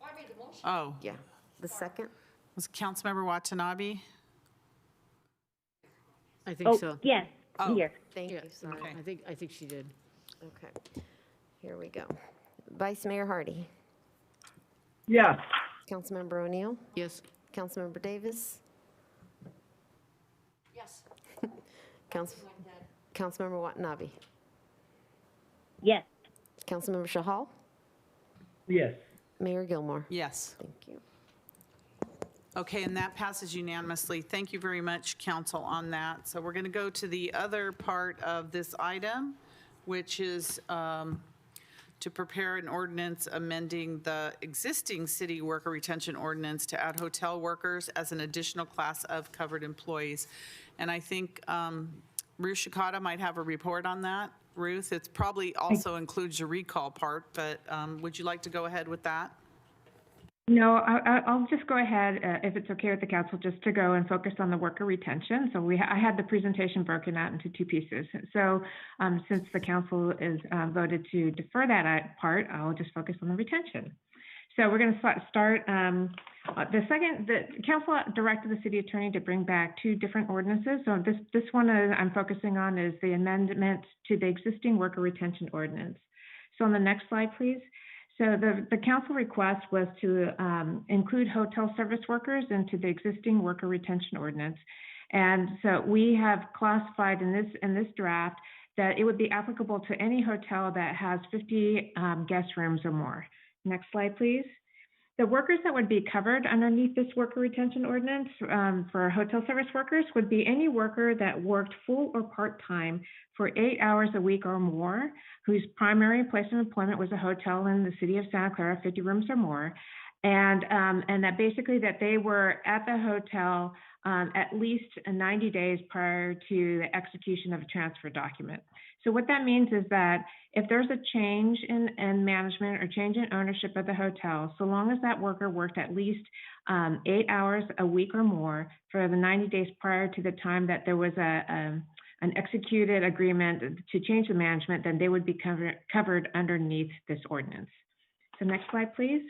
D: I made the motion.
A: Oh.
B: Yeah. The second?
A: Was Councilmember Watanabe?
I: I think so.
G: Yes,
A: Oh.
G: here.
B: Thank
I: Yeah,
B: you, sorry.
I: okay. I think she did.
B: Okay, here we go. Vice Mayor Hardy.
C: Yes.
B: Councilmember O'Neill.
I: Yes.
B: Councilmember Davis.
D: Yes.
B: Councilmember Watanabe.
G: Yes.
B: Councilmember Shahal.
L: Yes.
B: Mayor Gilmore.
A: Yes.
B: Thank you.
A: Okay, and that passes unanimously. Thank you very much, council, on that. So we're going to go to the other part of this item, which is to prepare an ordinance amending the existing city worker retention ordinance to add hotel workers as an additional class of covered employees. And I think Ruth Shikata might have a report on that. Ruth, it probably also includes your recall part, but would you like to go ahead with that?
V: No, I'll just go ahead, if it's okay with the council, just to go and focus on the worker retention. So I had the presentation broken out into two pieces. So since the council is voted to defer that part, I'll just focus on the retention. So we're going to start. The council directed the city attorney to bring back two different ordinances. So this one I'm focusing on is the amendment to the existing worker retention ordinance. So on the next slide, please. So the council request was to include hotel service workers into the existing worker retention ordinance. And so we have classified in this draft that it would be applicable to any hotel that has 50 guest rooms or more. Next slide, please. The workers that would be covered underneath this worker retention ordinance for hotel service workers would be any worker that worked full or part-time for 8 hours a week or more, whose primary place of employment was a hotel in the city of Santa Clara, 50 rooms or more, and that basically that they were at the hotel at least 90 days prior to the execution of a transfer document. So what that means is that if there's a change in management or change in ownership of the hotel, so long as that worker worked at least 8 hours a week or more for the 90 days prior to the time that there was an executed agreement to change the management, then they would be covered underneath this ordinance. So next slide, please.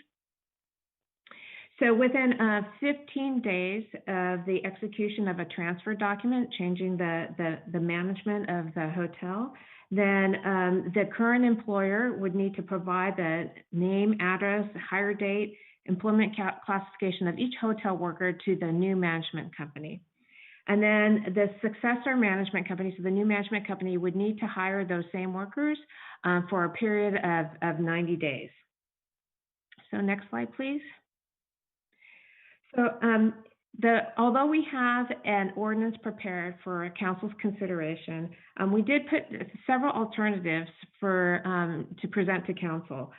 V: So within 15 days of the execution of a transfer document changing the management of the hotel, then the current employer would need to provide the name, address, hire date, employment classification of each hotel worker to the new management company. And then the successor management company, so the new management company would need to hire those same workers for a period of 90 days. So next slide, please. So although we have an ordinance prepared for council's consideration, we did put several alternatives to present to council.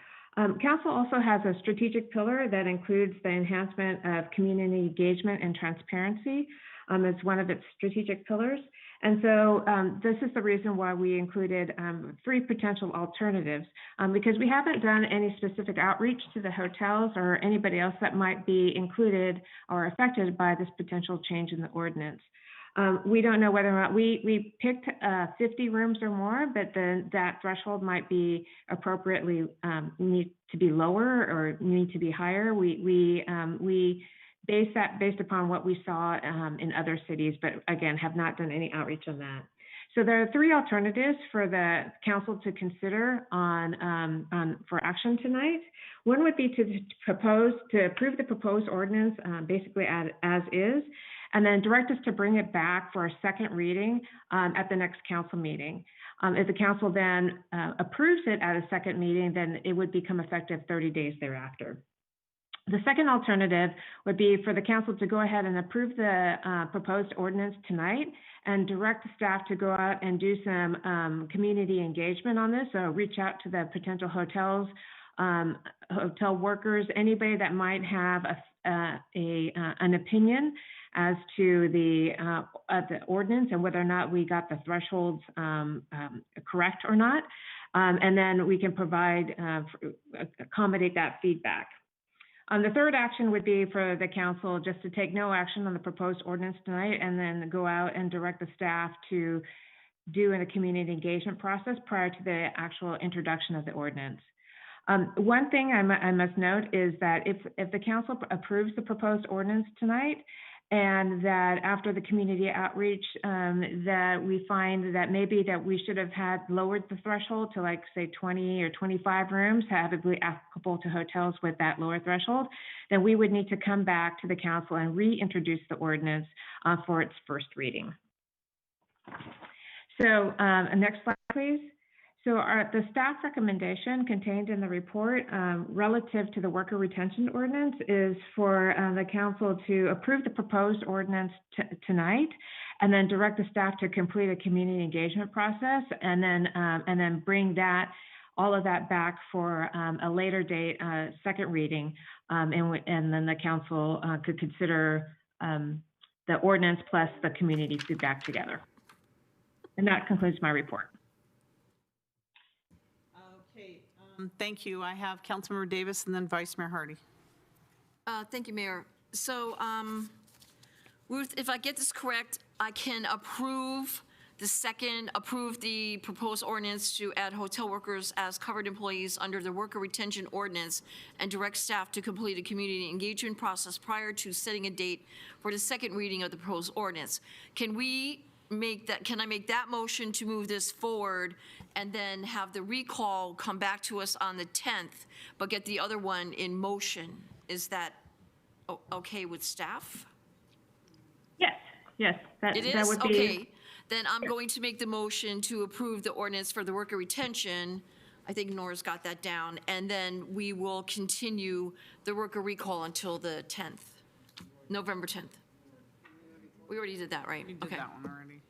V: Council also has a strategic pillar that includes the enhancement of community engagement and transparency as one of its strategic pillars. And so this is the reason why we included 3 potential alternatives, because we haven't done any specific outreach to the hotels or anybody else that might be included or affected by this potential change in the ordinance. We don't know whether or not we picked 50 rooms or more, but then that threshold might be appropriately need to be lower or need to be higher. We based upon what we saw in other cities, but again, have not done any outreach on that. So there are 3 alternatives for the council to consider for action tonight. One would be to approve the proposed ordinance basically as is, and then direct us to bring it back for a second reading at the next council meeting. If the council then approves it at a second meeting, then it would become effective 30 days thereafter. The second alternative would be for the council to go ahead and approve the proposed ordinance tonight and direct the staff to go out and do some community engagement on this. So reach out to the potential hotels, hotel workers, anybody that might have an opinion as to the ordinance and whether or not we got the thresholds correct or not. And then we can provide, accommodate that feedback. The third action would be for the council just to take no action on the proposed ordinance tonight and then go out and direct the staff to do a community engagement process prior to the actual introduction of the ordinance. One thing I must note is that if the council approves the proposed ordinance tonight, and that after the community outreach, that we find that maybe that we should have had lowered the threshold to like say 20 or 25 rooms, havably applicable to hotels with that lower threshold, then we would need to come back to the council and reintroduce the ordinance for its first reading. So next slide, please. So the staff recommendation contained in the report relative to the worker retention ordinance is for the council to approve the proposed ordinance tonight and then direct the staff to complete a community engagement process and then bring all of that back for a later date, second reading, and then the council could consider the ordinance plus the community feedback together. And that concludes my report.
A: Thank you. I have Councilmember Davis and then Vice Mayor Hardy.
D: Thank you, Mayor. So, Ruth, if I get this correct, I can approve the proposed ordinance to add hotel workers as covered employees under the worker retention ordinance and direct staff to complete a community engagement process prior to setting a date for the second reading of the proposed ordinance. Can I make that motion to move this forward and then have the recall come back to us on the 10th, but get the other one in motion? Is that okay with staff?
V: Yes, that would be.
D: Okay, then I'm going to make the motion to approve the ordinance for the worker retention. I think Nora's got that down. And then we will continue the worker recall until the 10th, November 10th. We already did that, right?
A: We did that one already.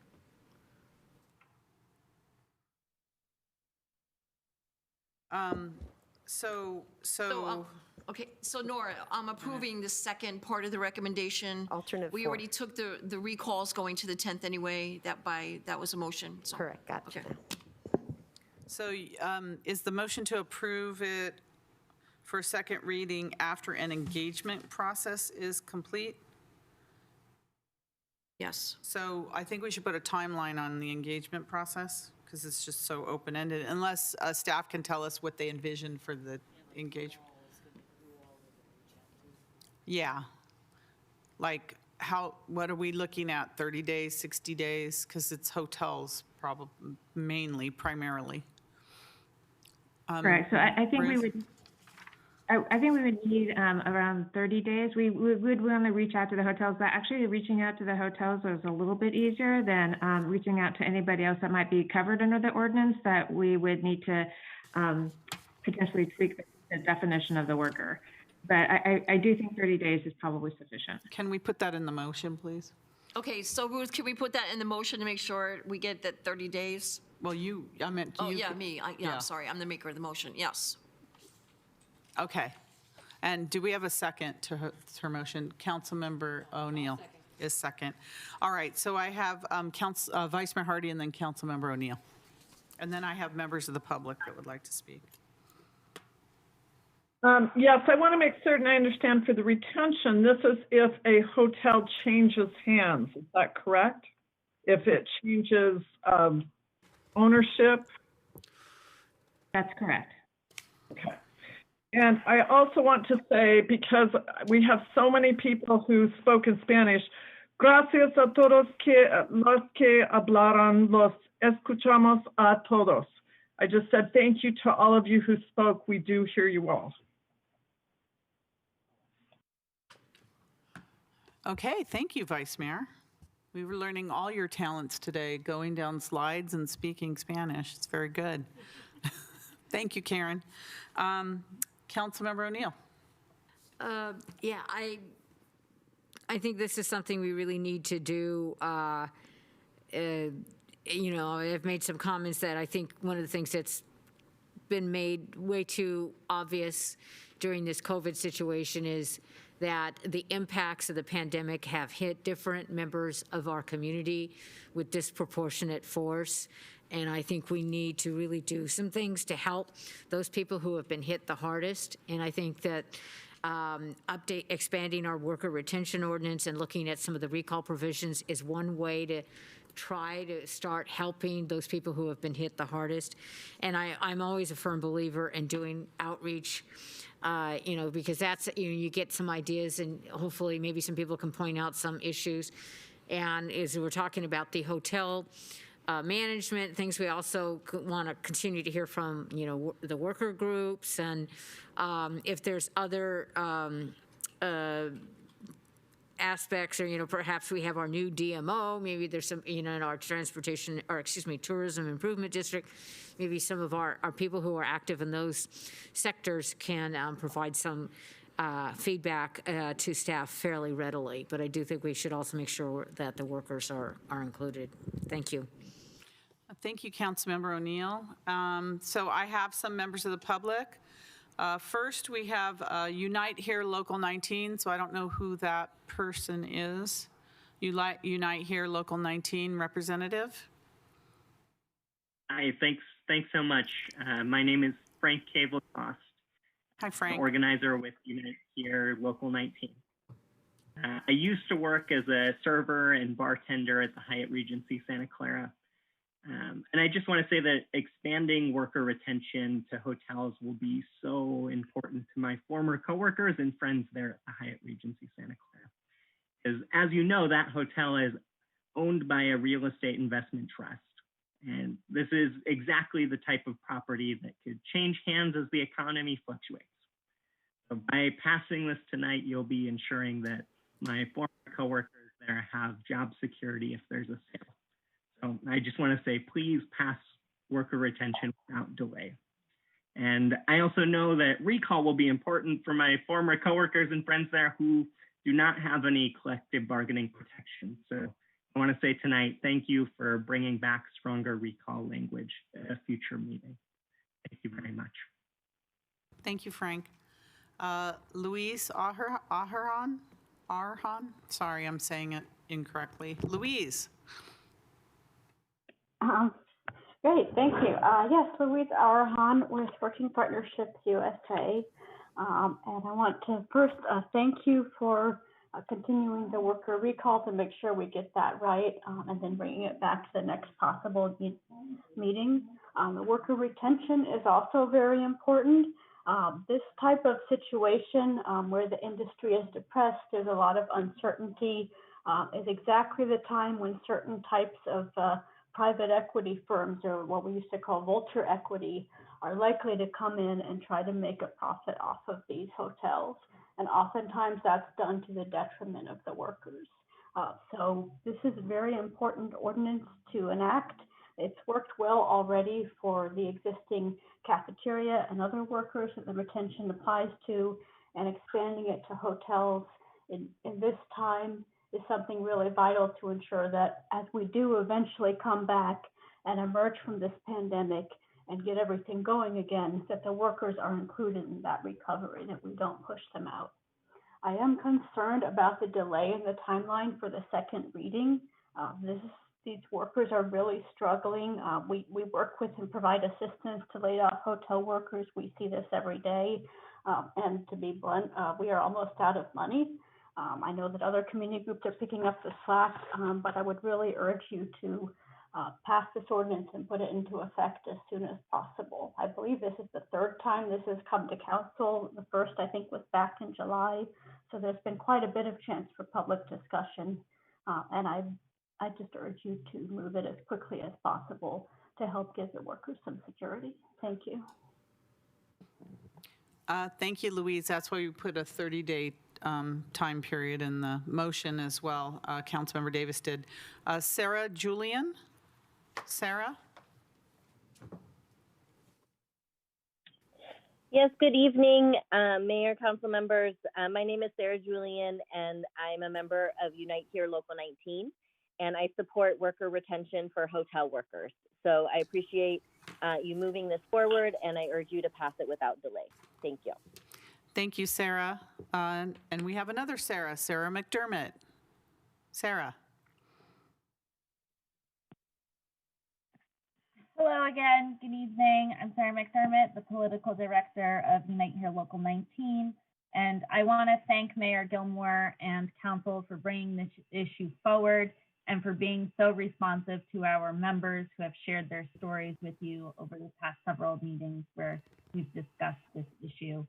D: Okay, so Nora, I'm approving the second part of the recommendation.
B: Alternate
D: We
B: four.
D: already took the recalls going to the 10th anyway, that was a motion. So.
B: Correct, gotcha.
D: Okay.
A: So is the motion to approve it for second reading after an engagement process is complete?
D: Yes.
A: So I think we should put a timeline on the engagement process because it's just so open-ended, unless staff can tell us what they envision for the engagement. Yeah. Like what are we looking at, 30 days, 60 days? Because it's hotels, probably, primarily.
V: Correct. So I think we would. I think we would need around 30 days. We would want to reach out to the hotels, but actually reaching out to the hotels is a little bit easier than reaching out to anybody else that might be covered under the ordinance that we would need to potentially tweak the definition of the worker. But I do think 30 days is probably sufficient.
A: Can we put that in the motion, please?
D: Okay, so Ruth, can we put that in the motion to make sure we get that 30 days?
A: Well, I meant you.
D: Oh, yeah, me. I'm sorry. I'm the maker of the motion. Yes.
A: Okay. And do we have a second to her motion? Councilmember O'Neill is second. All right, so I have Vice Mayor Hardy and then Councilmember O'Neill. And then I have members of the public that would like to speak.
C: Yes, I want to make certain I understand for the retention, this is if a hotel changes hands, is that correct? If it changes ownership?
V: That's correct.
C: Okay. And I also want to say, because we have so many people who spoke in Spanish, gracias a todos los que hablaron, los escuchamos a todos. I just said thank you to all of you who spoke. We do hear you all.
A: Okay, thank you, Vice Mayor. We were learning all your talents today, going down slides and speaking Spanish. It's very good. Thank you, Karen. Councilmember O'Neill.
I: Yeah, I think this is something we really need to do. You know, I've made some comments that I think one of the things that's been made way too obvious during this COVID situation is that the impacts of the pandemic have hit different members of our community with disproportionate force. And I think we need to really do some things to help those people who have been hit the hardest. And I think that expanding our worker retention ordinance and looking at some of the recall provisions is one way to try to start helping those people who have been hit the hardest. And I'm always a firm believer in doing outreach, you know, because that's, you know, you get some ideas and hopefully maybe some people can point out some issues. And as we're talking about the hotel management, things we also want to continue to hear from, you know, the worker groups, and if there's other aspects, or, you know, perhaps we have our new DMO, maybe there's some, you know, in our tourism improvement district, maybe some of our people who are active in those sectors can provide some feedback to staff fairly readily. But I do think we should also make sure that the workers are included. Thank you.
A: Thank you, Councilmember O'Neill. So I have some members of the public. First, we have Unite Here Local 19, so I don't know who that person is. Unite Here Local 19 representative.
H: Hi, thanks so much. My name is Frank Cave-Lacoste.
A: Hi, Frank.
H: Organizer with Unite Here Local 19. I used to work as a server and bartender at the Hyatt Regency Santa Clara. And I just want to say that expanding worker retention to hotels will be so important to my former coworkers and friends there at the Hyatt Regency Santa Clara. Because as you know, that hotel is owned by a real estate investment trust. And this is exactly the type of property that could change hands as the economy fluctuates. So by passing this tonight, you'll be ensuring that my former coworkers there have job security if there's a sale. So I just want to say, please pass worker retention without delay. And I also know that recall will be important for my former coworkers and friends there who do not have any collective bargaining protection. So I want to say tonight, thank you for bringing back stronger recall language at a future meeting. Thank you very much.
A: Thank you, Frank. Louise Arhan? Sorry, I'm saying it incorrectly. Louise.
Q: Great, thank you. Yes, Louise Arhan with Working Partnerships USA. And I want to first thank you for continuing the worker recall to make sure we get that right, and then bringing it back to the next possible meeting. The worker retention is also very important. This type of situation where the industry is depressed, there's a lot of uncertainty, is exactly the time when certain types of private equity firms, or what we used to call vulture equity, are likely to come in and try to make a profit off of these hotels. And oftentimes that's done to the detriment of the workers. So this is a very important ordinance to enact. It's worked well already for the existing cafeteria and other workers that the retention applies to, and expanding it to hotels in this time is something really vital to ensure that as we do eventually come back and emerge from this pandemic and get everything going again, that the workers are included in that recovery, that we don't push them out. I am concerned about the delay in the timeline for the second reading. These workers are really struggling. We work with and provide assistance to laid off hotel workers. We see this every day. And to be blunt, we are almost out of money. I know that other community groups are picking up the slack, but I would really urge you to pass this ordinance and put it into effect as soon as possible. I believe this is the third time this has come to council. The first, I think, was back in July. So there's been quite a bit of chance for public discussion. And I just urge you to move it as quickly as possible to help give the workers some security. Thank you.
A: Thank you, Louise. That's why we put a 30-day time period in the motion as well. Councilmember Davis did. Sarah Julian? Sarah?
G: Yes, good evening, Mayor, council members. My name is Sarah Julian, and I'm a member of Unite Here Local 19, and I support worker retention for hotel workers. So I appreciate you moving this forward, and I urge you to pass it without delay. Thank you.
A: Thank you, Sarah. And we have another Sarah, Sarah McDermott. Sarah.
W: Hello again. Good evening. I'm Sarah McDermott, the political director of Unite Here Local 19. And I want to thank Mayor Gilmore and council for bringing this issue forward and for being so responsive to our members who have shared their stories with you over the past several meetings where we've discussed this issue.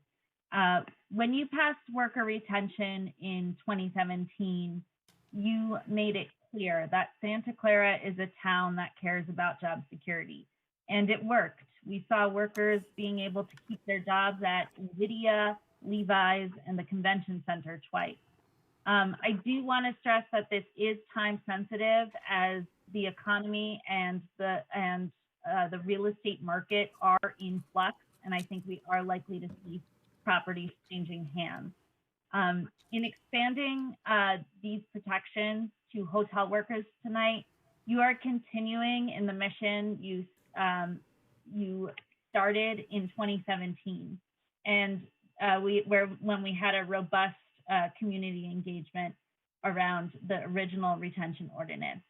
W: When you passed worker retention in 2017, you made it clear that Santa Clara is a town that cares about job security. And it worked. We saw workers being able to keep their jobs at NVIDIA, Levi's, and the convention center twice. I do want to stress that this is time sensitive as the economy and the real estate market are in flux, and I think we are likely to see properties changing hands. In expanding these protections to hotel workers tonight, you are continuing in the mission you started in 2017, and when we had a robust community engagement around the original retention ordinance.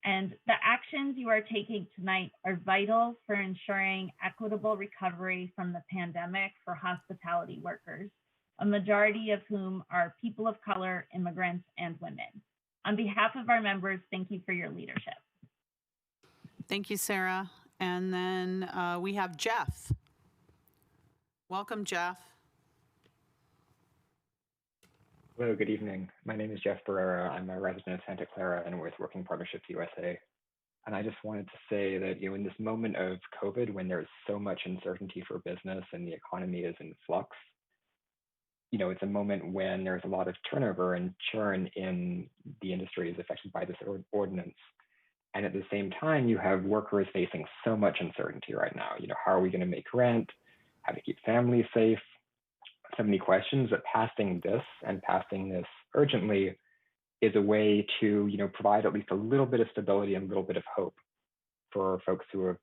W: And the actions you are taking tonight are vital for ensuring equitable recovery from the pandemic for hospitality workers, a majority of whom are people of color, immigrants, and women. On behalf of our members, thank you for your leadership.
A: Thank you, Sarah. And then we have Jeff. Welcome, Jeff.
N: Hello, good evening. My name is Jeff Barrera. I'm a resident of Santa Clara and with Working Partnerships USA. And I just wanted to say that, in this moment of COVID, when there's so much uncertainty for business and the economy is in flux, it's a moment when there's a lot of turnover and churn in the industries affected by this ordinance. And at the same time, you have workers facing so much uncertainty right now. How are we going to make rent? How to keep families safe? So many questions, but passing this urgently is a way to, provide at least a little bit of stability and a little bit of hope for folks who have,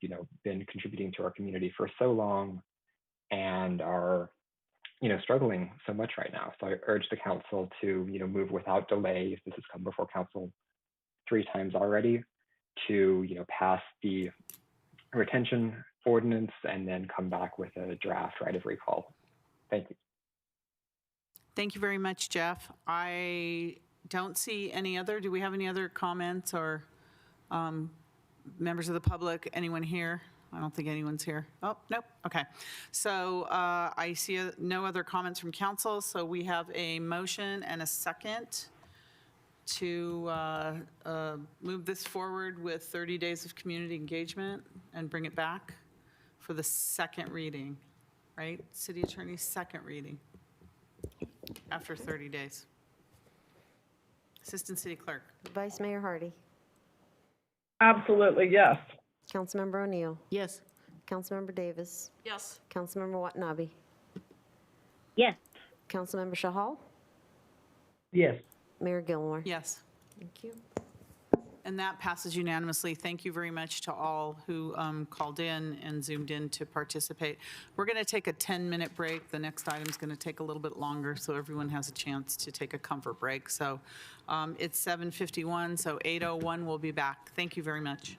N: been contributing to our community for so long and are, struggling so much right now. So I urge the council to, move without delay. This has come before council 3 times already to, pass the retention ordinance and then come back with a draft right of recall. Thank you.
A: Thank you very much, Jeff. I don't see any other. Do we have any other comments or members of the public? Anyone here? I don't think anyone's here. Oh, nope. Okay. So I see no other comments from council. So we have a motion and a second to move this forward with 30 days of community engagement and bring it back for the second reading, right? City Attorney's second reading after 30 days. Assistant City Clerk.
B: Vice Mayor Hardy.
C: Absolutely, yes.
B: Councilmember O'Neill.
I: Yes.
B: Councilmember Davis.
D: Yes.
B: Councilmember Watanabe.
G: Yes.
B: Councilmember Shahal.
L: Yes.
B: Mayor Gilmore.
A: Yes.
B: Thank you.
A: And that passes unanimously. Thank you very much to all who called in and zoomed in to participate. We're going to take a 10-minute break. The next item is going to take a little bit longer, so everyone has a chance to take a comfort break. So it's 7:51, so 8:01 we'll be back. Thank you very much.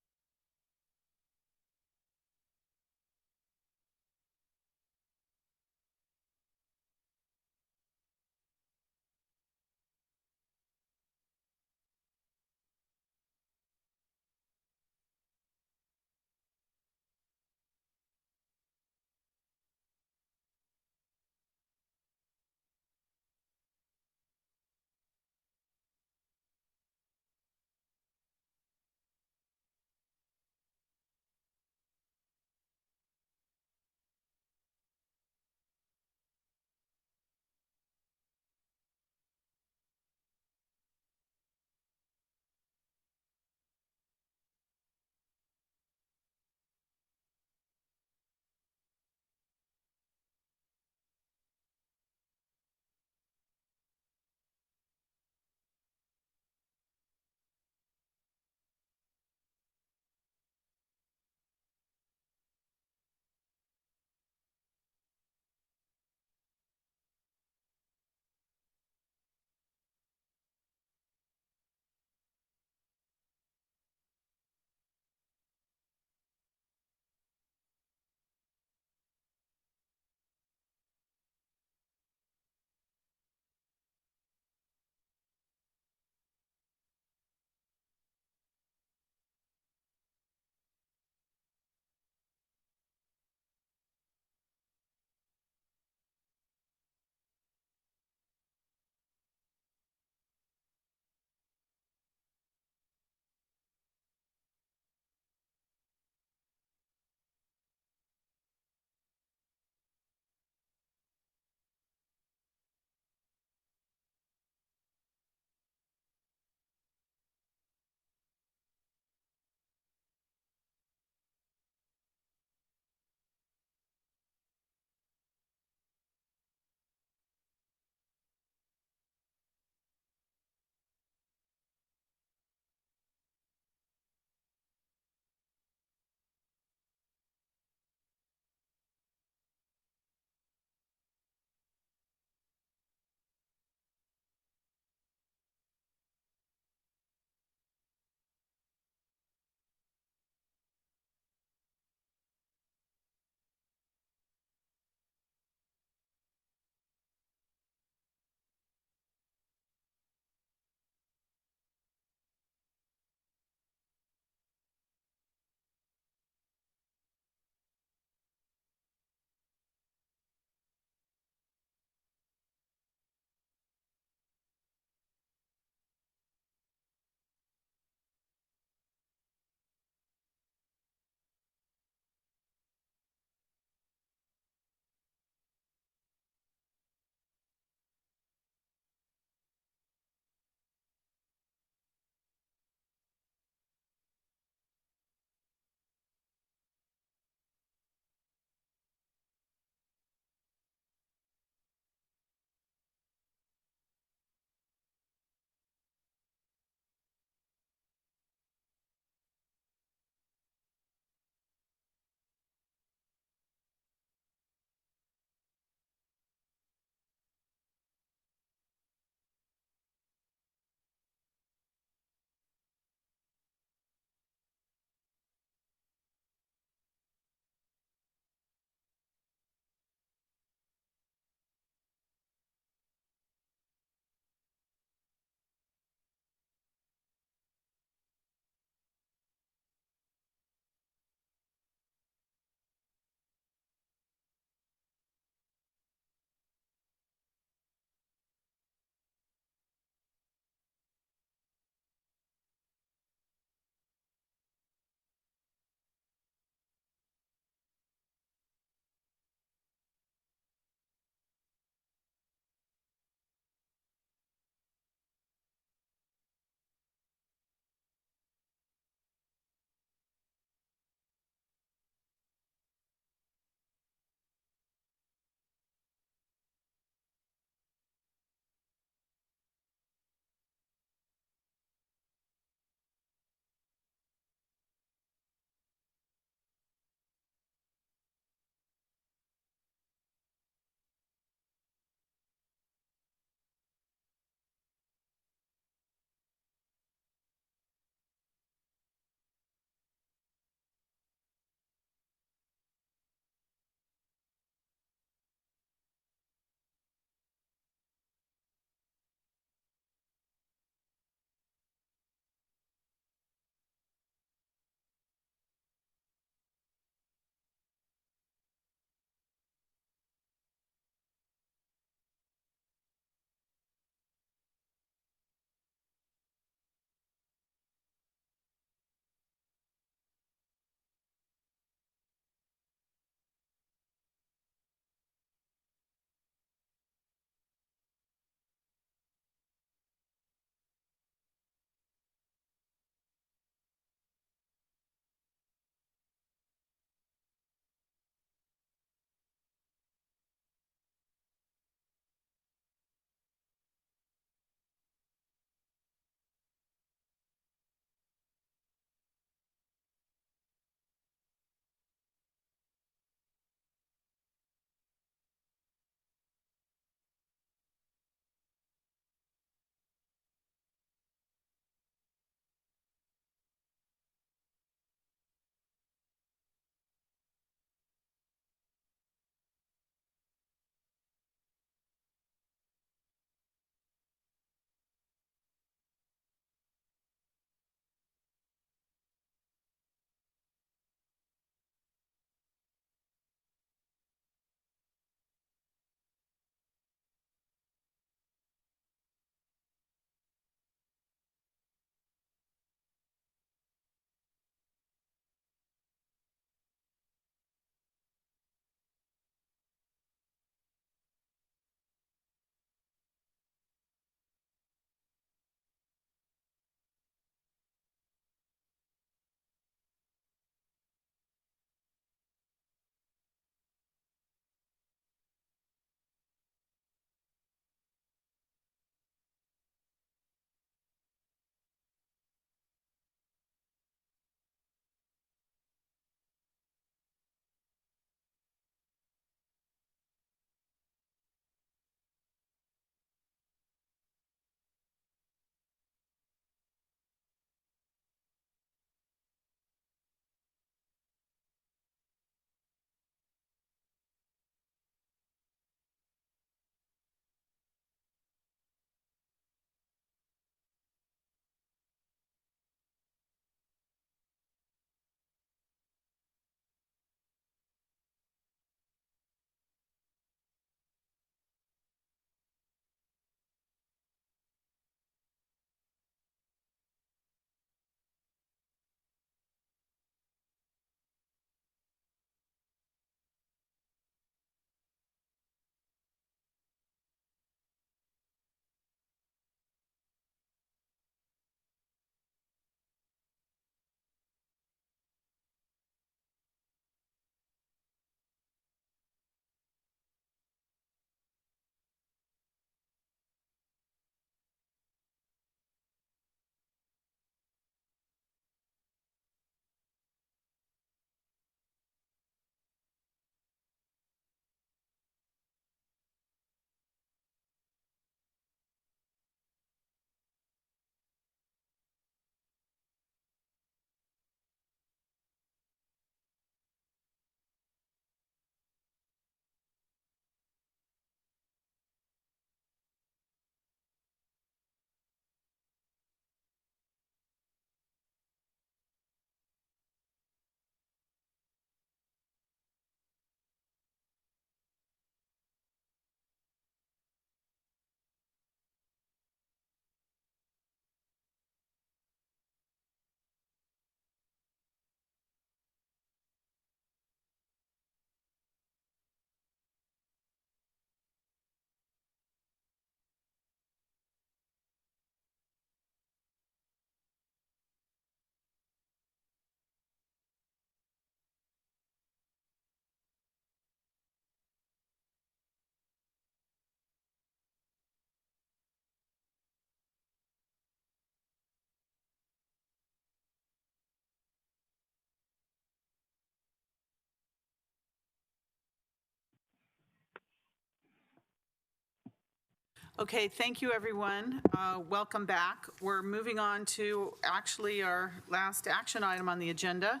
A: Okay, thank you, everyone. Welcome back. We're moving on to actually our last action item on the agenda,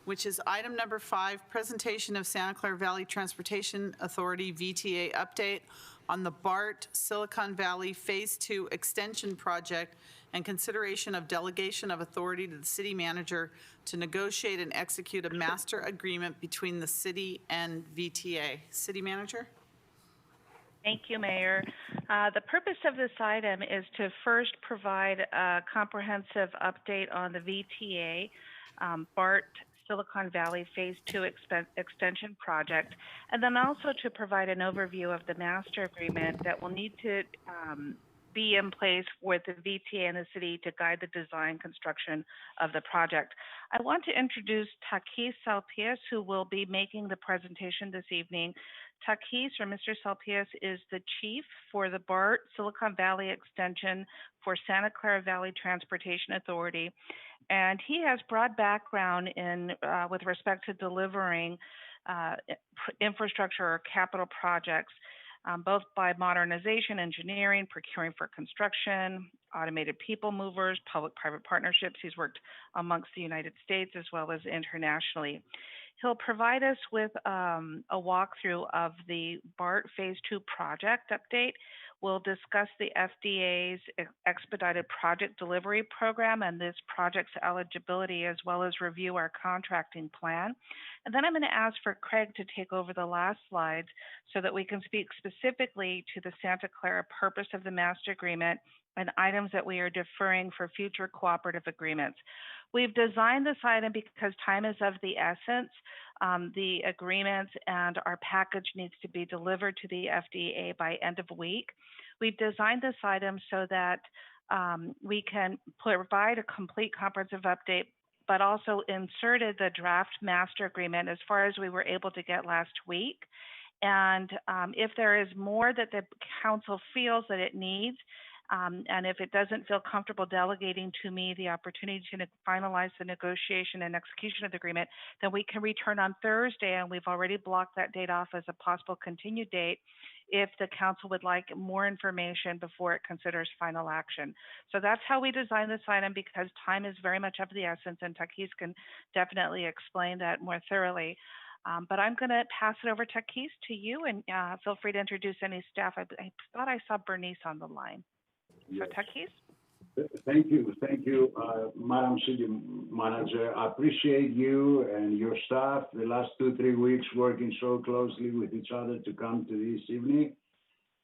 A: which is item number 5, presentation of Santa Clara Valley Transportation Authority VTA update on the BART Silicon Valley Phase 2 extension project and consideration of delegation of authority to the city manager to negotiate and execute a master agreement between the city and VTA. City manager?
M: Thank you, Mayor. The purpose of this item is to first provide a comprehensive update on the VTA BART Silicon Valley Phase 2 extension project, and then also to provide an overview of the master agreement that will need to be in place with the VTA and the city to guide the design construction of the project. I want to introduce Takis Salpias, who will be making the presentation this evening. Takis, or Mr. Salpias, is the chief for the BART Silicon Valley extension for Santa Clara Valley Transportation Authority, and he has broad background in with respect to delivering infrastructure or capital projects, both by modernization, engineering, procuring for construction, automated people movers, public-private partnerships. He's worked amongst the United States as well as internationally. He'll provide us with a walkthrough of the BART Phase 2 project update. We'll discuss the FDA's expedited project delivery program and this project's eligibility, as well as review our contracting plan. And then I'm going to ask for Craig to take over the last slides so that we can speak specifically to the Santa Clara purpose of the master agreement and items that we are deferring for future cooperative agreements. We've designed this item because time is of the essence. The agreements and our package needs to be delivered to the FDA by end of week. We've designed this item so that we can provide a complete comprehensive update, but also inserted the draft master agreement as far as we were able to get last week. And if there is more that the council feels that it needs, and if it doesn't feel comfortable delegating to me the opportunity to finalize the negotiation and execution of the agreement, then we can return on Thursday, and we've already blocked that date off as a possible continued date if the council would like more information before it considers final action. So that's how we designed this item, because time is very much of the essence, and Takis can definitely explain that more thoroughly. But I'm going to pass it over, Takis, to you, and feel free to introduce any staff. I thought I saw Bernice on the line. So, Takis?
S: Thank you, Madam City Manager. I appreciate you and your staff the last 2-3 weeks working so closely with each other to come to this evening.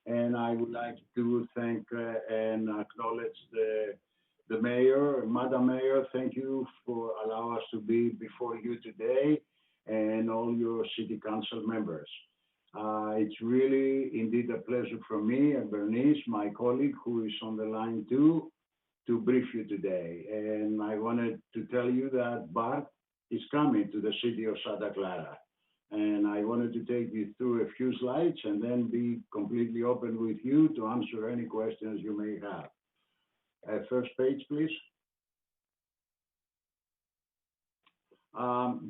S: And I would like to thank and acknowledge the mayor, Madam Mayor. Thank you for allowing us to be before you today, and all your city council members. It's really indeed a pleasure for me and Bernice, my colleague, who is on the line too, to brief you today. And I wanted to tell you that BART is coming to the city of Santa Clara. And I wanted to take you through a few slides and then be completely open with you to answer any questions you may have. First page, please.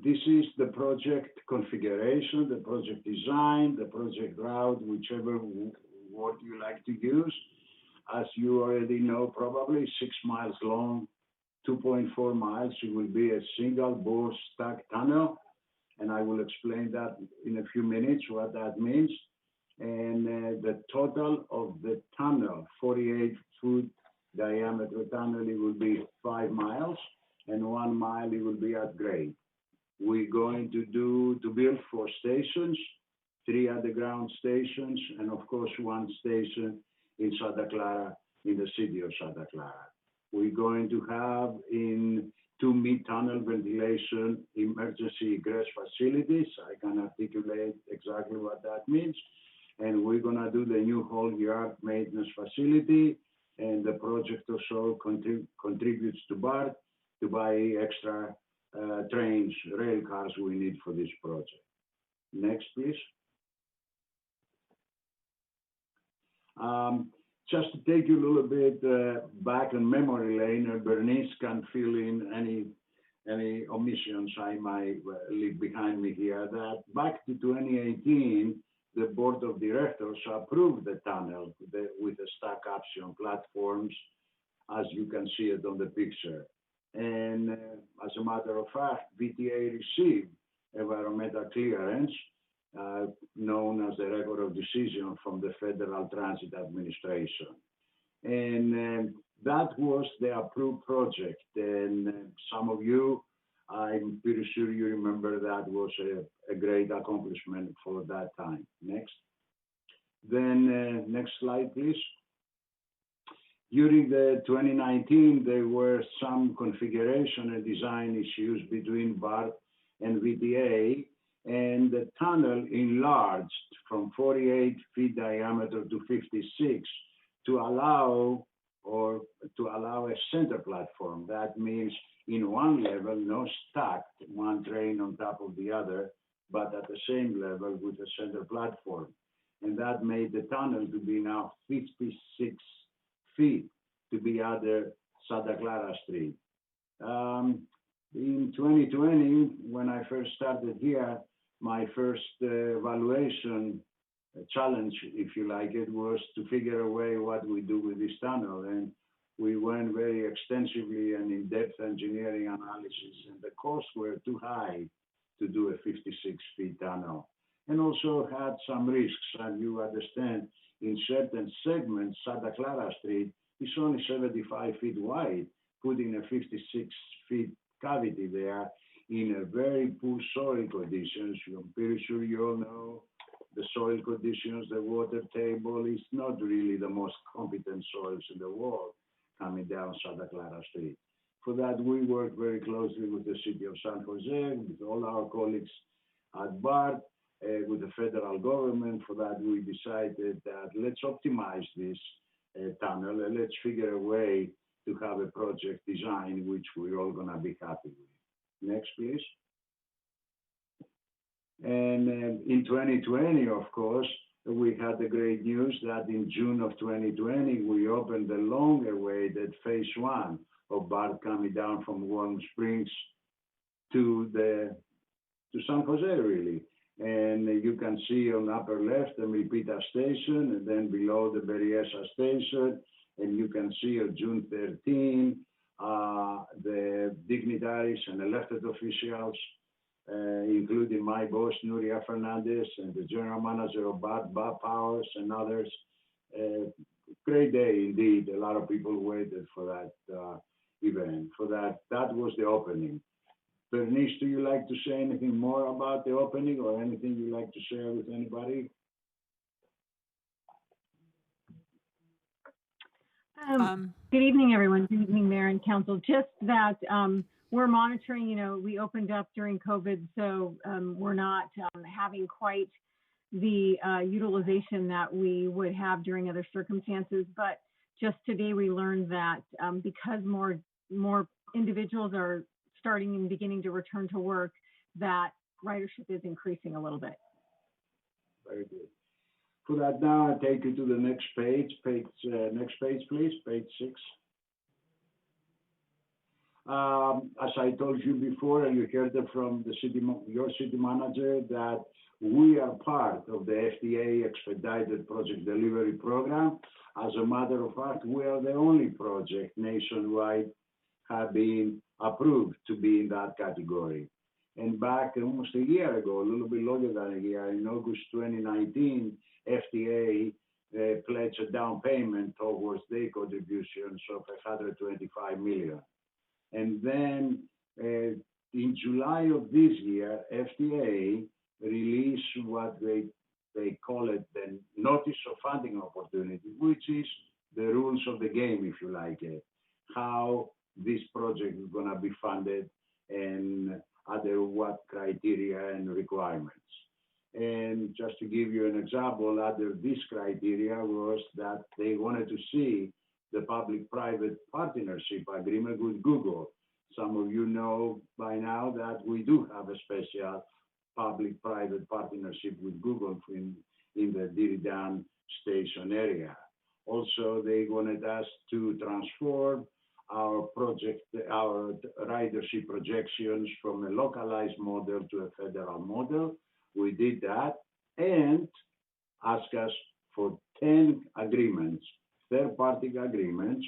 S: This is the project configuration, the project design, the project route, whichever word you like to use. As you already know, probably 6 miles long, 2.4 miles. It will be a single bore stack tunnel, and I will explain that in a few minutes what that means. And the total of the tunnel, 48-foot diameter tunnel, it will be 5 miles, and 1 mile it will be at grade. We're going to build 4 stations, 3 underground stations, and of course 1 station in Santa Clara, in the city of Santa Clara. We're going to have in 2 mid-tunnel ventilation emergency egress facilities. I can articulate exactly what that means. And we're gonna do the new whole yard maintenance facility, and the project also contributes to BART to buy extra trains, rail cars we need for this project. Next, please. Just to take you a little bit back in memory lane, Bernice can fill in any omissions I might leave behind me here. That back to 2018, the board of directors approved the tunnel with the stack option platforms, as you can see it on the picture. And as a matter of fact, VTA received environmental clearance, known as the record of decision from the Federal Transit Administration. And that was the approved project. And some of you, I'm pretty sure you remember that was a great accomplishment for that time. Next. Then next slide, please. During the 2019, there were some configuration and design issues between BART and VTA, and the tunnel enlarged from 48 feet diameter to 56 to allow a center platform. That means in one level, no stacked, one train on top of the other, but at the same level with a center platform. And that made the tunnel to be now 56 feet to be under Santa Clara Street. In 2020, when I first started here, my first evaluation challenge, if you like it, was to figure a way what we do with this tunnel. And we went very extensively and in-depth engineering analysis, and the costs were too high to do a 56-feet tunnel. And also had some risks, and you understand, in certain segments, Santa Clara Street is only 75 feet wide, putting a 56-feet cavity there in a very poor soil conditions. I'm pretty sure you all know the soil conditions, the water table is not really the most competent soils in the world coming down Santa Clara Street. For that, we work very closely with the city of San Jose, with all our colleagues at BART, with the federal government. For that, we decided that let's optimize this tunnel and let's figure a way to have a project design which we're all gonna be happy with. Next, please. And in 2020, of course, we had the great news that in June of 2020, we opened the long-awaited phase 1 of BART coming down from Warm Springs to San Jose, really. And you can see on the upper left the Milpita station, and then below the Berryessa station, and you can see on June 13, the dignitaries and elected officials, including my boss, Nuria Fernandez, and the general manager of BART, Bob Powers, and others. Great day indeed. A lot of people waited for that event. For that was the opening. Bernice, do you like to say anything more about the opening or anything you'd like to share with anybody?
F: Good evening, everyone. Good evening, Mayor and Council. Just that we're monitoring, we opened up during COVID, so we're not having quite the utilization that we would have during other circumstances. But just today we learned that because more individuals are starting and beginning to return to work, that ridership is increasing a little bit.
S: Very good. For that, now I take you to the next page. Next page, please, page 6. As I told you before, and you heard it from your city manager, that we are part of the FDA Expedited Project Delivery Program. As a matter of fact, we are the only project nationwide have been approved to be in that category. And back almost a year ago, a little bit longer than a year, in August 2019, FDA pledged a down payment towards their contributions of $125 million. And then in July of this year, FDA released what they call it the Notice of Funding Opportunity, which is the rules of the game, if you like it, how this project is going to be funded and under what criteria and requirements. And just to give you an example, under this criteria was that they wanted to see the public-private partnership agreement with Google. Some of you know by now that we do have a special public-private partnership with Google in the Diridan station area. Also, they wanted us to transform our ridership projections from a localized model to a federal model. We did that, and asked us for 10 agreements, third-party agreements.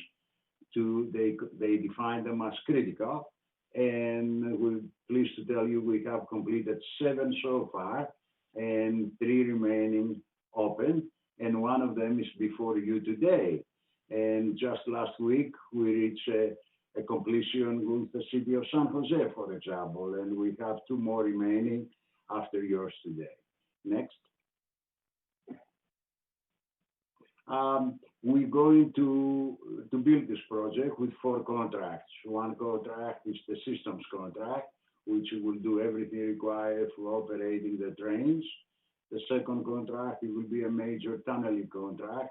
S: They define them as critical, and we're pleased to tell you we have completed 7 so far, and 3 remaining open, and one of them is before you today. And just last week, we reached a completion with the city of San Jose, for example, and we have 2 more remaining after yours today. Next. We're going to build this project with 4 contracts. One contract is the systems contract, which will do everything required for operating the trains. The second contract, it will be a major tunneling contract,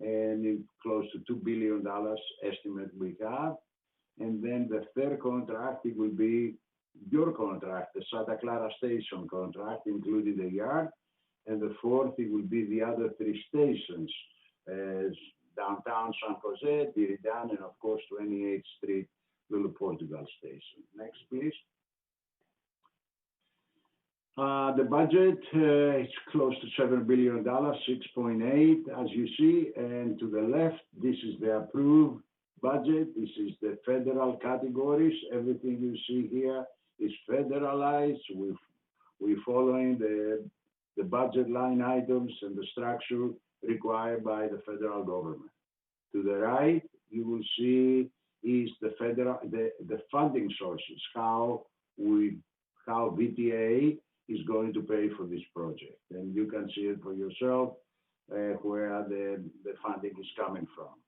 S: and it's close to $2 billion estimate we have. And then the third contract, it will be your contract, the Santa Clara Station contract, including the yard. And the fourth, it will be the other 3 stations, downtown San Jose, Diridan, and of course 28th Street, Little Portugal Station. Next, please. The budget is close to $7 billion, 6.8, as you see. And to the left, this is the approved budget. This is the federal categories. Everything you see here is federalized. We're following the budget line items and the structure required by the federal government. To the right, you will see is the funding sources, how VTA is going to pay for this project. And you can see it for yourself where the funding is coming from.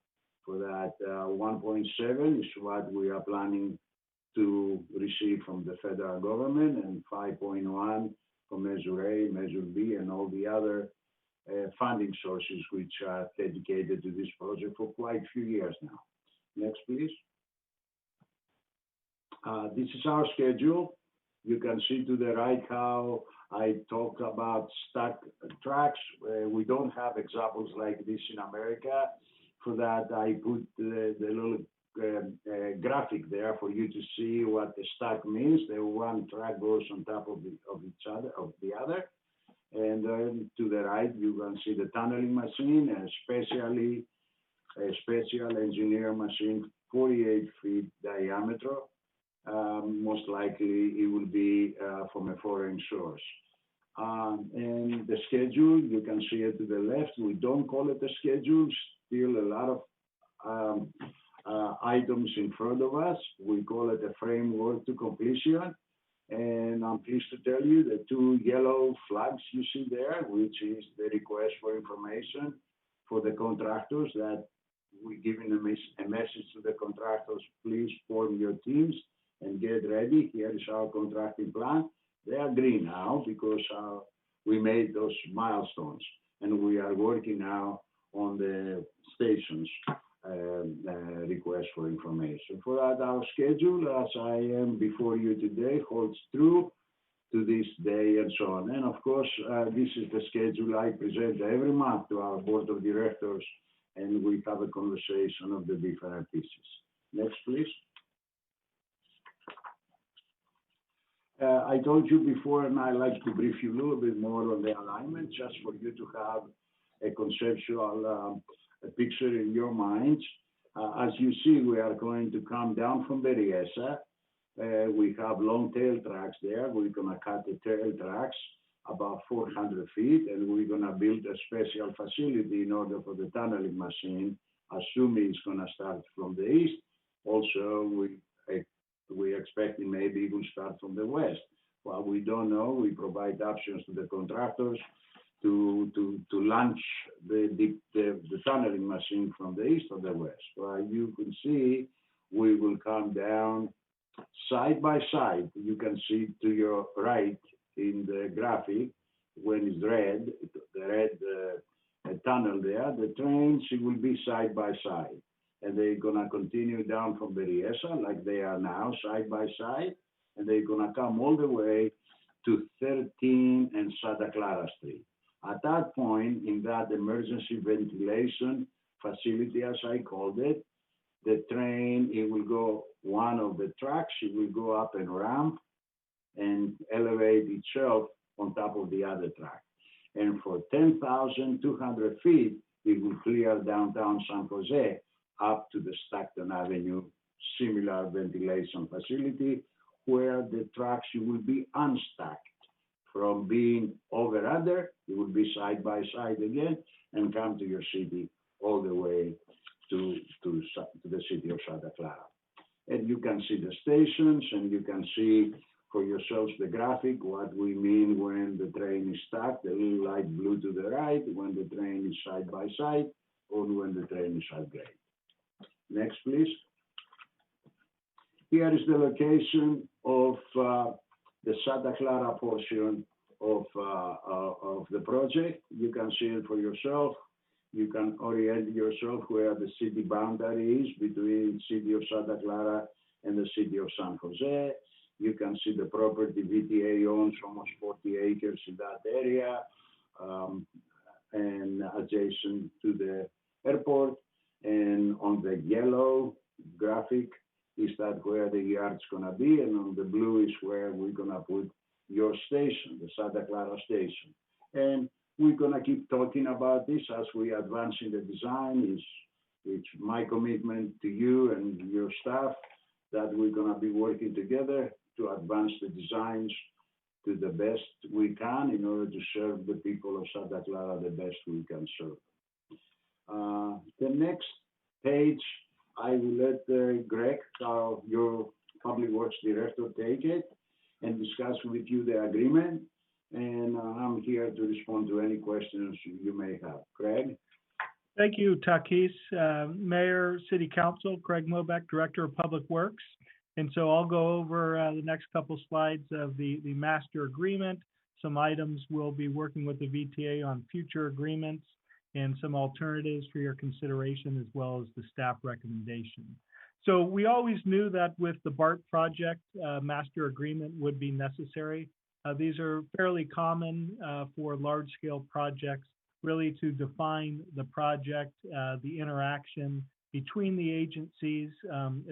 S: For that, 1.7 is what we are planning to receive from the federal government, and 5.1 from Measure A, Measure B, and all the other funding sources which are dedicated to this project for quite a few years now. Next, please. This is our schedule. You can see to the right how I talk about stack tracks. We don't have examples like this in America. For that, I put the little graphic there for you to see what the stack means. The one track goes on top of the other. And then to the right, you can see the tunneling machine, a special engineer machine, 48 feet diameter. Most likely it will be from a foreign source. And the schedule, you can see it to the left. We don't call it a schedule, still a lot of items in front of us. We call it a framework to completion. And I'm pleased to tell you the 2 yellow flags you see there, which is the request for information for the contractors, that we're giving a message to the contractors, please form your teams and get ready. Here is our contracting plan. They are green now because we made those milestones, and we are working now on the stations request for information. For that, our schedule, as I am before you today, holds true to this day and so on. And of course, this is the schedule I present every month to our board of directors, and we have a conversation of the different pieces. Next, please. I told you before, and I like to brief you a little bit more on the alignment, just for you to have a conceptual picture in your minds. As you see, we are going to come down from Berryessa. We have long tail tracks there. We're going to cut the tail tracks about 400 feet, and we're going to build a special facility in order for the tunneling machine, assuming it's going to start from the east. Also, we're expecting maybe it will start from the west. Well, we don't know. We provide options to the contractors to launch the tunneling machine from the east or the west. Well, you can see we will come down side by side. You can see to your right in the graphic when it's red, the red tunnel there, the trains, it will be side by side. And they're going to continue down from Berryessa like they are now, side by side. And they're going to come all the way to 13 and Santa Clara Street. At that point, in that emergency ventilation facility, as I called it, the train, it will go one of the tracks, it will go up and ramp and elevate itself on top of the other track. And for 10,200 feet, it will clear downtown San Jose up to the Stockton Avenue similar ventilation facility where the trucks will be unstacked from being over under, it will be side by side again and come to your city all the way to the city of Santa Clara. And you can see the stations and you can see for yourselves the graphic, what we mean when the train is stacked, the little light blue to the right, when the train is side by side, or when the train is side grade. Next, please. Here is the location of the Santa Clara portion of the project. You can see it for yourself. You can orient yourself where the city boundary is between city of Santa Clara and the city of San Jose. You can see the property VTA owns almost 40 acres in that area and adjacent to the airport. And on the yellow graphic is that where the yard's gonna be, and on the blue is where we're gonna put your station, the Santa Clara station. And we're gonna keep talking about this as we advance in the design. It's my commitment to you and your staff that we're gonna be working together to advance the designs to the best we can in order to serve the people of Santa Clara the best we can serve. The next page, I will let Greg, your Public Works Director, take it and discuss with you the agreement. And I'm here to respond to any questions you may have. Craig?
E: Thank you, Takis. Mayor, City Council, Craig Mobeck, Director of Public Works. And so I'll go over the next couple slides of the master agreement. Some items we'll be working with the VTA on future agreements and some alternatives for your consideration, as well as the staff recommendation. So we always knew that with the BART project, master agreement would be necessary. These are fairly common for large-scale projects, really to define the project, the interaction between the agencies,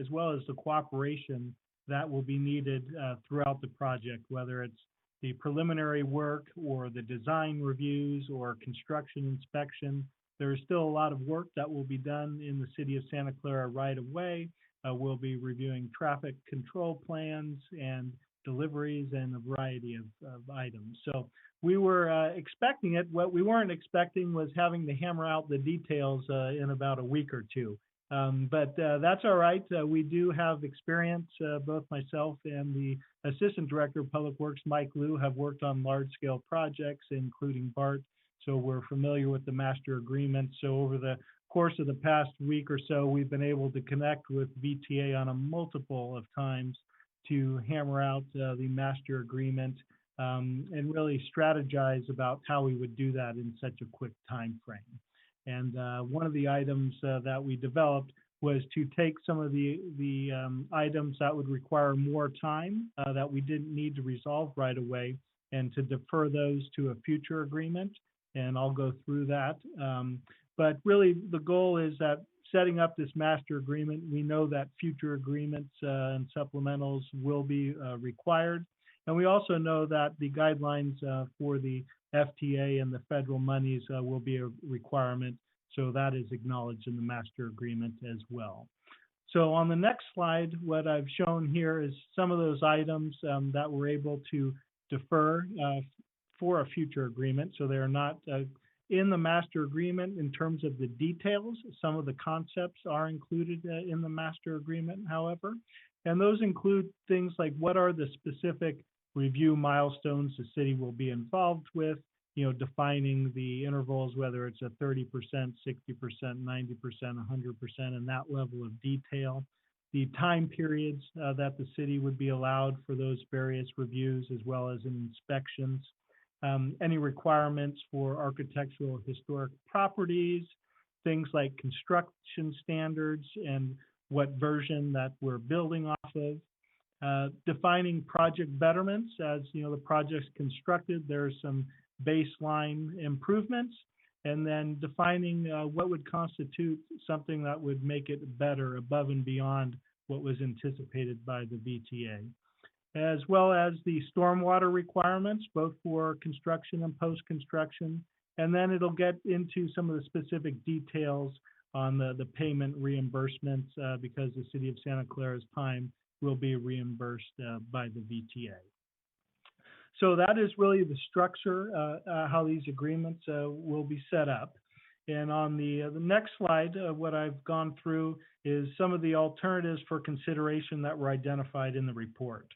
E: as well as the cooperation that will be needed throughout the project, whether it's the preliminary work or the design reviews or construction inspection. There is still a lot of work that will be done in the city of Santa Clara right away. We'll be reviewing traffic control plans and deliveries and a variety of items. So we were expecting it. What we weren't expecting was having to hammer out the details in about a week or two. But that's all right. We do have experience. Both myself and the Assistant Director of Public Works, Mike Liu, have worked on large-scale projects, including BART. So we're familiar with the master agreement. So over the course of the past week or so, we've been able to connect with VTA on a multiple of times to hammer out the master agreement and really strategize about how we would do that in such a quick time frame. And one of the items that we developed was to take some of the items that would require more time that we didn't need to resolve right away, and to defer those to a future agreement. And I'll go through that. But really, the goal is that setting up this master agreement, we know that future agreements and supplementals will be required. And we also know that the guidelines for the FTA and the federal monies will be a requirement. So that is acknowledged in the master agreement as well. So on the next slide, what I've shown here is some of those items that we're able to defer for a future agreement. So they're not in the master agreement in terms of the details. Some of the concepts are included in the master agreement, however. And those include things like what are the specific review milestones the city will be involved with, defining the intervals, whether it's a 30%, 60%, 90%, 100%, and that level of detail. The time periods that the city would be allowed for those various reviews, as well as inspections. Any requirements for architectural historic properties, things like construction standards and what version that we're building off of. Defining project betterments. As the project's constructed, there's some baseline improvements, and then defining what would constitute something that would make it better above and beyond what was anticipated by the VTA. as well as the stormwater requirements, both for construction and post-construction. And then it'll get into some of the specific details on the payment reimbursements because the City of Santa Clara's time will be reimbursed by the VTA. So that is really the structure, how these agreements will be set up. And on the next slide, what I've gone through is some of the alternatives for consideration that were identified in the report.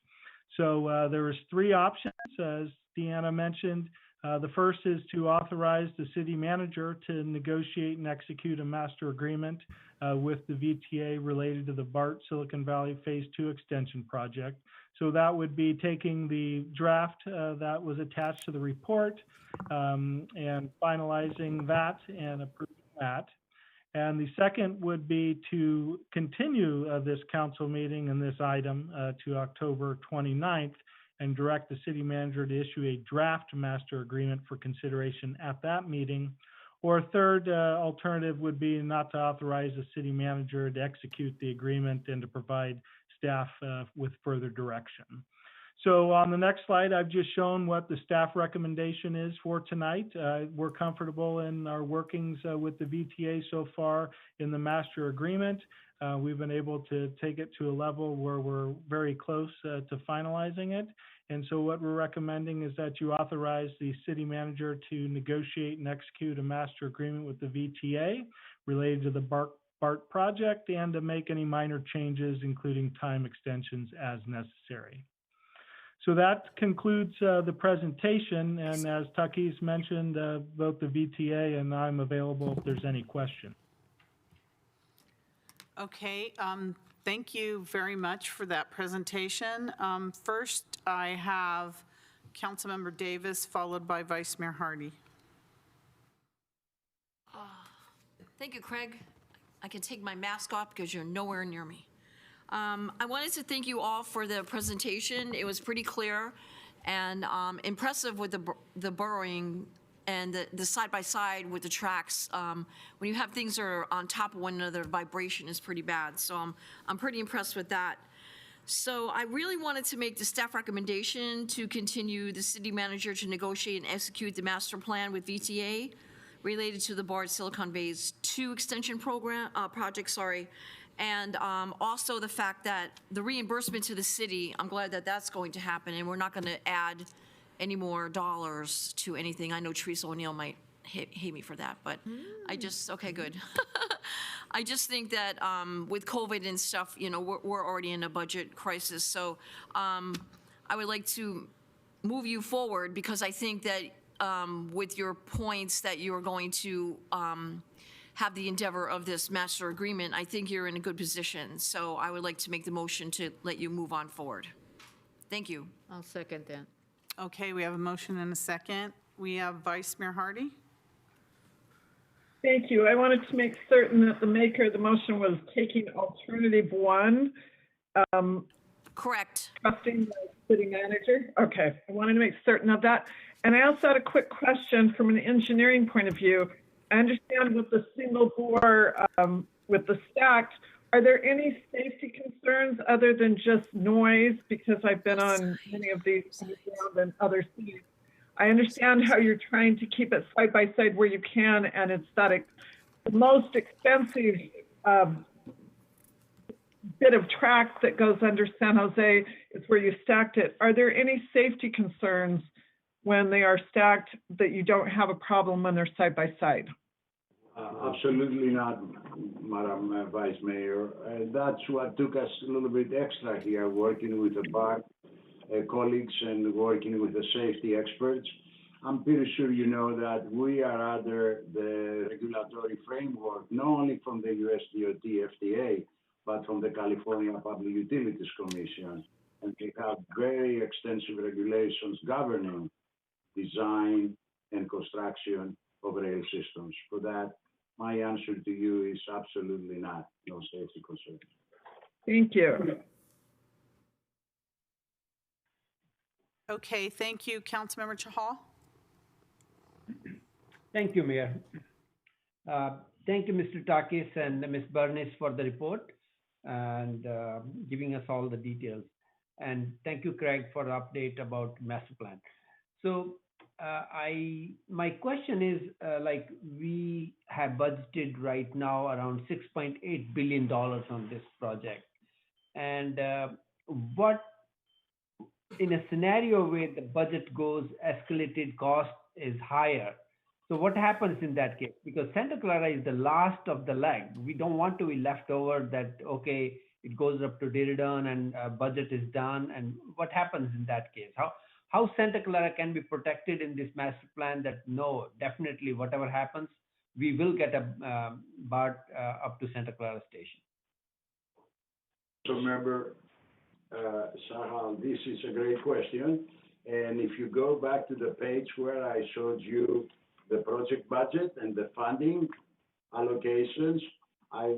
E: So there was 3 options, as Deanna mentioned. The first is to authorize the city manager to negotiate and execute a master agreement with the VTA related to the BART Silicon Valley Phase 2 extension project. So that would be taking the draft that was attached to the report and finalizing that and approving that. And the second would be to continue this council meeting and this item to October 29th and direct the city manager to issue a draft master agreement for consideration at that meeting. Or a third alternative would be not to authorize the city manager to execute the agreement and to provide staff with further direction. So on the next slide, I've just shown what the staff recommendation is for tonight. We're comfortable in our workings with the VTA so far in the master agreement. We've been able to take it to a level where we're very close to finalizing it. And so what we're recommending is that you authorize the city manager to negotiate and execute a master agreement with the VTA related to the BART project and to make any minor changes, including time extensions as necessary. So that concludes the presentation. And as Takis mentioned, both the VTA and I'm available if there's any questions.
A: Okay, thank you very much for that presentation. First, I have Councilmember Davis, followed by Vice Mayor Hardy.
D: Thank you, Craig. I can take my mask off because you're nowhere near me. I wanted to thank you all for the presentation. It was pretty clear and impressive with the burrowing and the side-by-side with the tracks. When you have things that are on top of one another, vibration is pretty bad. So I'm pretty impressed with that. So I really wanted to make the staff recommendation to continue the city manager to negotiate and execute the master plan with VTA related to the BART Silicon Phase 2 extension project, and also the fact that the reimbursement to the city, I'm glad that that's going to happen, and we're not going to add any more dollars to anything. I know Teresa O'Neill might hate me for that, but I just, okay, good. I just think that with COVID and stuff, you know, we're already in a budget crisis, so I would like to move you forward because I think that with your points that you're going to have the endeavor of this master agreement, I think you're in a good position. So I would like to make the motion to let you move on forward. Thank you.
I: I'll second that.
A: Okay, we have a motion and a second. We have Vice Mayor Hardy.
C: Thank you. I wanted to make certain that the maker of the motion was taking alternative 1.
D: Correct.
C: Trusting the city manager. Okay, I wanted to make certain of that. And I also had a quick question from an engineering point of view. I understand with the single bore, with the stacked, are there any safety concerns other than just noise? Because I've been on many of these and other cities. I understand how you're trying to keep it side by side where you can, and it's that the most expensive bit of track that goes under San Jose is where you stacked it. Are there any safety concerns when they are stacked that you don't have a problem when they're side by side?
S: Absolutely not, Madam Vice Mayor. That's what took us a little bit extra here, working with the BART colleagues and working with the safety experts. I'm pretty sure you know that we are under the regulatory framework, not only from the US DOT FDA, but from the California Public Utilities Commission. And they have very extensive regulations governing design and construction of rail systems. For that, my answer to you is absolutely not, no safety concerns.
C: Thank you.
A: Okay, thank you. Councilmember Chahal.
J: Thank you, Mayor. Thank you, Mr. Takis and Ms. Bernice for the report and giving us all the details. And thank you, Craig, for the update about master plan. So my question is, like, we have budgeted right now around $6.8 billion on this project. And what, in a scenario where the budget goes, escalated cost is higher, so what happens in that case? Because Santa Clara is the last of the leg. We don't want to be left over that, okay, it goes up to Diridan and budget is done. And what happens in that case? How Santa Clara can be protected in this master plan that, no, definitely whatever happens, we will get a BART up to Santa Clara station?
S: So remember, Sahal, this is a great question. And if you go back to the page where I showed you the project budget and the funding allocations, I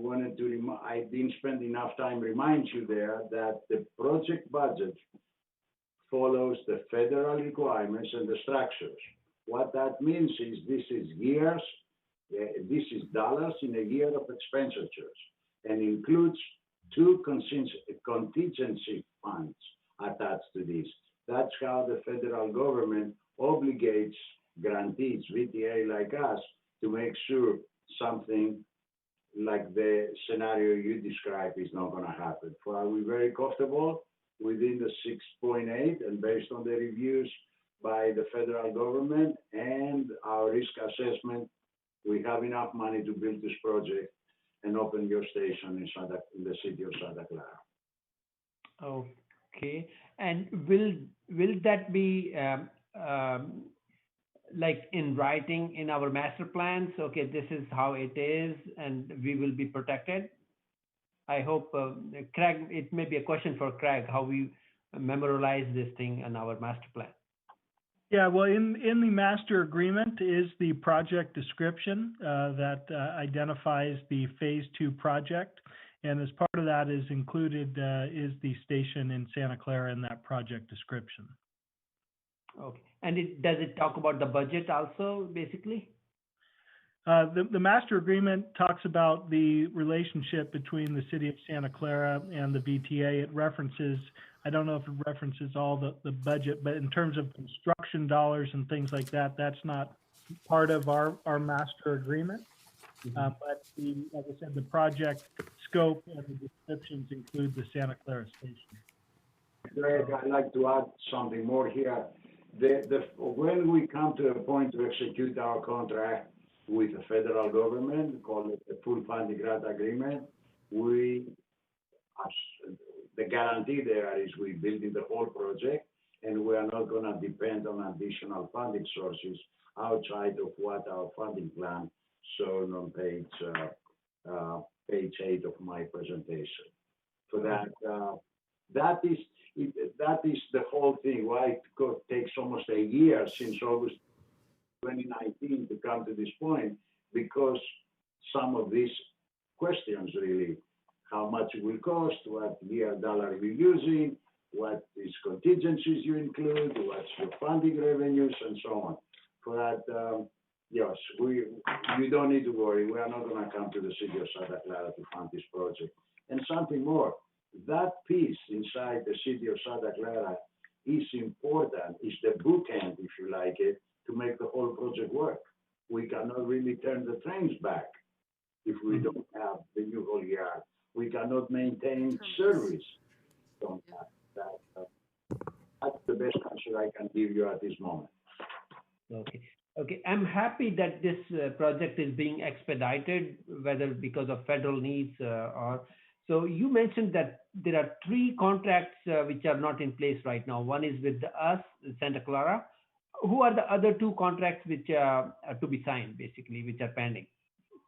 S: didn't spend enough time remind you there that the project budget follows the federal requirements and the structures. What that means is this is years, this is dollars in a year of expenditures, and includes two contingency funds attached to this. That's how the federal government obligates grantees, VTA like us, to make sure something like the scenario you described is not going to happen. Are we very comfortable within the 6.8, and based on the reviews by the federal government and our risk assessment, we have enough money to build this project and open your station in the city of Santa Clara.
J: Okay, and will that be like in writing in our master plans? Okay, this is how it is, and we will be protected. I hope, Craig, it may be a question for Craig, how we memorialize this thing in our master plan.
E: Yeah, well, in the master agreement is the project description that identifies the Phase 2 project. And as part of that is included is the station in Santa Clara in that project description.
J: Okay. And does it talk about the budget also, basically?
E: The master agreement talks about the relationship between the city of Santa Clara and the VTA. It references, I don't know if it references all the budget, but in terms of construction dollars and things like that, that's not part of our master agreement. But like I said, the project scope and the descriptions include the Santa Clara station.
S: Greg, I'd like to add something more here. When we come to a point to execute our contract with the federal government, call it the full funding grant agreement, the guarantee there is we building the whole project, and we are not going to depend on additional funding sources outside of what our funding plan shown on page 8 of my presentation. For that is the whole thing. Why it takes almost a year since August 2019 to come to this point, because some of these questions really, how much it will cost, what dollar you're using, what is contingencies you include, what's your funding revenues, and so on. For that, yes, we don't need to worry. We are not going to come to the city of Santa Clara to fund this project. And something more, that piece inside the city of Santa Clara is important, is the bookend, if you like it, to make the whole project work. We cannot really turn the trains back if we don't have the new whole yard. We cannot maintain service. Don't have that. That's the best answer I can give you at this moment.
J: Okay. Okay, I'm happy that this project is being expedited, whether because of federal needs or. So you mentioned that there are 3 contracts which are not in place right now. One is with us, Santa Clara. Who are the other 2 contracts which are to be signed, basically, which are pending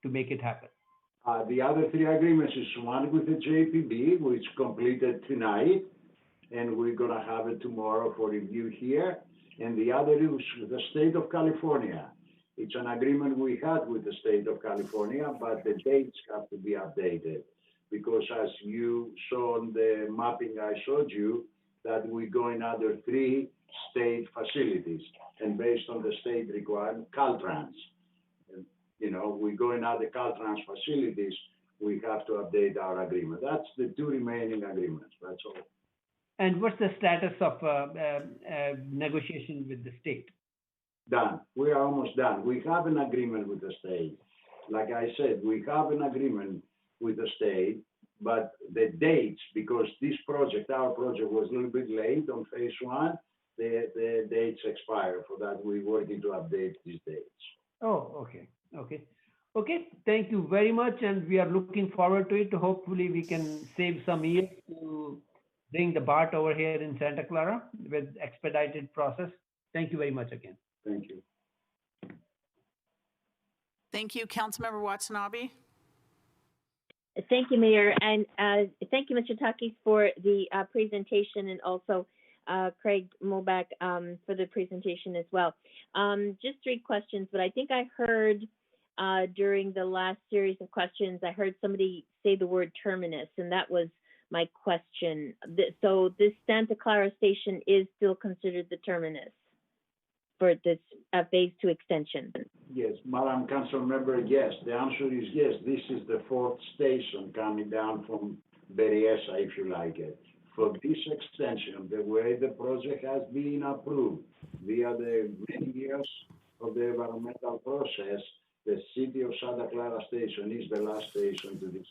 J: to make it happen?
S: The other 3 agreements is one with the JPB, which completed tonight, and we're going to have it tomorrow for review here. And the other is with the state of California. It's an agreement we had with the state of California, but the dates have to be updated. Because as you saw on the mapping I showed you, that we go in other 3 state facilities. And based on the state requirement, Caltrans. And, we go in other Caltrans facilities, we have to update our agreement. That's the 2 remaining agreements, that's all.
J: And what's the status of negotiation with the state?
S: Done. We are almost done. We have an agreement with the state. Like I said, we have an agreement with the state, but the dates, because this project, our project was a little bit late on phase one, the dates expire. For that, we're working to update these dates.
J: Oh, okay, okay. Okay, thank you very much, and we are looking forward to it. Hopefully, we can save some years to bring the BART over here in Santa Clara with expedited process. Thank you very much again.
S: Thank you.
A: Thank you. Councilmember Watanabe.
G: Thank you, Mayor, and thank you, Mr. Takis, for the presentation, and also Craig Moback for the presentation as well. Just 3 questions, but I think I heard during the last series of questions, I heard somebody say the word terminus, and that was my question. So this Santa Clara station is still considered the terminus for this phase 2 extension?
S: Yes, Madam Council Member, yes. The answer is yes. This is the 4th station coming down from Berryessa, if you like it. For this extension, the way the project has been approved via the many years of the environmental process, the city of Santa Clara station is the last station to this.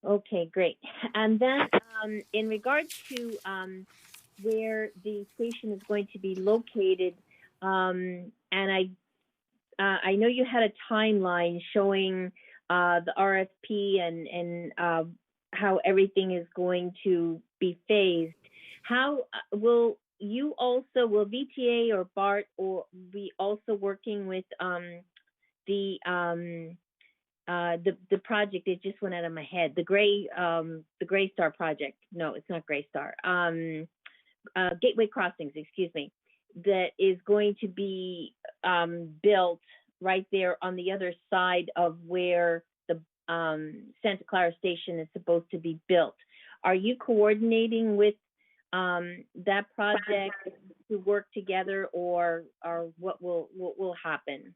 G: Okay, great. And then in regards to where the station is going to be located, and I know you had a timeline showing the RFP and how everything is going to be phased. How will you also, will VTA or BART or be also working with the project? It just went out of my head. The Gray Star project. No, it's not Gray Star. Gateway Crossings, excuse me, that is going to be built right there on the other side of where the Santa Clara station is supposed to be built. Are you coordinating with that project to work together, or what will happen?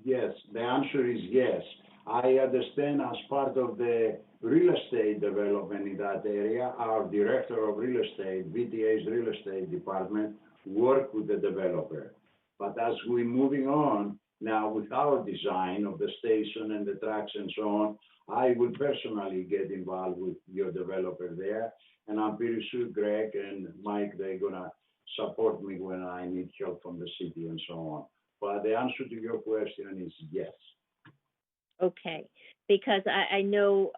S: Yes, the answer is yes. I understand as part of the real estate development in that area, our director of real estate, VTA's real estate department, work with the developer. But as we're moving on now with our design of the station and the tracks and so on, I will personally get involved with your developer there. And I'm pretty sure Greg and Mike, they're gonna support me when I need help from the city and so on. But the answer to your question is yes.
G: Okay, because I know,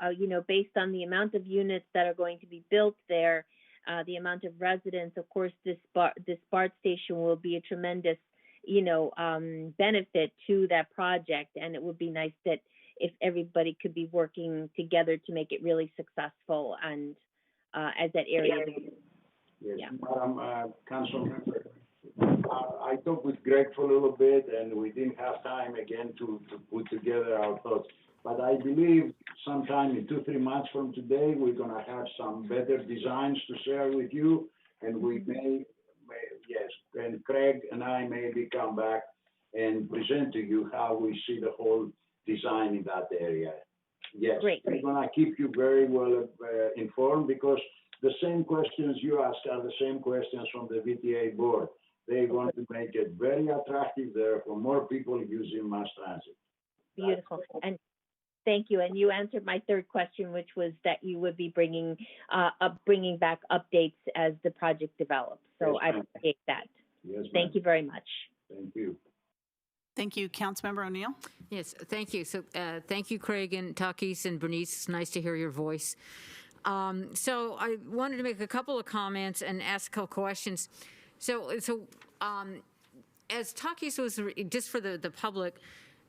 G: based on the amount of units that are going to be built there, the amount of residents, of course, this BART station will be a tremendous, benefit to that project. And it would be nice that if everybody could be working together to make it really successful, and as that area.
S: Yes,
G: Yeah.
S: Madam Council Member, I talked with Greg for a little bit, and we didn't have time again to put together our thoughts. But I believe sometime in 2-3 months from today, we're going to have some better designs to share with you, and we may yes, and Craig and I maybe come back and present to you how we see the whole design in that area. Yes,
G: Great.
S: We're going to keep you very well informed, because the same questions you ask are the same questions from the VTA board. They're going to make it very attractive there for more people using mass transit.
G: Beautiful. And thank you. And you answered my 3rd question, which was that you would be bringing back updates as the project develops. So
S: Yes,
G: I appreciate that.
S: Yes,
G: Thank you very much.
S: Thank you.
A: Thank you. Councilmember O'Neill.
I: Yes, thank you. So thank you, Craig and Takis and Bernice. It's nice to hear your voice. So I wanted to make a couple of comments and ask a couple questions. So as Takis was, just for the public,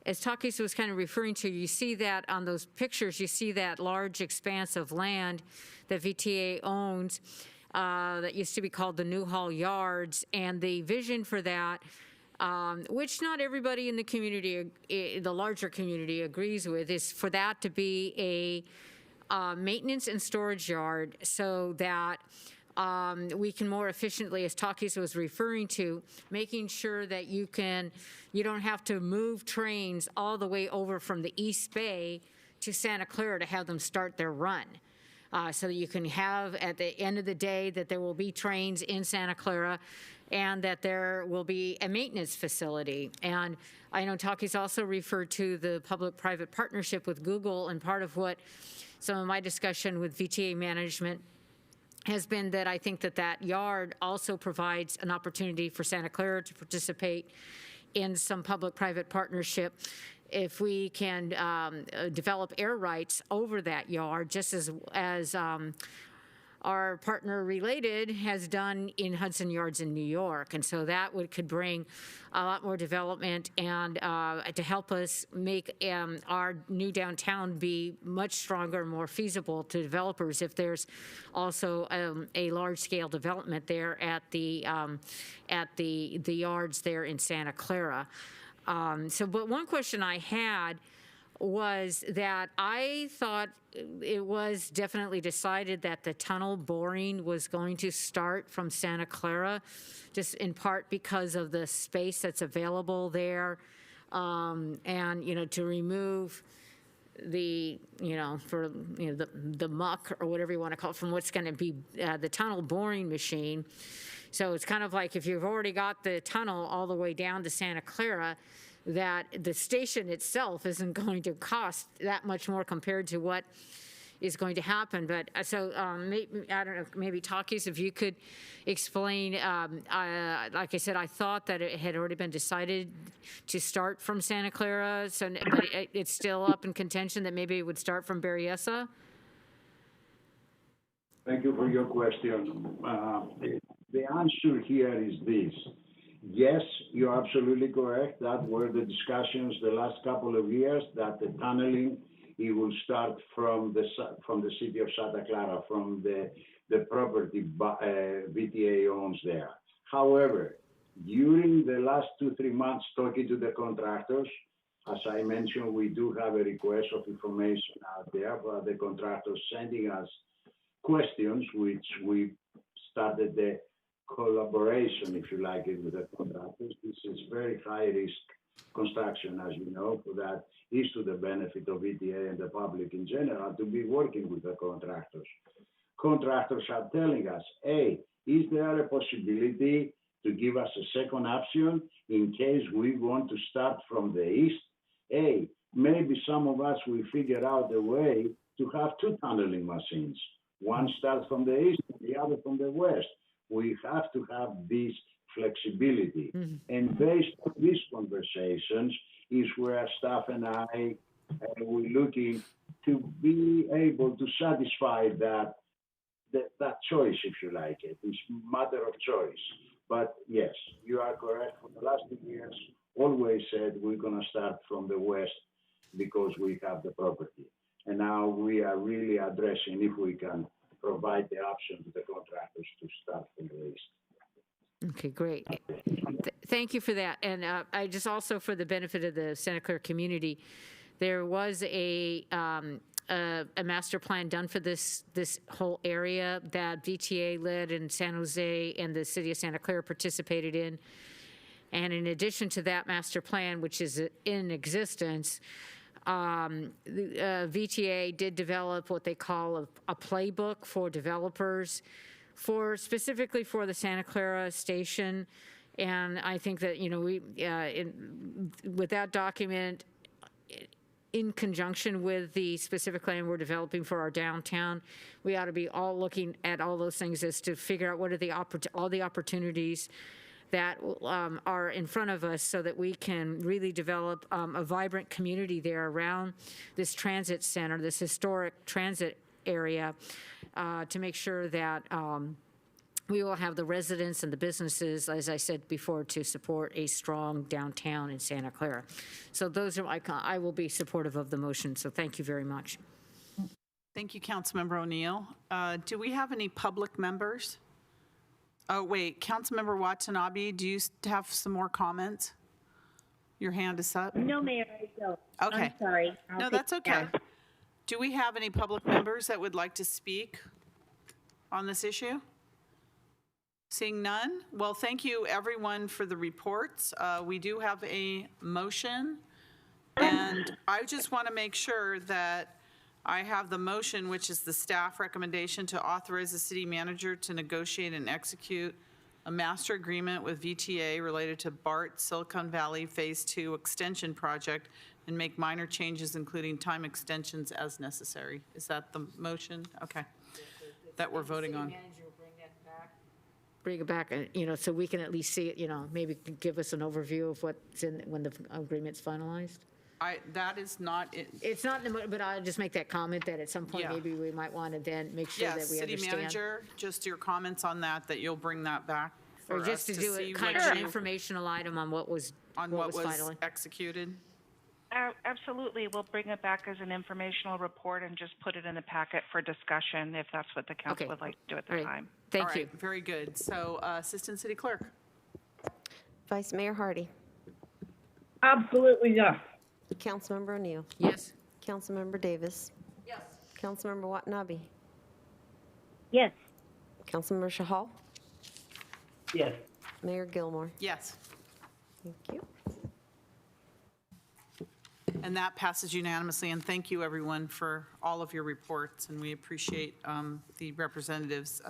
I: as Takis was kind of referring to, you see that on those pictures, you see that large expanse of land that VTA owns that used to be called the Newhall Yards, and the vision for that, which not everybody in the community, the larger community, agrees with, is for that to be a maintenance and storage yard, so that we can more efficiently, as Takis was referring to, making sure that you don't have to move trains all the way over from the East Bay to Santa Clara to have them start their run. so that you can have at the end of the day that there will be trains in Santa Clara and that there will be a maintenance facility. And I know Taki's also referred to the public-private partnership with Google, and part of what some of my discussion with VTA management has been that I think that that yard also provides an opportunity for Santa Clara to participate in some public-private partnership if we can develop air rights over that yard, just as our partner Related has done in Hudson Yards in New York. And so that could bring a lot more development and to help us make our new downtown be much stronger and more feasible to developers if there's also a large-scale development there at the yards there in Santa Clara. But one question I had was that I thought it was definitely decided that the tunnel boring was going to start from Santa Clara, just in part because of the space that's available there, and, you know, to remove the, the muck or whatever you want to call it from what's going to be the tunnel boring machine. So it's kind of like if you've already got the tunnel all the way down to Santa Clara, that the station itself isn't going to cost that much more compared to what is going to happen. But so maybe, I don't know, maybe Takis, if you could explain, like I said, I thought that it had already been decided to start from Santa Clara, but it's still up in contention that maybe it would start from Berryessa.
S: Thank you for your question. The answer here is this. Yes, you're absolutely correct. That were the discussions the last couple of years, that the tunneling, it will start from the city of Santa Clara, from the property VTA owns there. However, during the last 2-3 months talking to the contractors, as I mentioned, we do have a request of information out there for the contractors sending us questions, which we started the collaboration, if you like it, with the contractors. This is very high risk construction, as you know, for that is to the benefit of VTA and the public in general to be working with the contractors. Contractors are telling us, hey, is there a possibility to give us a second option in case we want to start from the east? Hey, maybe some of us will figure out a way to have two tunneling machines. One starts from the east, the other from the west. We have to have this flexibility. Mm-hmm. And based on these conversations is where staff and I we're looking to be able to satisfy that choice, if you like it. It's a matter of choice. But yes, you are correct. For the last 2 years, always said we're going to start from the west because we have the property. And now we are really addressing if we can provide the option to the contractors to start from the east.
I: Okay, great. Thank you for that. And I just also, for the benefit of the Santa Clara community, there was a master plan done for this whole area that VTA led and San Jose and the city of Santa Clara participated in. And in addition to that master plan, which is in existence, VTA did develop what they call a playbook for developers, specifically for the Santa Clara station. And I think that, with that document, in conjunction with the specific plan we're developing for our downtown, we ought to be all looking at all those things as to figure out what are all the opportunities that are in front of us so that we can really develop a vibrant community there around this transit center, this historic transit area, to make sure that we will have the residents and the businesses, as I said before, to support a strong downtown in Santa Clara. So those are I will be supportive of the motion, so thank you very much.
A: Thank you, Councilmember O'Neill. Do we have any public members? Oh, wait, Councilmember Watanabe, do you have some more comments? Your hand is up.
G: No, Mayor, I don't.
A: Okay.
G: I'm sorry.
A: No, that's okay. Do we have any public members that would like to speak on this issue? Seeing none? Well, thank you, everyone, for the reports. We do have a motion, and I just want to make sure that I have the motion, which is the staff recommendation to authorize the city manager to negotiate and execute a master agreement with VTA related to BART Silicon Valley Phase 2 extension project and make minor changes, including time extensions as necessary. Is that the motion? Okay. That we're voting on.
I: Bring it back, so we can at least see it, maybe give us an overview of what's in, when the agreement's finalized?
A: That is not it.
I: It's not, in the but I'll just make that comment that at some point,
A: Yeah.
I: maybe we might want to then make sure that
A: Yes,
I: we
A: city
I: understand.
A: manager, just your comments on that you'll bring that back for
I: Or
A: us
I: just to do
A: see
I: it, kind
A: what
I: of an
A: you-
I: informational item on what was finally.
A: executed.
M: Absolutely. We'll bring it back as an informational report and just put it in the packet for discussion if that's what the council would like to do at the time.
A: All right, very good. So, Assistant City Clerk.
B: Vice Mayor Hardy.
C: Absolutely, yes.
B: Councilmember O'Neill.
I: Yes.
B: Councilmember Davis.
D: Yes.
B: Councilmember Watanabe.
G: Yes.
B: Councilmember Shahal.
J: Yes.
B: Mayor Gilmore.
A: Yes.
B: Thank you.
A: And that passes unanimously, and thank you, everyone, for all of your reports, and we appreciate the representatives,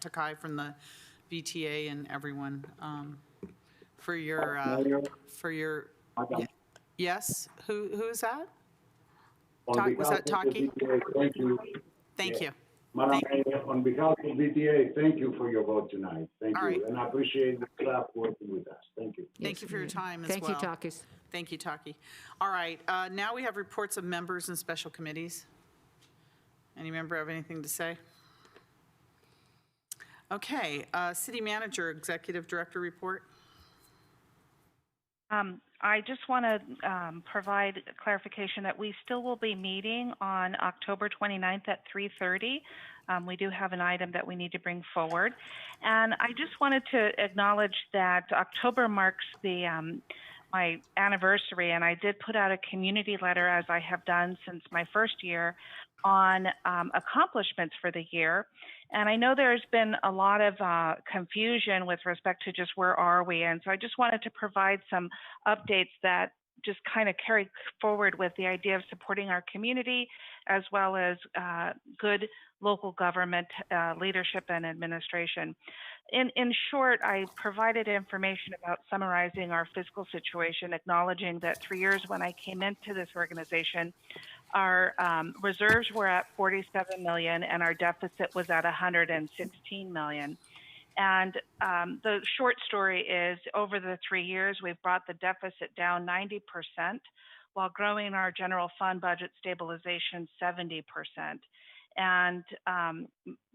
A: Takai from the VTA and everyone, for your, yes, who is that? Was that Taki?
S: Thank you.
A: Thank you.
S: Madam Mayor, on behalf of VTA, thank you for your vote tonight. Thank
A: All
S: you.
A: right.
S: And I appreciate the staff working with us. Thank you.
A: Thank you for your time as well.
I: Thank you, Takis.
A: Thank you, Taki. All right, now we have reports of members and special committees. Any member have anything to say? Okay, City Manager, Executive Director report.
M: I just want to provide clarification that we still will be meeting on October 29th at 3:30. We do have an item that we need to bring forward. And I just wanted to acknowledge that October marks the my anniversary, and I did put out a community letter, as I have done since my first year, on accomplishments for the year. And I know there's been a lot of confusion with respect to just where are we. And so I just wanted to provide some updates that just kind of carry forward with the idea of supporting our community, as well as good local government leadership and administration. In short, I provided information about summarizing our fiscal situation, acknowledging that 3 years when I came into this organization, our reserves were at 47 million and our deficit was at 116 million. And the short story is, over the 3 years, we've brought the deficit down 90%, while growing our general fund budget stabilization 70%. And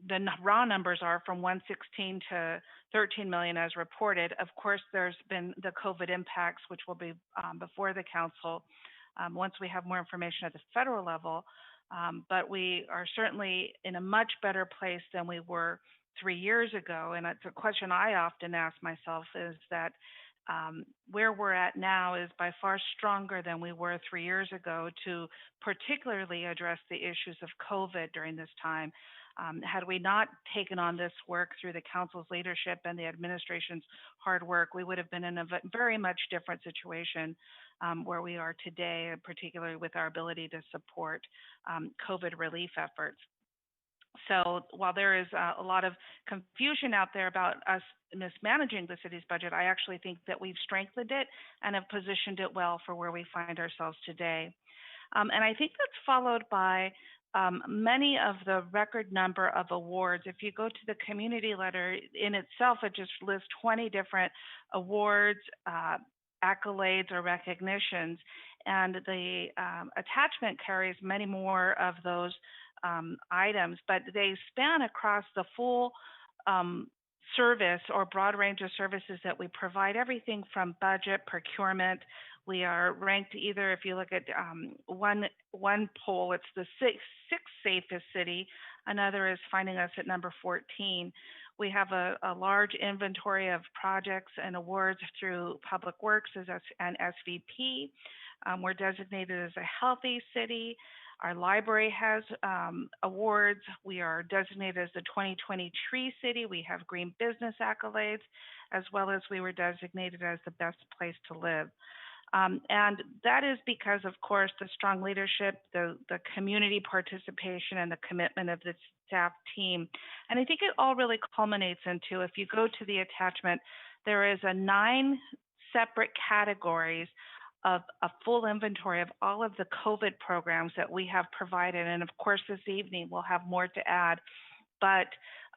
M: the raw numbers are from 116 to 13 million as reported. Of course, there's been the COVID impacts, which will be before the council once we have more information at the federal level. But we are certainly in a much better place than we were 3 years ago. And it's a question I often ask myself, is that where we're at now is by far stronger than we were 3 years ago to particularly address the issues of COVID during this time. Had we not taken on this work through the council's leadership and the administration's hard work, we would have been in a very much different situation where we are today, particularly with our ability to support COVID relief efforts. So while there is a lot of confusion out there about us mismanaging the city's budget, I actually think that we've strengthened it and have positioned it well for where we find ourselves today. And I think that's followed by many of the record number of awards. If you go to the community letter in itself, it just lists 20 different awards, accolades, or recognitions. And the attachment carries many more of those items, but they span across the full service or broad range of services that we provide, everything from budget, procurement. We are ranked either, if you look at one poll, it's the sixth safest city. Another is finding us at number 14. We have a large inventory of projects and awards through Public Works and SVP. We're designated as a healthy city. Our library has awards. We are designated as the 2020 Tree City. We have Green Business accolades, as well as we were designated as the best place to live. And that is because, of course, the strong leadership, the community participation, and the commitment of the staff team. And I think it all really culminates into, if you go to the attachment, there is 9 separate categories of a full inventory of all of the COVID programs that we have provided. And of course, this evening we'll have more to add. But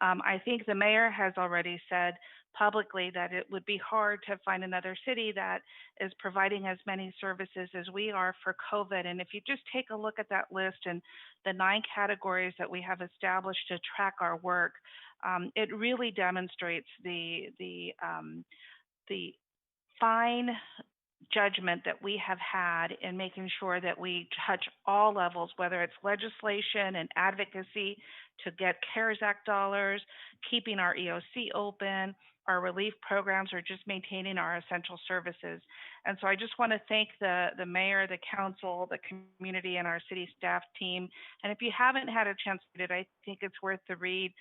M: I think the mayor has already said publicly that it would be hard to find another city that is providing as many services as we are for COVID. And if you just take a look at that list and the 9 categories that we have established to track our work, it really demonstrates the fine judgment that we have had in making sure that we touch all levels, whether it's legislation and advocacy to get CARES Act dollars, keeping our EOC open, our relief programs, or just maintaining our essential services. And so I just want to thank the mayor, the council, the community, and our city staff team. And if you haven't had a chance to read it, I think it's worth the read,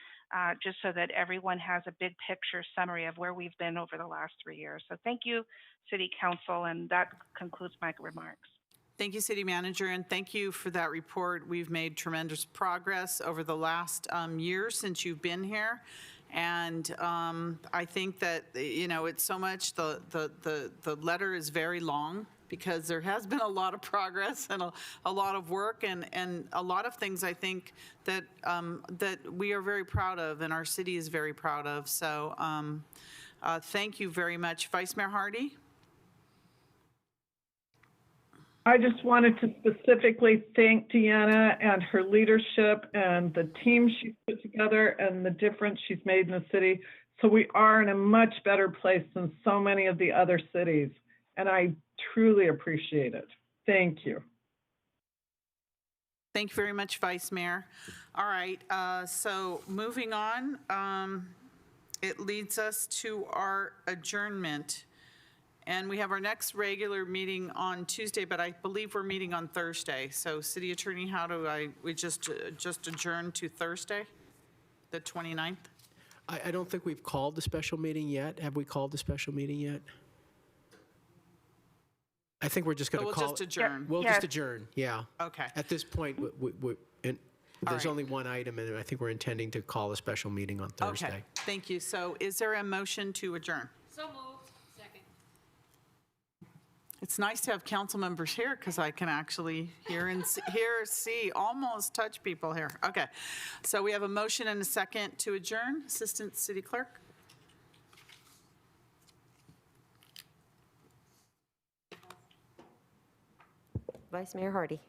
M: just so that everyone has a big picture summary of where we've been over the last 3 years. So thank you, City Council, and that concludes my remarks.
A: Thank you, City Manager, and thank you for that report. We've made tremendous progress over the last year since you've been here. And I think that, you know, it's so much, the letter is very long because there has been a lot of progress and a lot of work and a lot of things I think that, that we are very proud of and our city is very proud of. So thank you very much. Vice Mayor Hardy?
C: I just wanted to specifically thank Deanna and her leadership and the team she's put together and the difference she's made in the city. So we are in a much better place than so many of the other cities. And I truly appreciate it. Thank you.
A: Thank you very much, Vice Mayor. All right, so moving on, it leads us to our adjournment. And we have our next regular meeting on Tuesday, but I believe we're meeting on Thursday. So City Attorney, how do we just adjourn to Thursday, the 29th?
K: I don't think we've called the special meeting yet. Have we called the special meeting yet? I think we're just going to
A: we'll
K: call
A: just adjourn.
K: We'll just adjourn, yeah.
A: Okay.
K: At this point, there's only one item, and I think we're intending to call a special meeting on Thursday.
A: Okay, thank you. So is there a motion to adjourn?
I: So moved. Second.
A: It's nice to have council members here because I can actually see, almost touch people here. Okay, so we have a motion and a second to adjourn. Assistant City Clerk.
B: Vice Mayor Hardy.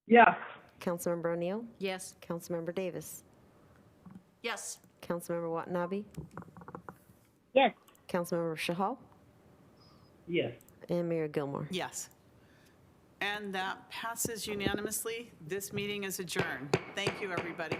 C: Yes.
B: Councilmember O'Neill.
I: Yes.
B: Councilmember Davis.
D: Yes.
B: Councilmember Watanabe.
G: Yes.
B: Councilmember Shahal.
J: Yes.
B: And Mayor Gilmore.
A: Yes. And that passes unanimously. This meeting is adjourned. Thank you, everybody.